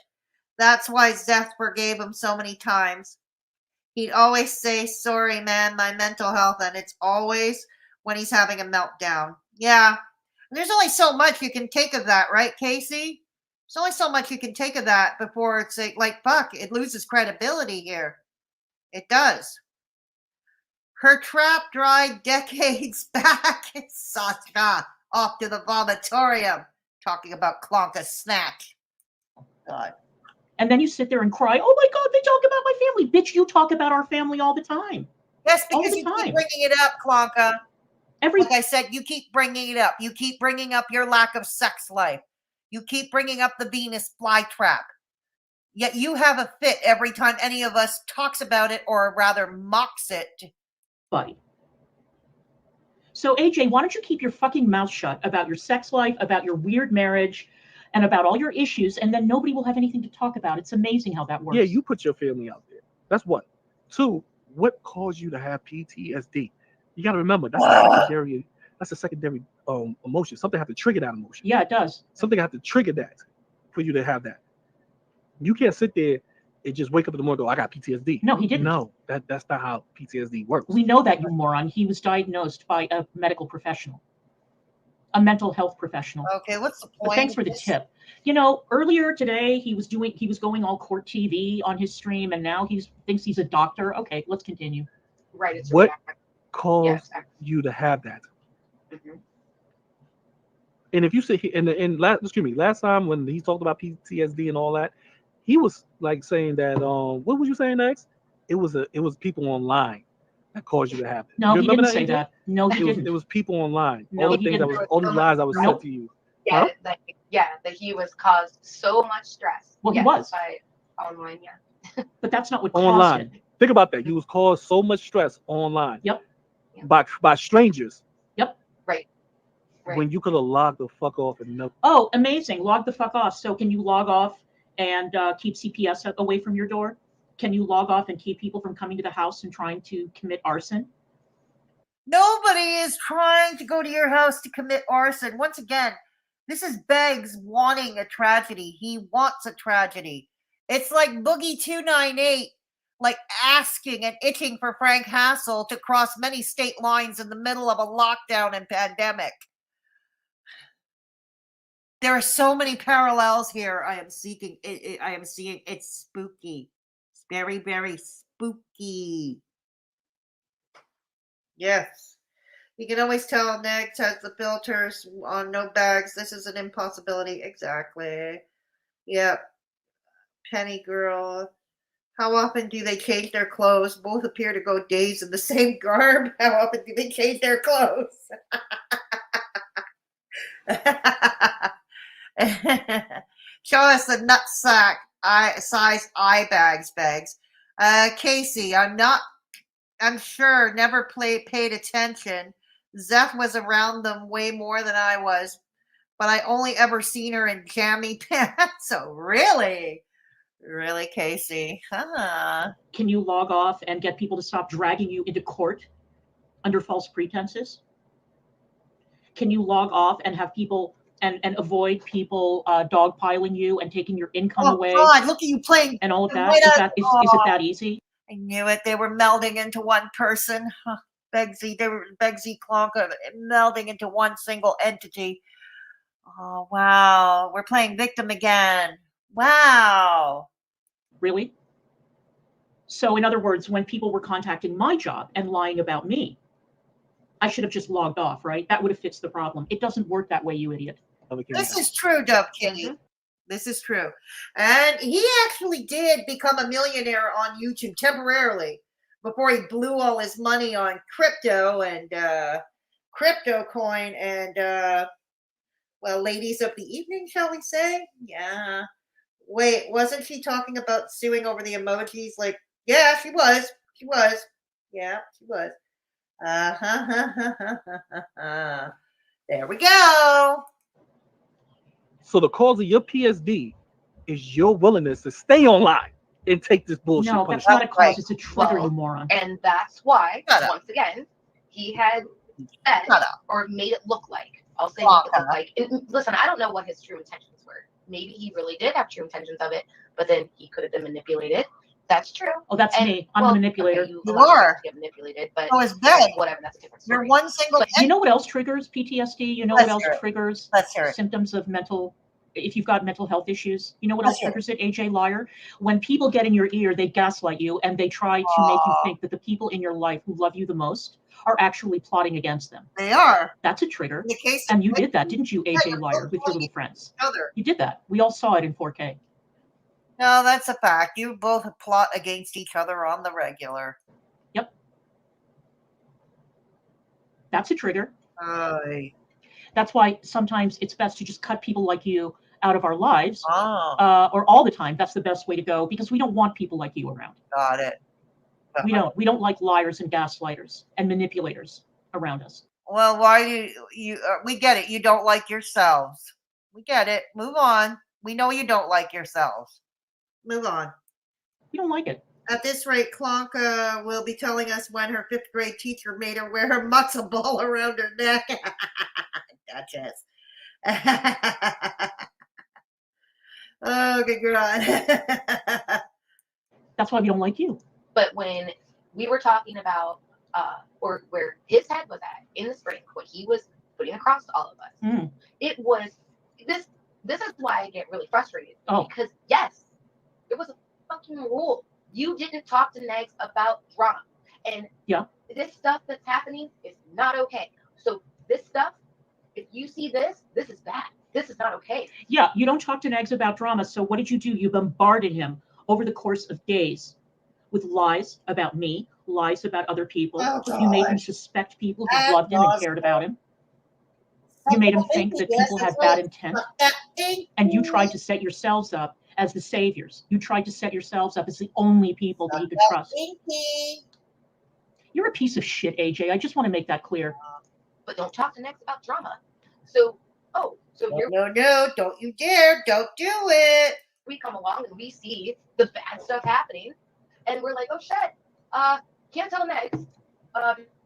That's why Zeth forgave him so many times. He'd always say, sorry, man, my mental health, and it's always when he's having a meltdown. Yeah, there's only so much you can take of that, right, Casey? There's only so much you can take of that before it's like, fuck, it loses credibility here. It does. Her trap dried decades back. Sasha off to the vomitorium. Talking about Clonka snatch. God. And then you sit there and cry, oh my God, they talk about my family. Bitch, you talk about our family all the time. Yes, because you keep bringing it up, Clonka. Like I said, you keep bringing it up. You keep bringing up your lack of sex life. You keep bringing up the Venus flytrap. Yet you have a fit every time any of us talks about it, or rather mocks it. Buddy. So AJ, why don't you keep your fucking mouth shut about your sex life, about your weird marriage, and about all your issues, and then nobody will have anything to talk about. It's amazing how that works. Yeah, you put your family out there. That's one. Two, what caused you to have PTSD? You got to remember, that's a secondary emotion. Something has to trigger that emotion. Yeah, it does. Something has to trigger that for you to have that. You can't sit there and just wake up in the morning and go, I got PTSD. No, he didn't. No, that's not how PTSD works. We know that, you moron. He was diagnosed by a medical professional, a mental health professional. Okay, what's the point? But thanks for the tip. You know, earlier today he was going all court TV on his stream, and now he thinks he's a doctor. Okay, let's continue. Right. It's what caused you to have that? Mm-hmm. And if you say, last time when he talked about PTSD and all that, he was like saying that what was you saying next? It was people online that caused you to have it. No, he didn't say that. No, he didn't. It was people online. No, all the things all the lies that was said to you. Yeah, that he was caused so much stress. Well, he was by online. Yeah, but that's not what online. Caused it. Think about that. He was caused so much stress online. Yep. By strangers. Yep. Right. When you could have logged the fuck off and no. Oh, amazing! Log the fuck off. So can you log off and keep CPS away from your door? Can you log off and keep people from coming to the house and trying to commit arson? Nobody is trying to go to your house to commit arson. Once again, this is Beggs wanting a tragedy. He wants a tragedy. It's like Boogie 298, like asking and itching for Frank Hassel to cross many state lines in the middle of a lockdown and pandemic. There are so many parallels here. I am seeing. It's spooky. It's very, very spooky. Yes. You can always tell Negs has the filters on no bags. This is an impossibility. Exactly. Yep. Penny girl. How often do they change their clothes? Both appear to go days in the same garb. How often do they change their clothes? Show us the nutsack size eye bags, Begs. Casey, I'm sure, never paid attention. Zeph was around them way more than I was, but I only ever seen her in jammy pants. So really, Casey? Huh? Can you log off and get people to stop dragging you into court under false pretenses? Can you log off and have people and avoid people dogpiling you and taking your income away? Oh God, look at you playing and all of that. Right Is it that easy? I knew it. They were melding into one person. Huh. Begsy, they were Begsy Clonka melding into one single entity. Oh wow, we're playing victim again. Wow. Really? So in other words, when people were contacting my job and lying about me, I should have just logged off, right? That would have fixed the problem. It doesn't work that way, you idiot. This is true, Dove Kitty. This is true. And he actually did become a millionaire on YouTube temporarily before he blew all his money on crypto and crypto coin and well, ladies of the evening, shall we say? Yeah. Wait, wasn't she talking about suing over the emojis? Like, yeah, she was. She was. Yeah, she was. There we go. So the cause of your PSD is your willingness to stay online and take this bullshit. No, that's not a cause. It's a trigger, you moron. And that's why, once again, he had said or made it look like. I'll say make it look like. Listen, I don't know what his true intentions were. Maybe he really did have true intentions of it, but then he could have been manipulated. That's true. Oh, that's me. I'm a manipulator. Okay, you are. Get manipulated, but oh, it's bad. Whatever. That's a different story. You're one single. But you know what else triggers PTSD? You know what else triggers symptoms of mental? If you've got mental health issues, you know what else triggers it? AJ Liar. When people get in your ear, they gaslight you and they try to make you think that the people in your life who love you the most are actually plotting against them. They are. That's a trigger. In the case and you did that, didn't you, AJ Liar, with your little friends? You did that. We all saw it in 4K. No, that's a fact. You both plot against each other on the regular. Yep. That's a trigger. That's why sometimes it's best to just cut people like you out of our lives, or all the time. That's the best way to go because we don't want people like you around. Got it. We don't like liars and gaslighters and manipulators around us. Well, why do you? We get it. You don't like yourselves. We get it. Move on. We know you don't like yourselves. Move on. We don't like it. At this rate, Clonka will be telling us when her 5th grade teacher made her wear her matzo ball around her neck. Duchess. Oh, good God. That's why we don't like you. But when we were talking about, or where his head was at in the spring, what he was putting across to all of us, it was this. This is why I get really frustrated because yes, it was a fucking rule. You didn't talk to Negs about drama, and this stuff that's happening is not okay. So this stuff, if you see this, this is bad. This is not okay. Yeah, you don't talk to Negs about drama. So what did you do? You bombarded him over the course of days with lies about me, lies about other people. You made him suspect people who loved him and cared about him. You made him think that people had bad intent. And you tried to set yourselves up as the saviors. You tried to set yourselves up as the only people that you could trust. You're a piece of shit, AJ. I just want to make that clear. But don't talk to Negs about drama. So you're no, don't you dare. Don't do it. We come along and we see the bad stuff happening. And we're like, oh shit, can't tell Negs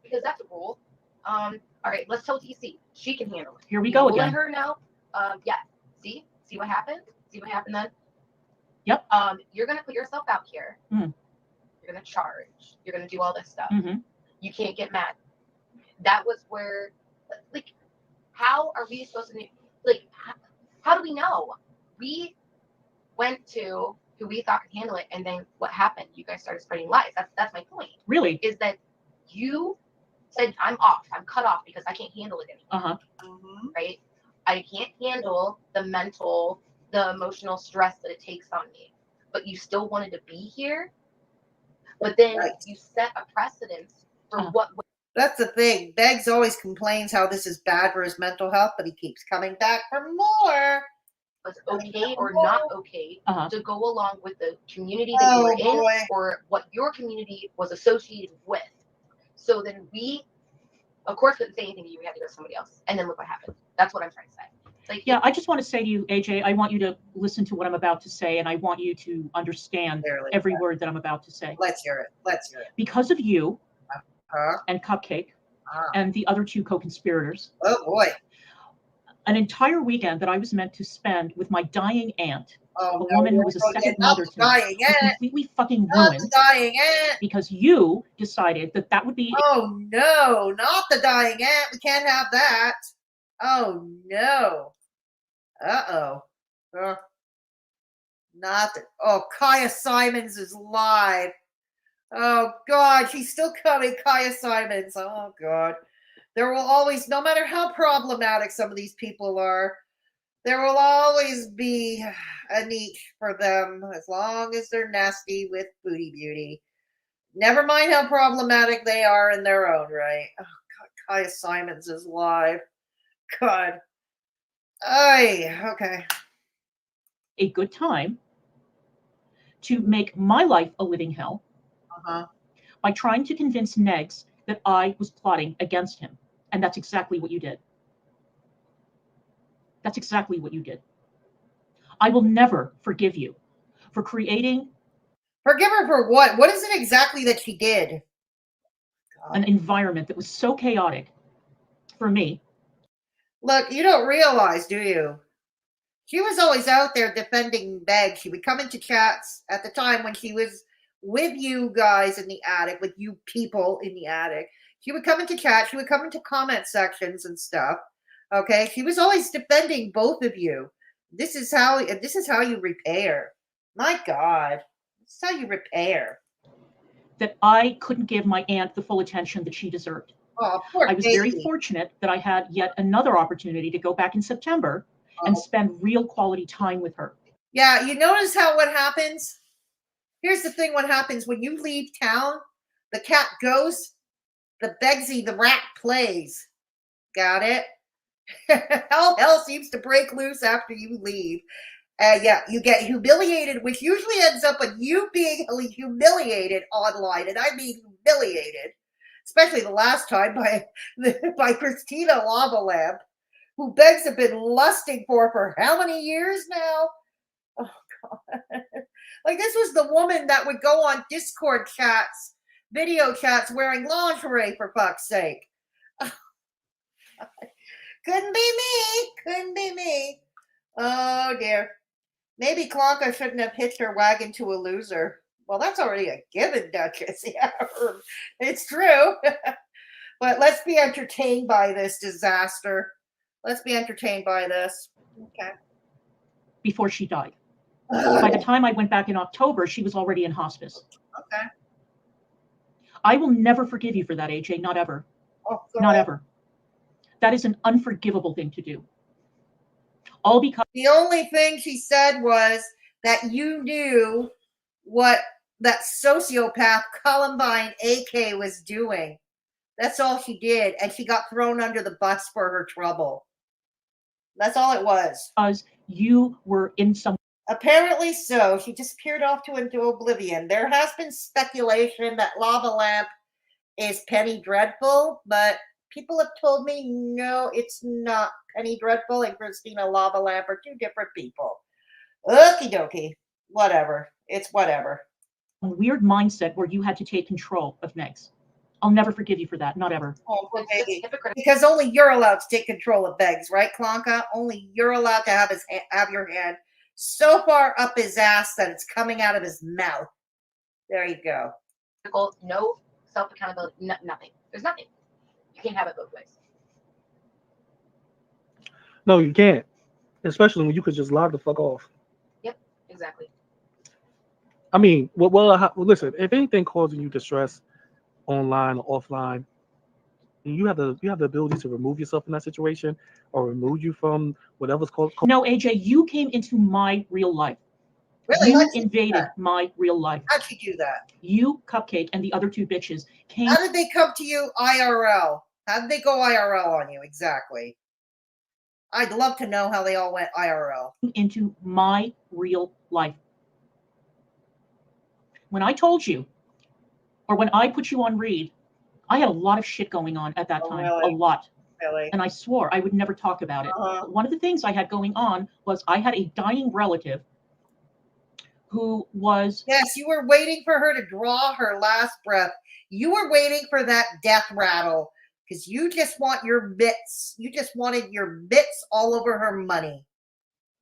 because that's a rule. All right, let's tell TC. She can handle it. Here we go again. Let her know. Yeah. See what happened? See what happened then? Yep. You're gonna put yourself out here. You're gonna charge. You're gonna do all this stuff. You can't get mad. That was where, like, how are we supposed to, like, how do we know? We went to who we thought could handle it, and then what happened? You guys started spreading lies. That's my point. Really? Is that you said, I'm off, I'm cut off because I can't handle it anymore. Right? I can't handle the mental, the emotional stress that it takes on me. But you still wanted to be here. But then you set a precedence for what. That's the thing. Beggs always complains how this is bad for his mental health, but he keeps coming back for more. Was okay or not okay to go along with the community that you were in or what your community was associated with. So then we, of course, couldn't say anything to you. We had to go to somebody else. And then look what happened. That's what I'm trying to say. Like, yeah, I just want to say to you, AJ, I want you to listen to what I'm about to say, and I want you to understand every word that I'm about to say. Let's hear it. Let's hear it. Because of you and Cupcake and the other two co-conspirators. Oh, boy. An entire weekend that I was meant to spend with my dying aunt, a woman who was a second mother to me, was completely fucking ruined because you decided that that would be. Oh no, not the dying aunt. We can't have that. Oh no. Not the. Oh, Kaya Simons is live. Oh God, she's still coming, Kaya Simons. Oh God. There will always, no matter how problematic some of these people are, there will always be a niche for them as long as they're nasty with booty beauty. Never mind how problematic they are in their own right. Oh God, Kaya Simons is live. God. Okay. A good time to make my life a living hell by trying to convince Negs that I was plotting against him. And that's exactly what you did. That's exactly what you did. I will never forgive you for creating. Forgive her for what? What is it exactly that she did? An environment that was so chaotic for me. Look, you don't realize, do you? She was always out there defending Meg. She would come into chats at the time when she was with you guys in the attic, with you people in the attic. She would come into chat. She would come into comment sections and stuff. Okay, she was always defending both of you. This is how you repair. My God, this is how you repair. That I couldn't give my aunt the full attention that she deserved. Oh, poor I was very fortunate that I had yet another opportunity to go back in September and spend real quality time with her. Yeah, you notice how what happens? Here's the thing: what happens when you leave town? The cat goes. The Begsy, the rat plays. Got it? Hell seems to break loose after you leave. Yeah, you get humiliated, which usually ends up with you being humiliated online, and I mean humiliated, especially the last time by Christina Lava Lamp, who Begs have been lusting for how many years now? Oh God! Like this was the woman that would go on Discord chats. Video chats wearing lingerie for fuck's sake. Couldn't be me. Couldn't be me. Oh dear. Maybe Clonka shouldn't have hitched her wagon to a loser. Well, that's already a given, Duchess. Yeah, it's true. But let's be entertained by this disaster. Let's be entertained by this. Okay. Before she died. By the time I went back in October, she was already in hospice. Okay. I will never forgive you for that, AJ. Not ever. Oh, not ever. That is an unforgivable thing to do. All because the only thing she said was that you knew what that sociopath Columbine AK was doing. That's all she did. And she got thrown under the bus for her trouble. That's all it was. Because you were in some. Apparently so. She disappeared off into oblivion. There has been speculation that Lava Lamp is Penny Dreadful, but people have told me no, it's not. Penny Dreadful and Christina Lava Lamp are two different people. Okie dokie. Whatever. It's whatever. A weird mindset where you had to take control of Megs. I'll never forgive you for that. Not ever. Oh, baby. Because only you're allowed to take control of Megs, right, Clonka? Only you're allowed to have your hand so far up his ass that it's coming out of his mouth. There you go. No self-accountability, nothing. There's nothing. You can't have it both ways. No, you can't. Especially when you could just log the fuck off. Yep, exactly. I mean, well, listen, if anything causing you distress online or offline, You have the ability to remove yourself from that situation or remove you from whatever's called. No, AJ, you came into my real life. Really? You invaded my real life. How'd you do that? You, Cupcake, and the other two bitches came. How did they come to you IRL? How did they go IRL on you exactly? I'd love to know how they all went IRL. Into my real life. When I told you, or when I put you on read, I had a lot of shit going on at that time. Really? A lot. Really? And I swore I would never talk about it. But one of the things I had going on was I had a dying relative who was... Yes, you were waiting for her to draw her last breath. You were waiting for that death rattle because you just want your bits. You just wanted your bits all over her money.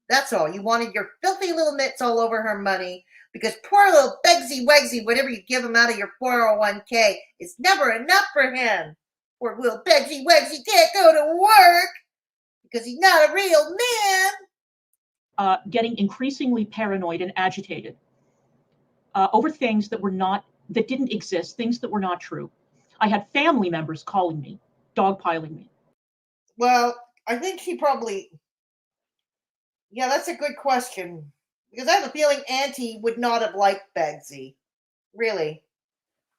That's all. You wanted your filthy little mitts all over her money because poor little Begsy Wegsy, whatever you give him out of your 401k, is never enough for him. Poor little Begsy Wegsy can't go to work because he's not a real man. Getting increasingly paranoid and agitated over things that didn't exist, things that were not true. I had family members calling me, dogpiling me. Well, I think she probably... Yeah, that's a good question. Because I have a feeling Auntie would not have liked Begsy. Really.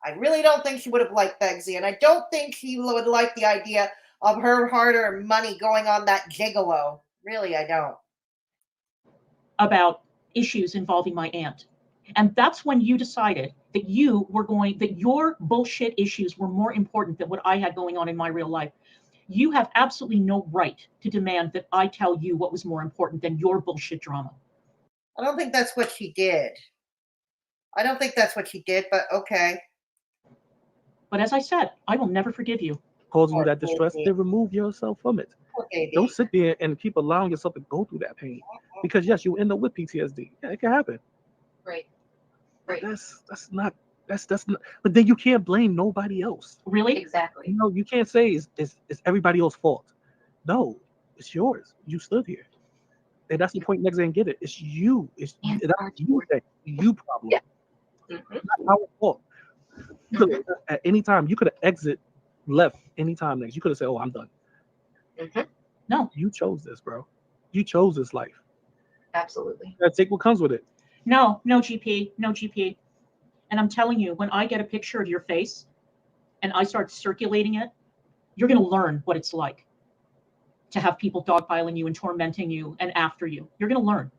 I really don't think she would have liked Begsy. And I don't think she would like the idea of her hard-earned money going on that gigolo. Really, I don't. About issues involving my aunt. And that's when you decided that your bullshit issues were more important than what I had going on in my real life. You have absolutely no right to demand that I tell you what was more important than your bullshit drama. I don't think that's what she did. I don't think that's what she did, but okay. But as I said, I will never forgive you. Causing you that distress, then remove yourself from it. Don't sit there and keep allowing yourself to go through that pain. Because yes, you end up with PTSD. Yeah, it can happen. Right. That's not. But then you can't blame nobody else. Really? Exactly. You know, you can't say it's everybody else's fault. No, it's yours. You stood here, and that's the point. Next and get it. It's you. That's you. You problem. Yeah. Not our fault. You could at any time. You could have left anytime next. You could have said, "Oh, I'm done." No, you chose this, bro. You chose this life. Absolutely. You gotta take what comes with it. No, GP. And I'm telling you, when I get a picture of your face and I start circulating it, you're going to learn what it's like to have people dogpiling you and tormenting you and after you. You're going to learn.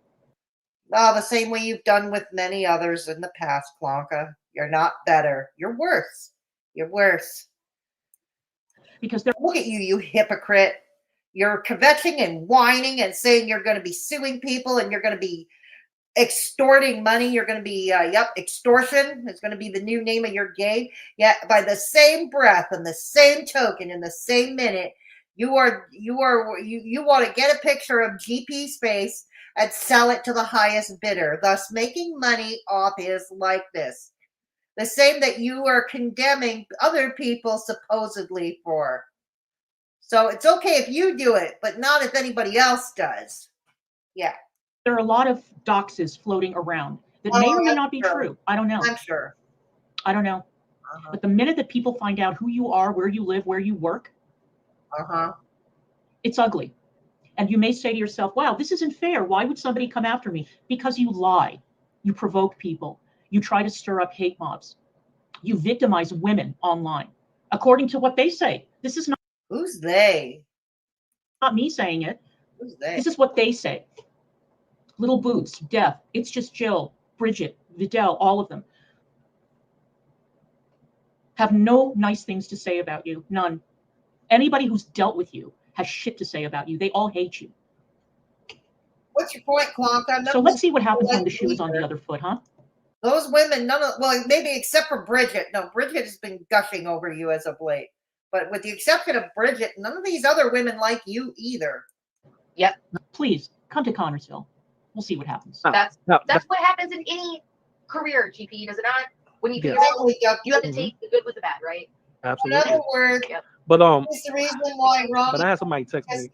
The same way you've done with many others in the past, Clonka. You're not better. You're worse. You're worse. Because look at you, you hypocrite. You're kvetching and whining and saying you're going to be suing people and you're going to be extorting money. You're going to be, extortion is going to be the new name of your game. Yeah, by the same breath and the same token in the same minute, you want to get a picture of GP's face and sell it to the highest bidder, thus making money off his likeness. The same that you are condemning other people supposedly for. So it's okay if you do it, but not if anybody else does. Yeah. There are a lot of doxes floating around that may or may not be true. I don't know. I'm sure. I don't know. But the minute that people find out who you are, where you live, where you work, it's ugly. And you may say to yourself, wow, this isn't fair. Why would somebody come after me? Because you lie. You provoke people. You try to stir up hate mobs. You victimize women online. According to what they say. This is not... Who's they? Not me saying it. Who's they? This is what they say. Little Boots, Death, It's Just Jill, Bridget, Vidal, all of them have no nice things to say about you. None. Anybody who's dealt with you has shit to say about you. They all hate you. What's your point, Clonka? So let's see what happens when the shoe is on the other foot, huh? Those women, maybe except for Bridget. No, Bridget has been gushing over you as of late. But with the exception of Bridget, none of these other women like you either. Yep. Please, come to Connorsville. We'll see what happens. That's what happens in any career, GP, does it not? When you figure out, you have to take the good with the bad, right? Absolutely. In other words, but it's the reason why Ronnie. But I had somebody text me,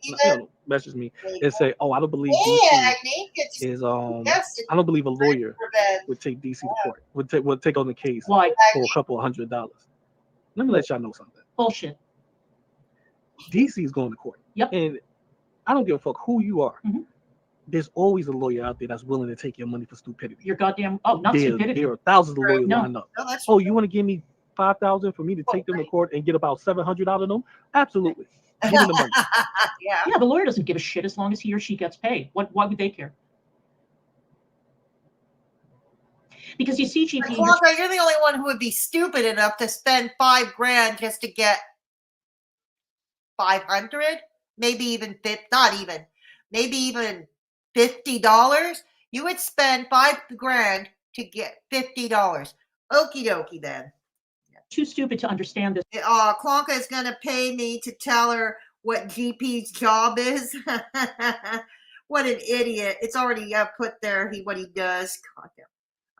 message me, and say, "Oh, I don't believe DC is I don't believe a lawyer would take DC to court. Would take on the case for a couple of $100." Let me let y'all know something. Bullshit. DC is going to court. Yep. And I don't give a fuck who you are. Mm-hmm. There's always a lawyer out there that's willing to take your money for stupidity. You're goddamn. Oh, not stupidity. There are thousands of lawyers lined up. No, that's Oh, you want to give me $5,000 for me to take them to court and get about $700 out of them? Absolutely. Give me the money. Yeah, the lawyer doesn't give a shit as long as he or she gets paid. Why would they care? Because you see, GP, Clonka, you're the only one who would be stupid enough to spend $5,000 just to get 500, maybe even maybe even $50. You would spend $5,000 to get $50. Okie dokie then. Too stupid to understand this. Clonka is going to pay me to tell her what GP's job is. What an idiot. It's already put there what he does. God,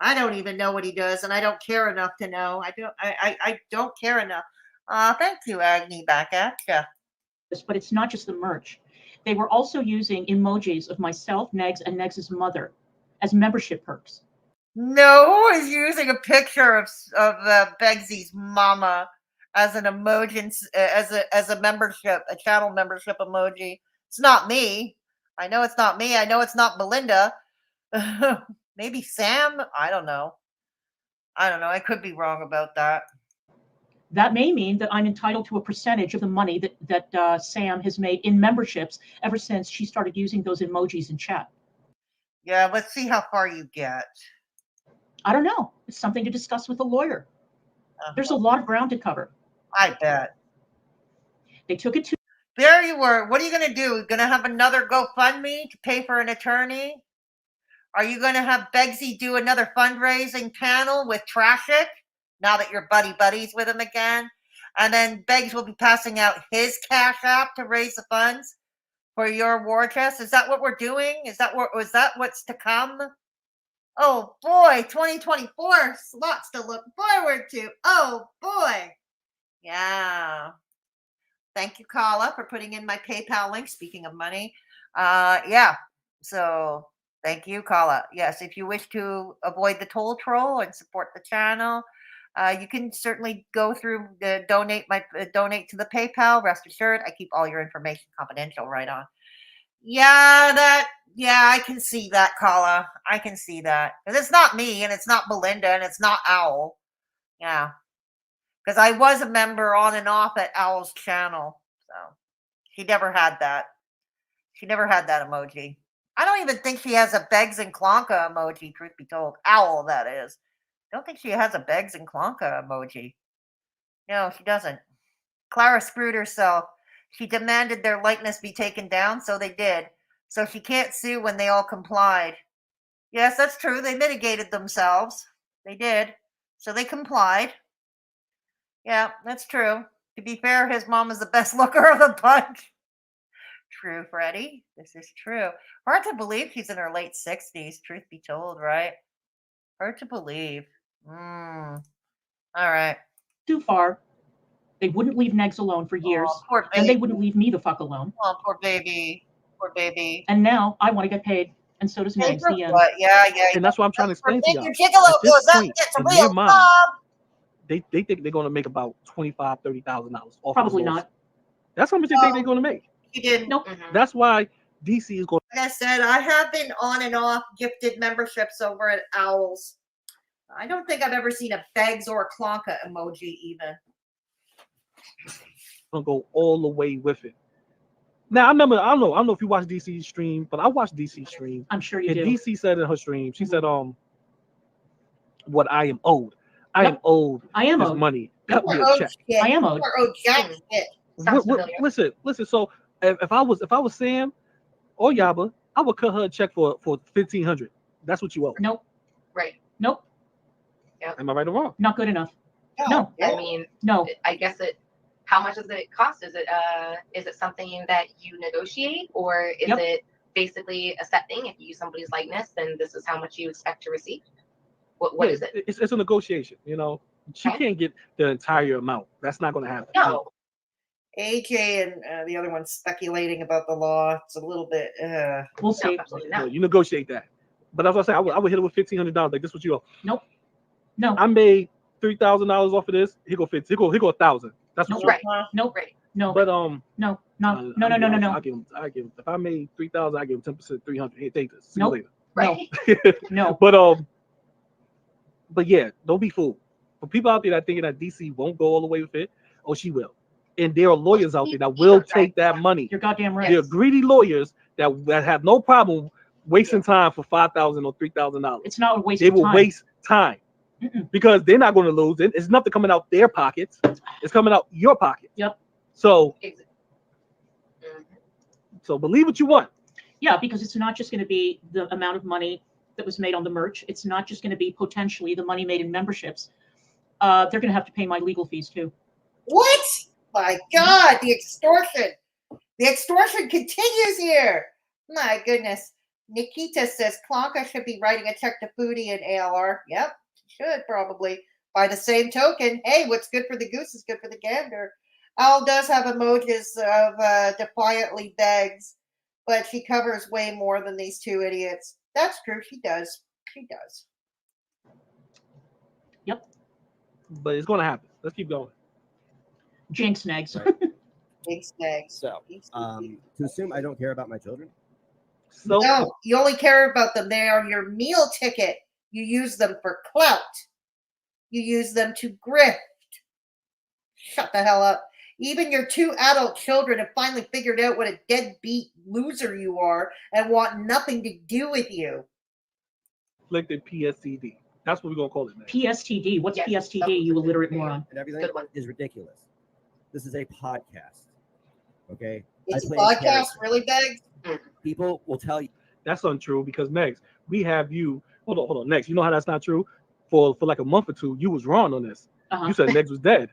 I don't even know what he does, and I don't care enough to know. I don't care enough. Thank you, Agni, back at ya. But it's not just the merch. They were also using emojis of myself, Negs, and Negs' mother as membership perks. No, who is using a picture of Begsy's mama as an emoji, as a membership, a channel membership emoji? It's not me. I know it's not me. I know it's not Belinda. Maybe Sam? I don't know. I could be wrong about that. That may mean that I'm entitled to a percentage of the money that Sam has made in memberships ever since she started using those emojis in chat. Yeah, let's see how far you get. I don't know. It's something to discuss with the lawyer. There's a lot of ground to cover. I bet. They took it to... There you were. What are you going to do? Going to have another GoFundMe to pay for an attorney? Are you going to have Begsy do another fundraising panel with Trashik now that you're buddies with him again? And then Beggs will be passing out his Cash App to raise the funds for your war chest. Is that what we're doing? Is that what's to come? Oh boy, 2024, lots to look forward to. Oh boy. Yeah. Thank you, Kala, for putting in my PayPal link. Speaking of money. Yeah. So thank you, Kala. Yes, if you wish to avoid the toll troll and support the channel, you can certainly go through the donate to the PayPal. Rest assured, I keep all your information confidential. Right on. Yeah, I can see that, Kala. I can see that. Because it's not me, and it's not Belinda, and it's not Owl. Yeah. Because I was a member on and off at Owl's channel. So she never had that. She never had that emoji. I don't even think she has a Beggs and Clonka emoji, truth be told. Owl, that is. I don't think she has a Beggs and Clonka emoji. No, she doesn't. Clara screwed herself. She demanded their likeness be taken down, so they did. So she can't sue when they all complied. Yes, that's true. They mitigated themselves. They did. So they complied. Yeah, that's true. To be fair, his mom is the best looker of the bunch. True, Freddie. This is true. Hard to believe she's in her late 60s, truth be told, right? Hard to believe. All right. Too far. They wouldn't leave Negs alone for years. Oh, poor baby. And they wouldn't leave me the fuck alone. Oh, poor baby. Poor baby. And now I want to get paid. And so does Negs. The end. Yeah. And that's what I'm trying to explain to y'all. Gigolo goes up, gets a real job. They think they're going to make about $25,000, $30,000 off. Probably not. That's how much they think they're going to make. He didn't. Nope. That's why DC is going. Like I said, I have been on and off gifted memberships over at Owls. I don't think I've ever seen a Beggs or a Clonka emoji even. Gonna go all the way with it. Now I remember, I don't know if you watch DC's stream, but I watched DC's stream. I'm sure you do. DC said in her stream, she said, what I am owed. I am owed this money. Cut me a check. I am owed. Listen. So if I was Sam or Yaba, I would cut her a check for $1,500. That's what you owe. Nope. Right. Nope. Yep. Am I right or wrong? Not good enough. No. I mean, no. I guess how much does it cost? Is it something that you negotiate, or is it basically a set thing? If you use somebody's likeness, then this is how much you expect to receive. What is it? It's a negotiation. You know, she can't get the entire amount. That's not going to happen. No. AJ and the other one's speculating about the law. It's a little bit. We'll see. No, you negotiate that. But as I say, I would hit it with $1,500. Like, this is what you owe. Nope. No. I made $3,000 off of this. He go 1,000. That's Nope. what Right. Nope. Right. No. But no. I give him. If I made 3,000, I give him 10%, 300. Hey, take this. See Nope. you later. Right. No. But yeah, don't be fooled. For people out there that thinking that DC won't go all the way with it, oh, she will. And there are lawyers out there that will take that money. You're goddamn right. There are greedy lawyers that have no problem wasting time for $5,000 or $3,000. It's not a waste They of will time. waste time because they're not going to lose. It's nothing coming out their pockets. It's coming out your pocket. Yep. So believe what you want. Yeah, because it's not just going to be the amount of money that was made on the merch. It's not just going to be potentially the money made in memberships. They're going to have to pay my legal fees too. What? My God, the extortion. The extortion continues here. My goodness. Nikita says Clonka should be writing a check to Foodie and ALR. Yep, should probably. By the same token, hey, what's good for the goose is good for the gander. Al does have emojis of defiantly begs, but she covers way more than these two idiots. That's true. She does. She does. Yep. But it's going to happen. Let's keep going. Jinx negs. Jinx negs. So, to assume I don't care about my children? No, you only care about them. They are your meal ticket. You use them for clout. You use them to grift. Shut the hell up. Even your two adult children have finally figured out what a deadbeat loser you are and want nothing to do with you. Afflicted PSTD. That's what we're going to call it now. PSTD. What's PSTD, you illiterate moron? And everything is ridiculous. This is a podcast. Okay? It's a podcast, really, Begs? People will tell you. That's untrue because next, we have you. Hold on. Next, you know how that's not true? For like a month or two, you was wrong on this. You said Negs was dead.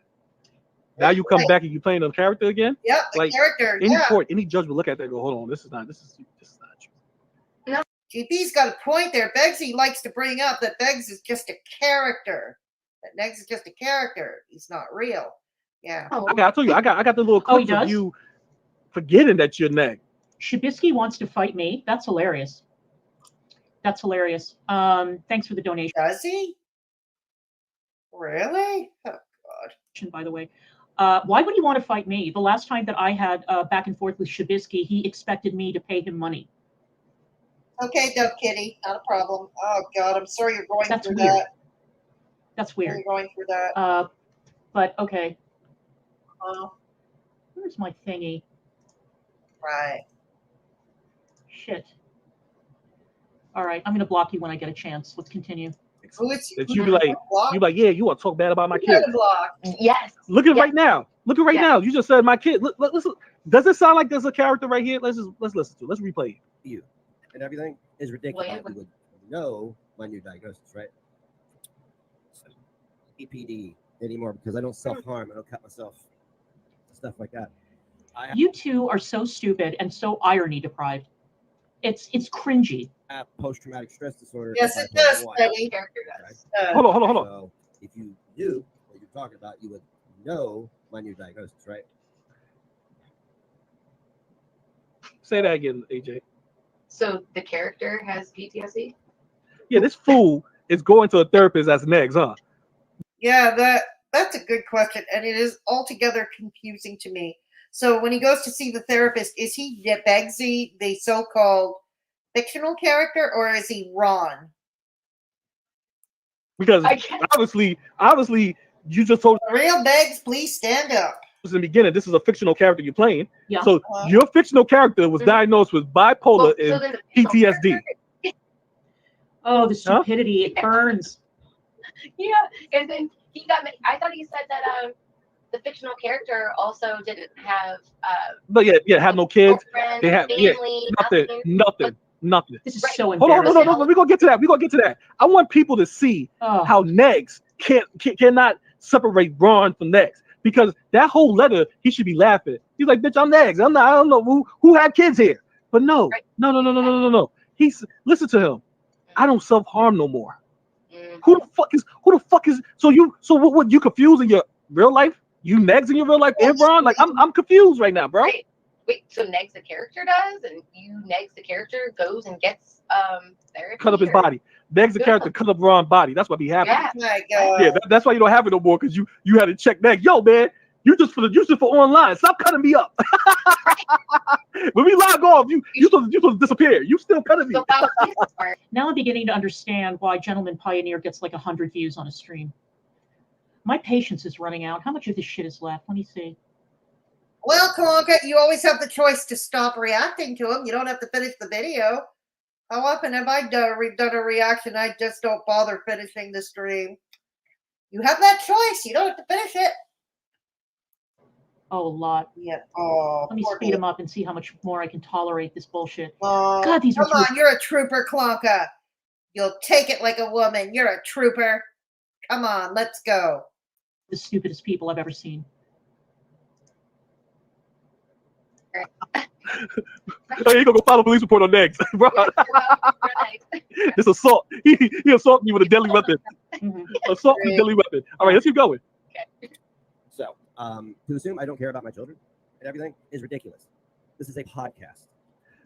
Now you come back and you playing the character again? Yep, the character. Any court, any judge will look at that and go, hold on, this is not true. No. GP's got a point there. Begsy likes to bring up that Beggs is just a character. That Negs is just a character. He's not real. Yeah. Okay, I told you, I got the little clips of you forgetting that you're Neg. Shabisky wants to fight me. That's hilarious. That's hilarious. Thanks for the donation. Does he? Really? Oh God. By the way. Why would he want to fight me? The last time that I had back and forth with Shabisky, he expected me to pay him money. Okay, Dove Kitty, not a problem. Oh God, I'm sorry you're going through weird. that. That's weird. You're going through that. But okay. Where's my thingy? Right. Shit. All right, I'm gonna block you when I get a chance. Let's continue. That you be like, yeah, you want to talk bad about my kid? Yes. Look at it right now. Look at it right now. You just said my kid. Listen. Does it sound like there's a character right here? Let's listen to it. Let's replay it. You and everything is ridiculous. You would know my new diagnosis, right? EPD anymore because I don't self-harm. I don't cut myself. Stuff like that. You two are so stupid and so irony deprived. It's cringy. Post-traumatic stress disorder. Yes, it does, Betty. Hold on. So if you knew what you're talking about, you would know my new diagnosis, right? Say that again, AJ. So the character has PTSD? Yeah, this fool is going to a therapist as Negs, huh? Yeah, that's a good question, and it is altogether confusing to me. So when he goes to see the therapist, is he Begsy, the so-called fictional character, or is he Ron? Because obviously, you just told real Beggs, please stand up. In the beginning, this is a fictional character you're playing. Yeah. So your fictional character was diagnosed with bipolar and PTSD. Oh, the stupidity! It burns. Yeah, and then I thought he said that the fictional character also didn't have. But have no kids. They have family, nothing. This is so embarrassing. Hold on. We're gonna get to that. I want people to see how Negs cannot separate Braun from Negs. Because that whole letter, he should be laughing. He's like, bitch, I'm Negs. I don't know who had kids here. But no. Listen to him. I don't self-harm no more. Who the fuck is so what you confused in your real life? You Negs in your real life and Braun? Like I'm confused right now, bro. Right. Wait, so Negs the character does, and you Negs the character goes and gets therapy? Cut up his body. Negs the character cut up Braun's body. That's what be happening. Yeah. Yeah, that's why you don't have it no more, because you had to check Neg. Yo, man, You just for online. Stop cutting me up. When we log off, you supposed to disappear. You still cutting me. Now I'm beginning to understand why Gentleman Pioneer gets like 100 views on a stream. My patience is running out. How much of this shit is left? Let me see. Well, Clonka, you always have the choice to stop reacting to them. You don't have to finish the video. How often have I done a reaction? I just don't bother finishing the stream. You have that choice. You don't have to finish it. Oh, a lot. Yeah. Oh. Let me speed them up and see how much more I can tolerate this bullshit. Oh, God, these come on, you're a trooper, Clonka. You'll take it like a woman. You're a trooper. Come on, let's go. The stupidest people I've ever seen. Oh, you gonna go file a police report on Negs, bro? This assault. He assaulted me with a deadly weapon. Assault with a deadly weapon. All right, let's keep going. So, to assume I don't care about my children and everything is ridiculous. This is a podcast.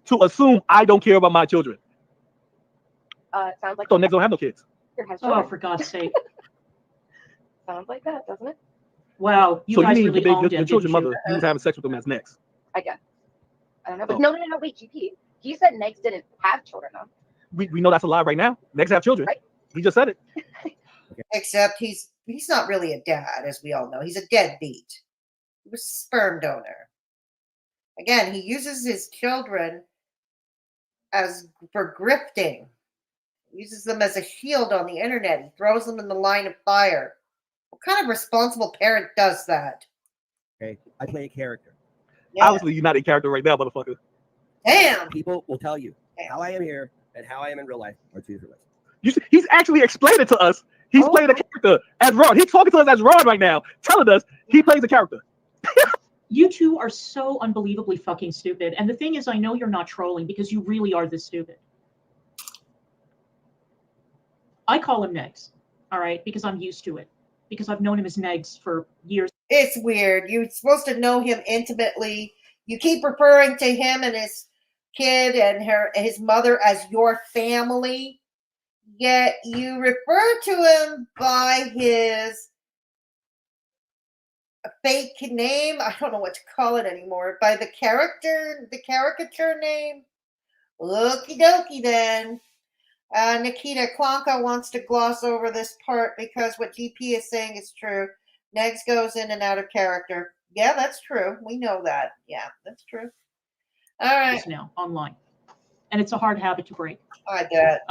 To assume I don't care about my children. Sounds like So Negs don't have no kids. Oh, for God's sake. Sounds like that, doesn't it? Wow, you so guys you mean really owned your him, children's didn't you? mother, you was having sex with them as Negs? I guess. I don't know. But no, wait, GP. He said Negs didn't have children, though. We know that's a lie right now. Negs have children. Right. He just said it. Except he's not really a dad, as we all know. He's a deadbeat. He was a sperm donor. Again, he uses his children for grifting. He uses them as a shield on the internet. He throws them in the line of fire. What kind of responsible parent does that? Okay, I play a character. Yeah. Obviously, you're not a character right now, motherfucker. Damn. People will tell you how I am here and how I am in real life are two different ways. He's actually explaining it to us. He's playing a character as Ron. He's talking to us as Ron right now, telling us he plays a character. You two are so unbelievably fucking stupid. And the thing is, I know you're not trolling because you really are this stupid. I call him Negs, all right, because I'm used to it. Because I've known him as Negs for years. It's weird. You're supposed to know him intimately. You keep referring to him and his kid and his mother as your family. Yet you refer to him by his fake name. I don't know what to call it anymore. By the caricature name. Okie dokie then. Nikita, Clonka wants to gloss over this part because what GP is saying is true. Negs goes in and out of character. Yeah, that's true. We know that. Yeah, that's true. All right. Now, online. And it's a hard habit to break. I bet.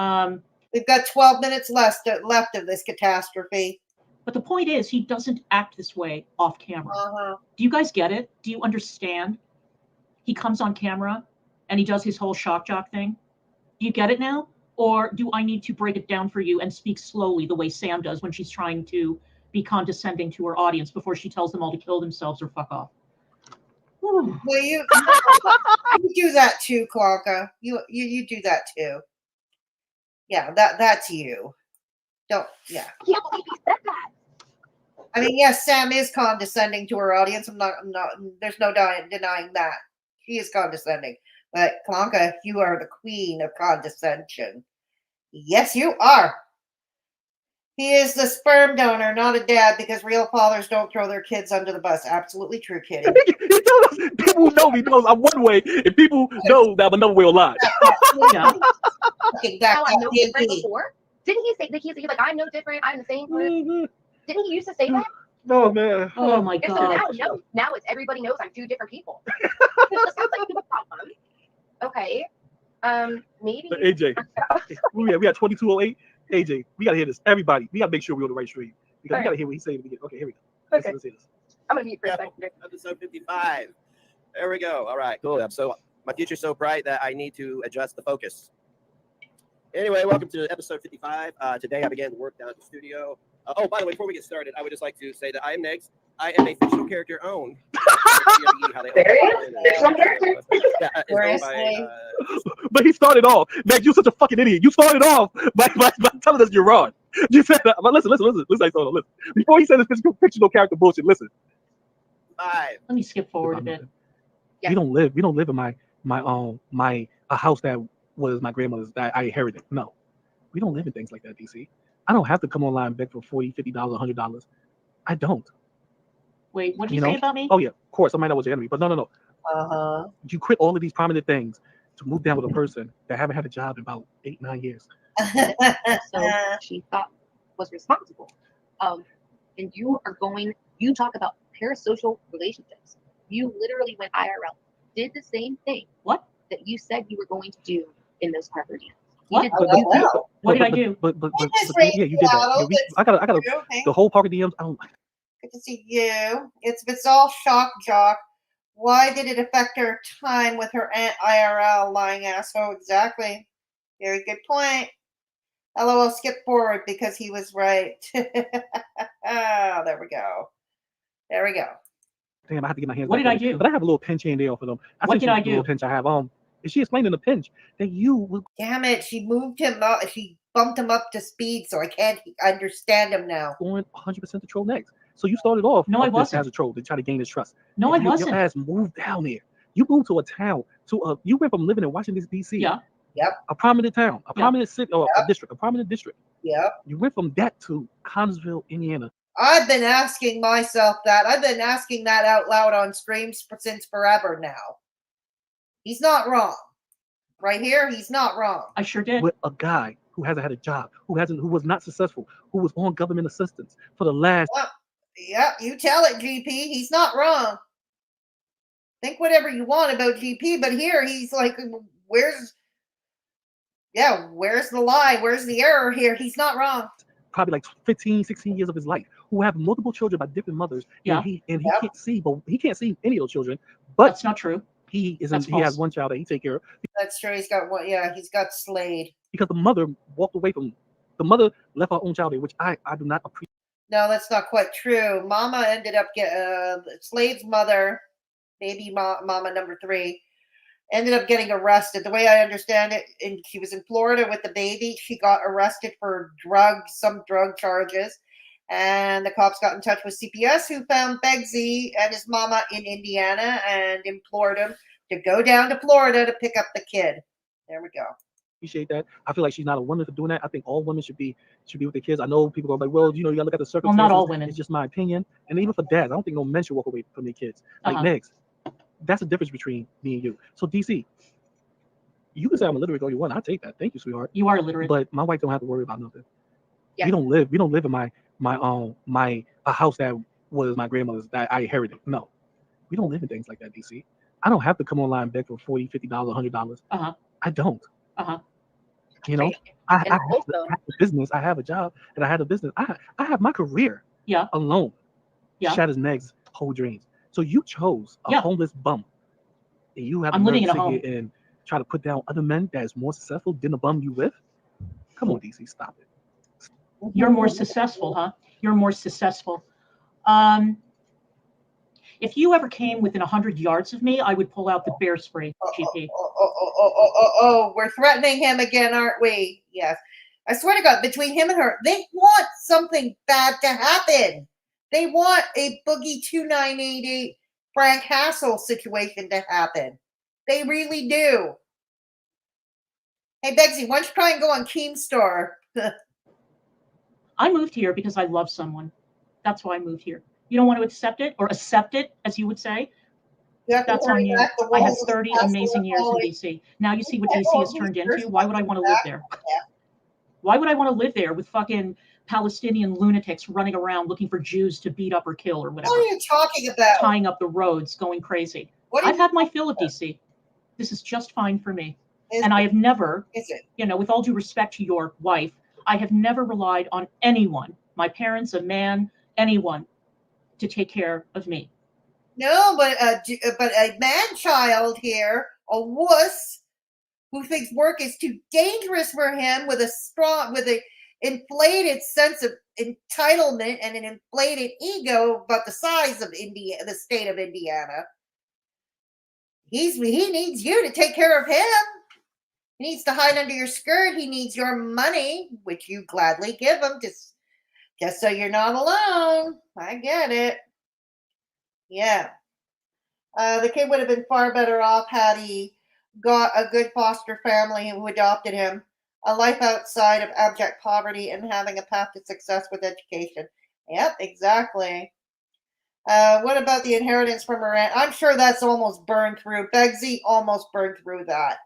We've got 12 minutes left of this catastrophe. But the point is, he doesn't act this way off camera. Do you guys get it? Do you understand? He comes on camera and he does his whole shock jock thing. Do you get it now? Or do I need to break it down for you and speak slowly the way Sam does when she's trying to be condescending to her audience before she tells them all to kill themselves or fuck off? Well, you do that too, Clonka. You do that too. Yeah, that's you. Don't. Yeah. I can't believe he said that. I mean, yes, Sam is condescending to her audience. I'm not. There's no denying that. She is condescending. But Clonka, you are the queen of condescension. Yes, you are. He is the sperm donor, not a dad, because real fathers don't throw their kids under the bus. Absolutely true, Kitty. People who know me knows I'm one way, and people know that I'm another way online. How I'm no different before? Didn't he say that he's like, I'm no different, I'm the same person? Didn't he used to say that? No, man. Oh my God. So now it's everybody knows I'm two different people. It sounds like a problem. Okay. Maybe. AJ, we got 2208. AJ, we gotta hear this. Everybody, we gotta make sure we're on the right stream because we gotta hear what he's saying at the beginning. Okay, here we go. Okay. Let's hear this. I'm gonna mute for a second. Episode 55. There we go. All right, cool. So my future's so bright that I need to adjust the focus. Anyway, welcome to episode 55. Today I began to work down at the studio. Oh, by the way, before we get started, I would just like to say that I am Negs. I am a fictional character owned. But he started off. Meg, you're such a fucking idiot. You started off by telling us you're wrong. You said that. But listen. Listen. Before he said this fictional character bullshit, listen. Let me skip forward a bit. We don't live in a house that was my grandmother's that I inherited. No, we don't live in things like that, DC. I don't have to come online and beg for $40, $50, $100. I don't. Wait, what did you say about me? Oh yeah, of course, I might not was your enemy, but no. Uh-huh. You quit all of these prominent things to move down with a person that haven't had a job in about 8-9 years. So she thought was responsible. And you talk about parasocial relationships. You literally went IRL, did the same thing. What? That you said you were going to do in those Parker DMs. What? What did I do? But yeah, you did that. Yeah, I gotta the whole Parker DMs. I don't. Good to see you. It's all shock jock. Why did it affect her time with her aunt IRL, lying asshole? Exactly. Very good point. LOL, skip forward because he was right. Oh, there we go. There we go. Damn, I have to get my hands. What did I do? But I have a little pinch here and there off of them. What did I do? Little pinch I have. Is she explained in the pinch that you? Damn it! She moved him up. She bumped him up to speed, so I can't understand him now. Going 100% to troll next. So you started off. No, I wasn't. As a troll to try to gain his trust. No, I wasn't. Your ass moved down there. You moved to a town. You went from living in Washington D.C. Yeah. Yep. A prominent town, a prominent city, or Yep. a district, a prominent district. Yep. You went from that to Connersville, Indiana. I've been asking myself that. I've been asking that out loud on streams since forever now. He's not wrong. Right here, he's not wrong. I sure did. With a guy who hasn't had a job, who was not successful, who was on government assistance for the last. Yeah, you tell it, GP. He's not wrong. Think whatever you want about GP, but here he's like, where's the lie? Where's the error here? He's not wrong. Probably like 15, 16 years of his life, who have multiple children by different mothers. Yeah. And he can't see, but he can't see any of those children. But that's not true. He has one child that he take care of. That's true. He's got one. Yeah, he's got slayed. Because the mother walked away from the mother, left her own child there, which I do not appreciate. No, that's not quite true. Mama ended up Slade's mother, baby mama number 3, ended up getting arrested. The way I understand it, and she was in Florida with the baby. She got arrested for some drug charges. And the cops got in touch with CPS, who found Begsy and his mama in Indiana and implored him to go down to Florida to pick up the kid. There we go. Appreciate that. I feel like she's not a woman for doing that. I think all women should be with their kids. I know people go like, well, you gotta look at the circumstances. Well, not all women. It's just my opinion. And even for dads, I don't think no men should walk away from their kids. Like Megs, that's the difference between me and you. So DC, you can say I'm illiterate all you want. I take that. Thank you, sweetheart. You are illiterate. But my wife don't have to worry about nothing. Yeah. We don't live in a house that was my grandmother's that I inherited. No, we don't live in things like that, DC. I don't have to come online and beg for $40, $50, $100. I don't. You know, I have a business. I have a job, and I had a business. I have my career. Yeah. Alone. Yeah. Shatters Meg's whole dreams. So you chose a homeless bum, and you have I'm living in a to home. sit here and try to put down other men that is more successful than the bum you with. Come on, DC, stop it. You're more successful, huh? You're more successful. If you ever came within 100 yards of me, I would pull out the bear spray, GP. Oh, we're threatening him again, aren't we? Yes. I swear to God, between him and her, they want something bad to happen. They want a Boogie 2988 Frank Hassel situation to happen. They really do. Hey, Begsy, why don't you try and go on Keemstar? I moved here because I love someone. That's why I moved here. You don't want to accept it, or accept it, as you would say. That's on you. I had 30 amazing years in DC. Now you see what DC has turned into. Why would I want to live there? Why would I want to live there with fucking Palestinian lunatics running around looking for Jews to beat up or kill or whatever? What are you talking about? Tying up the roads, going crazy. I've had my fill of DC. This is just fine for me. And I have never, with all due respect to your wife, I have never relied on anyone, my parents, a man, anyone, to take care of me. No, but a man-child here, a wuss, who thinks work is too dangerous for him, with a inflated sense of entitlement and an inflated ego about the size of the state of Indiana. He needs you to take care of him. He needs to hide under your skirt. He needs your money, which you gladly give him, just so you're not alone. I get it. Yeah. The kid would have been far better off had he got a good foster family who adopted him, a life outside of abject poverty, and having a path to success with education. Yep, exactly. What about the inheritance from her aunt? I'm sure that's almost burned through. Begsy almost burned through that.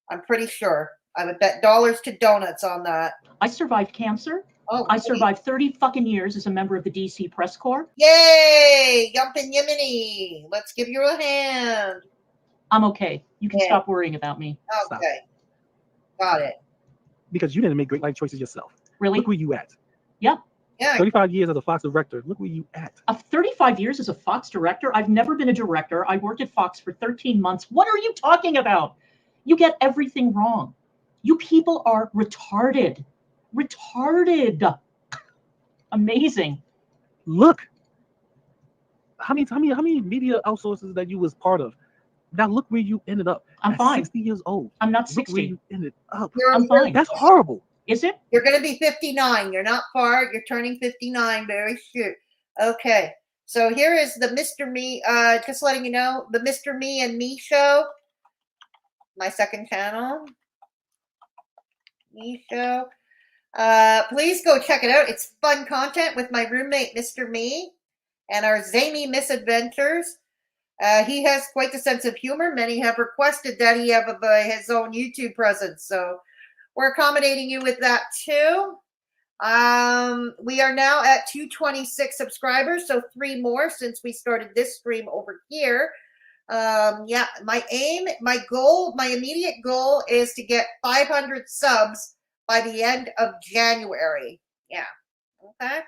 I'm pretty sure. I would bet dollars to donuts on that. I survived cancer. Oh, I survived 30 fucking years as a member of the DC Press Corps. Yay! Yumpin' Yiminy! Let's give you a hand. I'm okay. You can stop worrying about me. Okay. Got it. Because you didn't make great life choices yourself. Really? Look where you at. Yeah. Yeah. 35 years as a Fox director. Look where you at. 35 years as a Fox director? I've never been a director. I worked at Fox for 13 months. What are you talking about? You get everything wrong. You people are retarded. Retarded. Amazing. Look. How many media outsources that you was part of? Now look where you ended up. I'm fine. 60 years old. I'm not Look 60. where you ended up. I'm fine. That's horrible. Is it? You're going to be 59. You're not far. You're turning 59 very soon. Okay. So here is the Mr. Me, just letting you know, the Mr. Me and Me show. My second channel. Me show. Please go check it out. It's fun content with my roommate, Mr. Me, and our zany misadventures. He has quite the sense of humor. Many have requested that he have his own YouTube presence, so we're accommodating you with that too. We are now at 226 subscribers, so 3 more since we started this stream over here. Yeah, my aim, my goal, my immediate goal is to get 500 subs by the end of January. Yeah. Okay.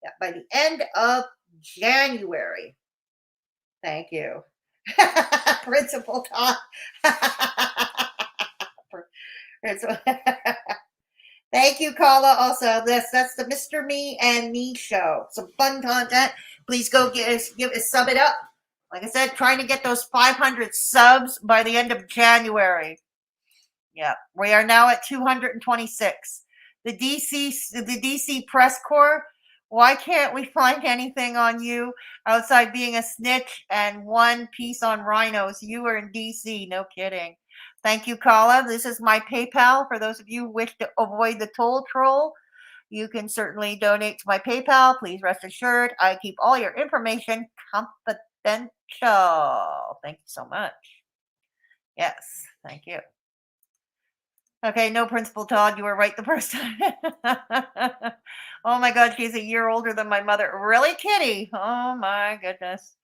Yeah, by the end of January. Thank you. Principal Todd. Thank you, Carla. Also, that's the Mr. Me and Me show. Some fun content. Please go sub it up. Like I said, trying to get those 500 subs by the end of January. Yeah, we are now at 226. The DC Press Corps. Why can't we find anything on you outside being a snitch and one piece on rhinos? You are in DC, no kidding. Thank you, Kala. This is my PayPal. For those of you who wish to avoid the toll troll, you can certainly donate to my PayPal. Please rest assured, I keep all your information confidential. Thank you so much. Yes, thank you. Okay, no, Principal Todd, you were right the first time. Oh my God, she's a year older than my mother. Really, Kitty? Oh my goodness.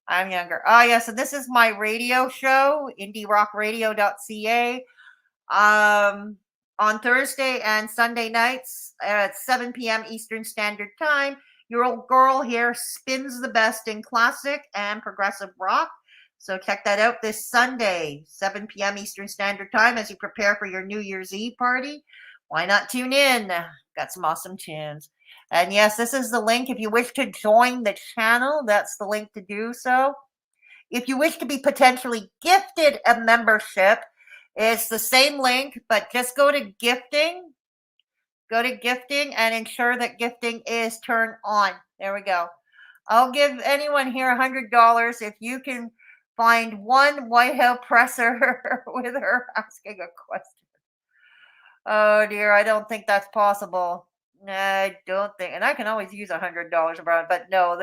I'm younger. Oh, yeah, so this is my radio show, indierockradio.ca. On Thursday and Sunday nights at 7 p.m. Eastern Standard Time, your old girl here spins the best in classic and progressive rock. So check that out this Sunday, 7 p.m. Eastern Standard Time, as you prepare for your New Year's Eve party. Why not tune in? Got some awesome tunes. And yes, this is the link. If you wish to join the channel, that's the link to do so. If you wish to be potentially gifted a membership, it's the same link, but just go to gifting. Go to gifting and ensure that gifting is turned on. There we go. I'll give anyone here $100 if you can find one White House presser with her asking a question. Oh dear, I don't think that's possible. I don't think, and I can always use $100 around, but no,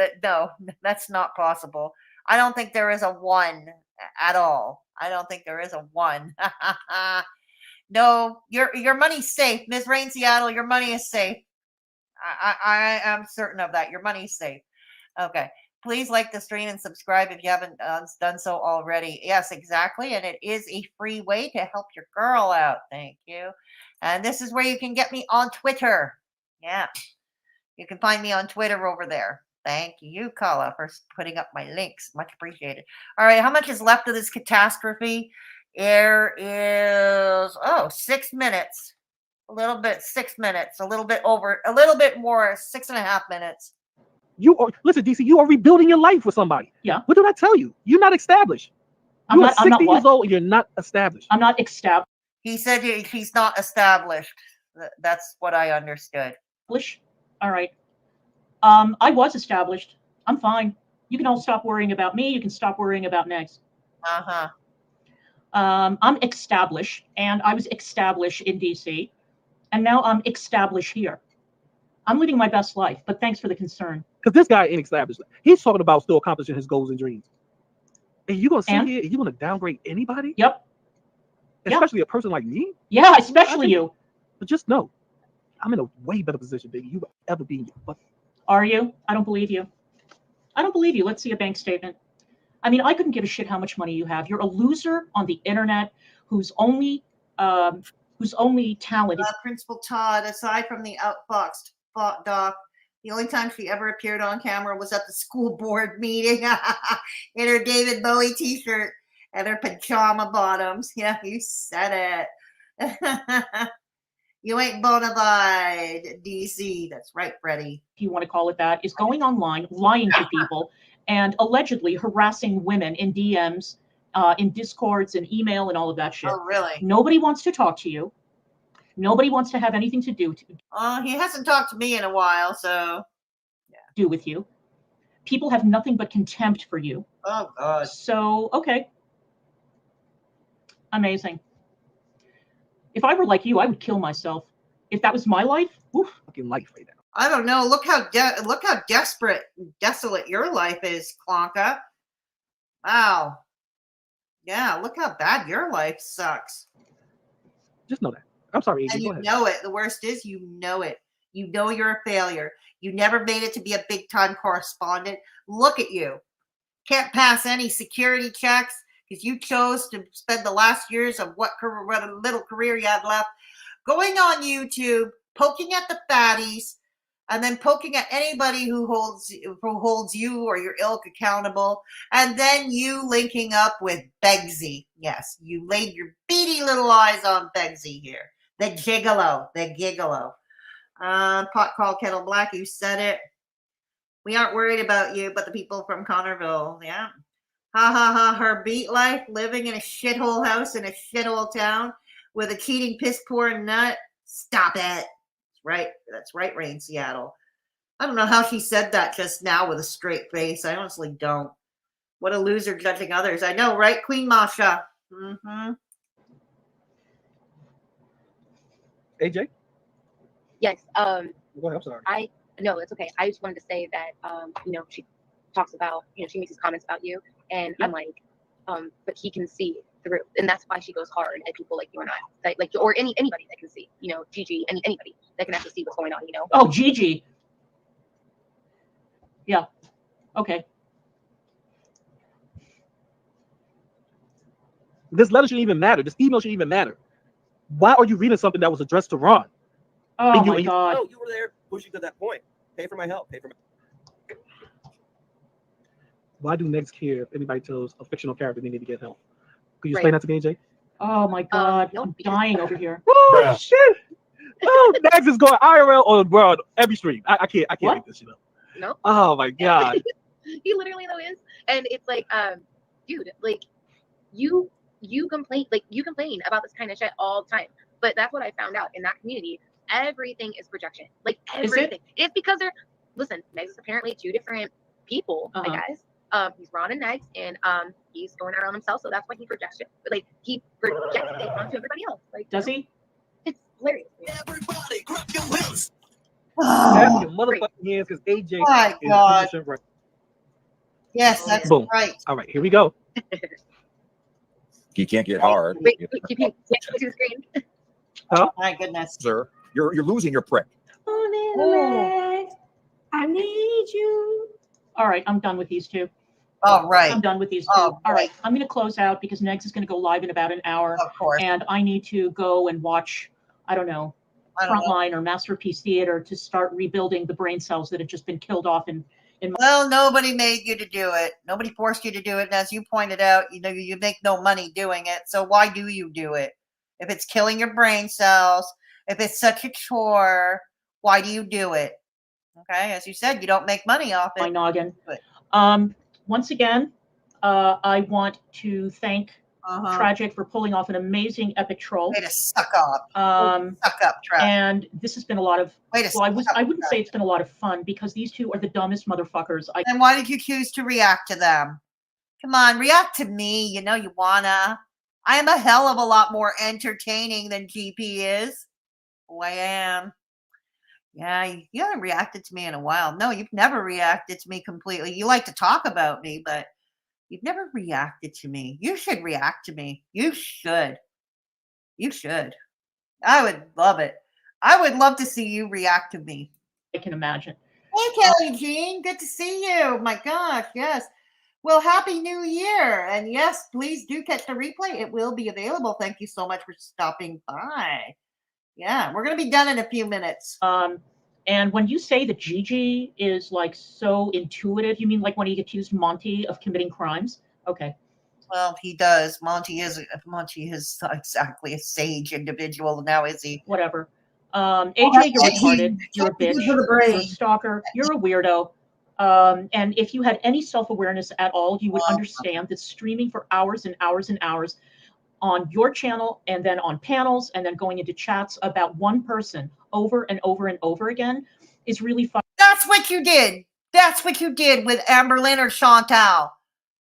that's not possible. I don't think there is a one at all. I don't think there is a one. No, your money's safe, Ms. Rain Seattle. Your money is safe. I am certain of that. Your money's safe. Okay. Please like the stream and subscribe if you haven't done so already. Yes, exactly. And it is a free way to help your girl out. Thank you. And this is where you can get me on Twitter. Yeah. You can find me on Twitter over there. Thank you, Kala, for putting up my links. Much appreciated. All right. How much is left of this catastrophe? There is, 6 minutes. A little bit, 6 minutes. A little bit over, a little bit more, 6.5 minutes. Listen, DC, you are rebuilding your life with somebody. Yeah. What did I tell you? You're not established. I'm You are not 60 years what? old and you're not established. I'm not established. He said he's not established. That's what I understood. All right. I was established. I'm fine. You can all stop worrying about me. You can stop worrying about Negs. Uh-huh. I'm established, and I was established in DC, and now I'm established here. I'm living my best life, but thanks for the concern. Because this guy ain't established. He's talking about still accomplishing his goals and dreams. And you're gonna sit here and you're gonna downgrade anybody? Yep. Especially a person like me? Yeah, especially you. But just know, I'm in a way better position than you will ever be in your life. Are you? I don't believe you. I don't believe you. Let's see a bank statement. I mean, I couldn't give a shit how much money you have. You're a loser on the internet whose only talent is Principal Todd, aside from the outfoxed doc, the only time she ever appeared on camera was at the school board meeting in her David Bowie t-shirt and her pajama bottoms. Yeah, you said it. You ain't bona fide, DC. That's right, Freddie. if you want to call it that, is going online, lying to people, and allegedly harassing women in DMs, in Discords and email and all of that shit. Oh, really? Nobody wants to talk to you. Nobody wants to have anything to do He hasn't talked to me in a while, so do with you. People have nothing but contempt for you. Oh, God. So, okay. Amazing. If I were like you, I would kill myself. If that was my life, oof. Fucking life right now. I don't know. Look how desperate, desolate your life is, Clonka. Wow. Yeah, look how bad your life sucks. Just know that. I'm sorry, AJ. And you know it. The worst is you know it. You know you're a failure. You never made it to be a big-time correspondent. Look at you. Can't pass any security checks because you chose to spend the last years of what little career you had left going on YouTube, poking at the fatties, and then poking at anybody who holds you or your ilk accountable, and then you linking up with Begsy. Yes, you laid your beady little eyes on Begsy here. The gigolo. Pot called kettle black, you said it. We aren't worried about you, but the people from Connorville. Yeah. Ha ha ha, her beat life, living in a shithole house in a shithole town with a cheating piss poor nut. Stop it. Right. That's right, Rain Seattle. I don't know how she said that just now with a straight face. I honestly don't. What a loser judging others. I know, right, Queen Masha? Mm-hmm. AJ? Yes. Go ahead, I'm sorry. No, it's okay. I just wanted to say that she talks about, she makes these comments about you, and I'm like, but he can see through, and that's why she goes hard at people like you and I, like or anybody that can see, Gigi, anybody that can actually see what's going on, Oh, Gigi. Yeah. Okay. This letter shouldn't even matter. This email shouldn't even matter. Why are you reading something that was addressed to Ron? Oh, my God. You were there pushing to that point. Pay for my help. Pay for my... Why do negs care if anybody tells a fictional character they need to get help? Could you explain that to me, AJ? Oh, my God. I'm dying over here. Oh, shit. Oh, negs is going IRL on every stream. I can't make this shit up. No. Oh, my God. He literally though is, and it's like, dude, like you complain about this kind of shit all the time, but that's what I found out in that community. Everything is projection, like everything. It's because listen, Negs is apparently two different people, I guess. He's Ron and Negs, and he's going around himself, so that's why he projects it. But like he projects it onto everybody else. Like, does he? It's hilarious. Everybody, grab your wheels. Grab your motherfucking hands, because AJ is 100% right. Yes, that's Boom. right. All right, here we go. He can't get hard. Wait, keep the screen. Huh? My goodness. Sir, you're losing your prick. I need you. All right, I'm done with these two. All right. I'm done with these two. All right. I'm going to close out because Negs is going to go live in about an hour. Of course. And I need to go and watch, I don't know, Frontline or Masterpiece Theater to start rebuilding the brain cells that have just been killed off in Well, nobody made you to do it. Nobody forced you to do it. And as you pointed out, you make no money doing it. So why do you do it? If it's killing your brain cells, if it's such a chore, why do you do it? Okay, as you said, you don't make money off it. my noggin. Once again, I want to thank Tragic for pulling off an amazing epic troll. Way to suck up. Suck up, Tragic. And this has been a lot of. I wouldn't say it's been a lot of fun because these two are the dumbest motherfuckers. Then why did you choose to react to them? Come on, react to me. You know you wanna. I am a hell of a lot more entertaining than GP is. Oh, I am. Yeah, you haven't reacted to me in a while. No, you've never reacted to me completely. You like to talk about me, but you've never reacted to me. You should react to me. You should. You should. I would love it. I would love to see you react to me. I can imagine. Hey, Kelly Jean. Good to see you. My gosh, yes. Well, Happy New Year. And yes, please do catch the replay. It will be available. Thank you so much for stopping by. Yeah, we're going to be done in a few minutes. And when you say that Gigi is like so intuitive, you mean like when he accused Monty of committing crimes? Okay. Well, he does. Monty is not exactly a sage individual now, is he? Whatever. AJ, you're retarded. You're a bitch. You're a stalker. You're a weirdo. And if you had any self-awareness at all, you would understand that streaming for hours and hours and hours on your channel and then on panels and then going into chats about one person over and over and over again is really fun. That's what you did. That's what you did with Amberlynn or Chantal.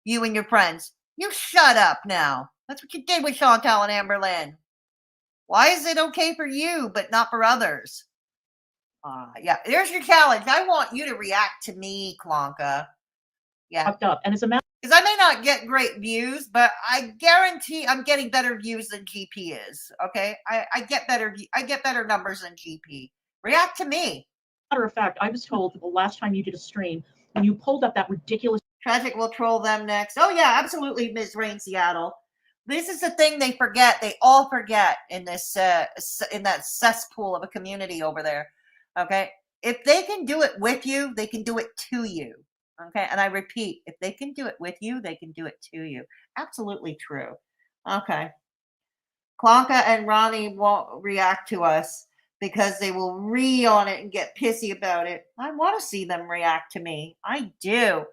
You and your friends. You shut up now. That's what you did with Chantal and Amberlynn. Why is it okay for you, but not for others? Yeah, there's your challenge. I want you to react to me, Clonka. Yeah. Fucked up. And as a matter, because I may not get great views, but I guarantee I'm getting better views than GP is. Okay, I get better numbers than GP. React to me. Matter of fact, I was told the last time you did a stream when you pulled up that ridiculous. Tragic will troll them next. Oh yeah, absolutely, Ms. Rain Seattle. This is the thing they forget. They all forget in this in that cesspool of a community over there. Okay, if they can do it with you, they can do it to you. Okay, and I repeat, if they can do it with you, they can do it to you. Absolutely true. Okay. Clonka and Ronnie won't react to us because they will on it and get pissy about it. I want to see them react to me. I do.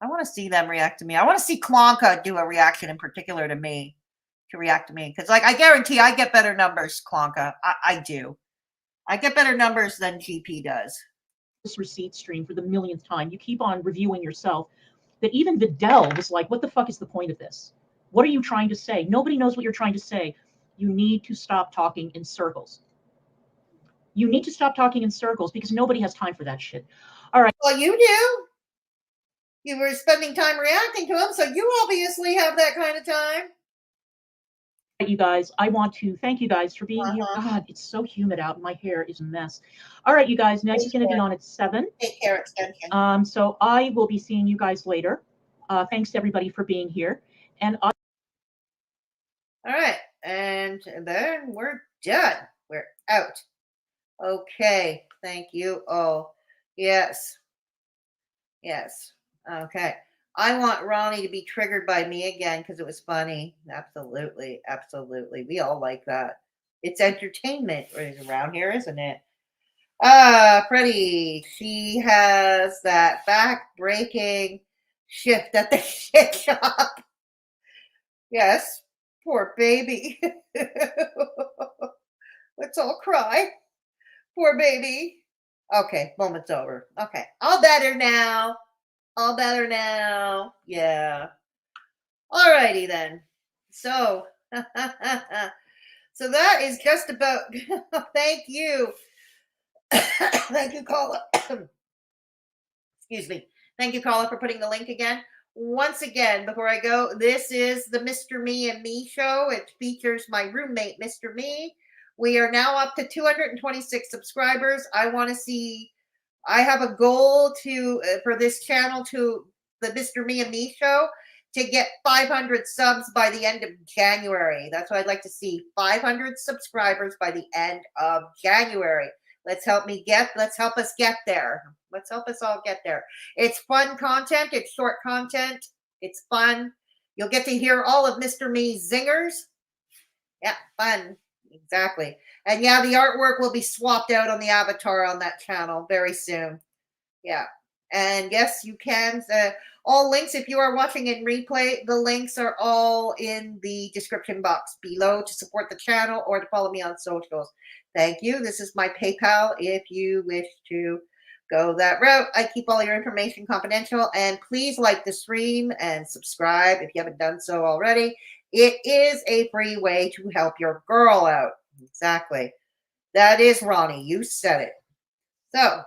I want to see them react to me. I want to see Clonka do a reaction in particular to me, to react to me. Because, like, I guarantee I get better numbers, Clonka. I do. I get better numbers than GP does. This receipt stream for the millionth time. You keep on reviewing yourself. That even Vidal was like, what the fuck is the point of this? What are you trying to say? Nobody knows what you're trying to say. You need to stop talking in circles. You need to stop talking in circles because nobody has time for that shit. All right. Well, you do. You were spending time reacting to them, so you obviously have that kind of time. You guys, I want to thank you guys for being here. God, it's so humid out. My hair is a mess. All right, you guys, next is going to be on at 7. Take care, extension. So I will be seeing you guys later. Thanks to everybody for being here. And all right, and then we're done. We're out. Okay, thank you all. Yes. Yes. Okay. I want Ronnie to be triggered by me again because it was funny. Absolutely. Absolutely. We all like that. It's entertainment around here, isn't it? Freddie, she has that back-breaking shift at the shit shop. Yes. Poor baby. Let's all cry. Poor baby. Okay, moment's over. Okay. All better now. All better now. Yeah. Alrighty then. So, so that is just about. Thank you. Thank you, Carla. Excuse me. Thank you, Carla, for putting the link again. Once again, before I go, this is the Mr. Me and Me show. It features my roommate, Mr. Me. We are now up to 226 subscribers. I want to see. I have a goal to for this channel, to the Mr. Me and Me show, to get 500 subs by the end of January. That's what I'd like to see. 500 subscribers by the end of January. Let's help us get there. Let's help us all get there. It's fun content. It's short content. It's fun. You'll get to hear all of Mr. Me's zingers. Yeah, fun. Exactly. And yeah, the artwork will be swapped out on the avatar on that channel very soon. Yeah. And yes, you can. All links, if you are watching in replay, the links are all in the description box below to support the channel or to follow me on socials. Thank you. This is my PayPal if you wish to go that route. I keep all your information confidential. And please like the stream and subscribe if you haven't done so already. It is a free way to help your girl out. Exactly. That is Ronnie. You said it. So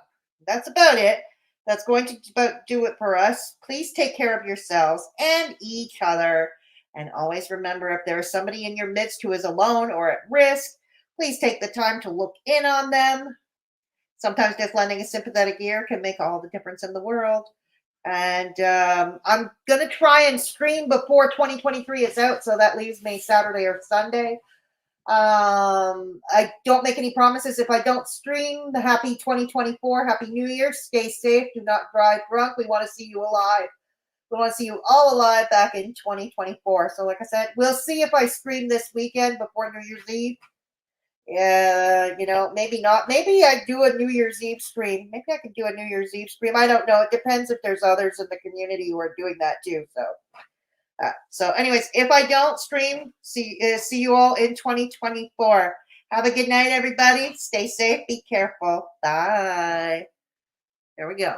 that's about it. That's going to about do it for us. Please take care of yourselves and each other. And always remember, if there is somebody in your midst who is alone or at risk, please take the time to look in on them. Sometimes just lending a sympathetic ear can make all the difference in the world. And I'm going to try and stream before 2023 is out, so that leaves me Saturday or Sunday. I don't make any promises if I don't stream. The happy 2024, happy New Year. Stay safe. Do not drive drunk. We want to see you alive. We want to see you all alive back in 2024. So like I said, we'll see if I stream this weekend before New Year's Eve. Maybe not. Maybe I do a New Year's Eve stream. Maybe I could do a New Year's Eve stream. I don't know. It depends if there's others in the community who are doing that too. So anyways, if I don't stream, see you all in 2024. Have a good night, everybody. Stay safe. Be careful. Bye. There we go.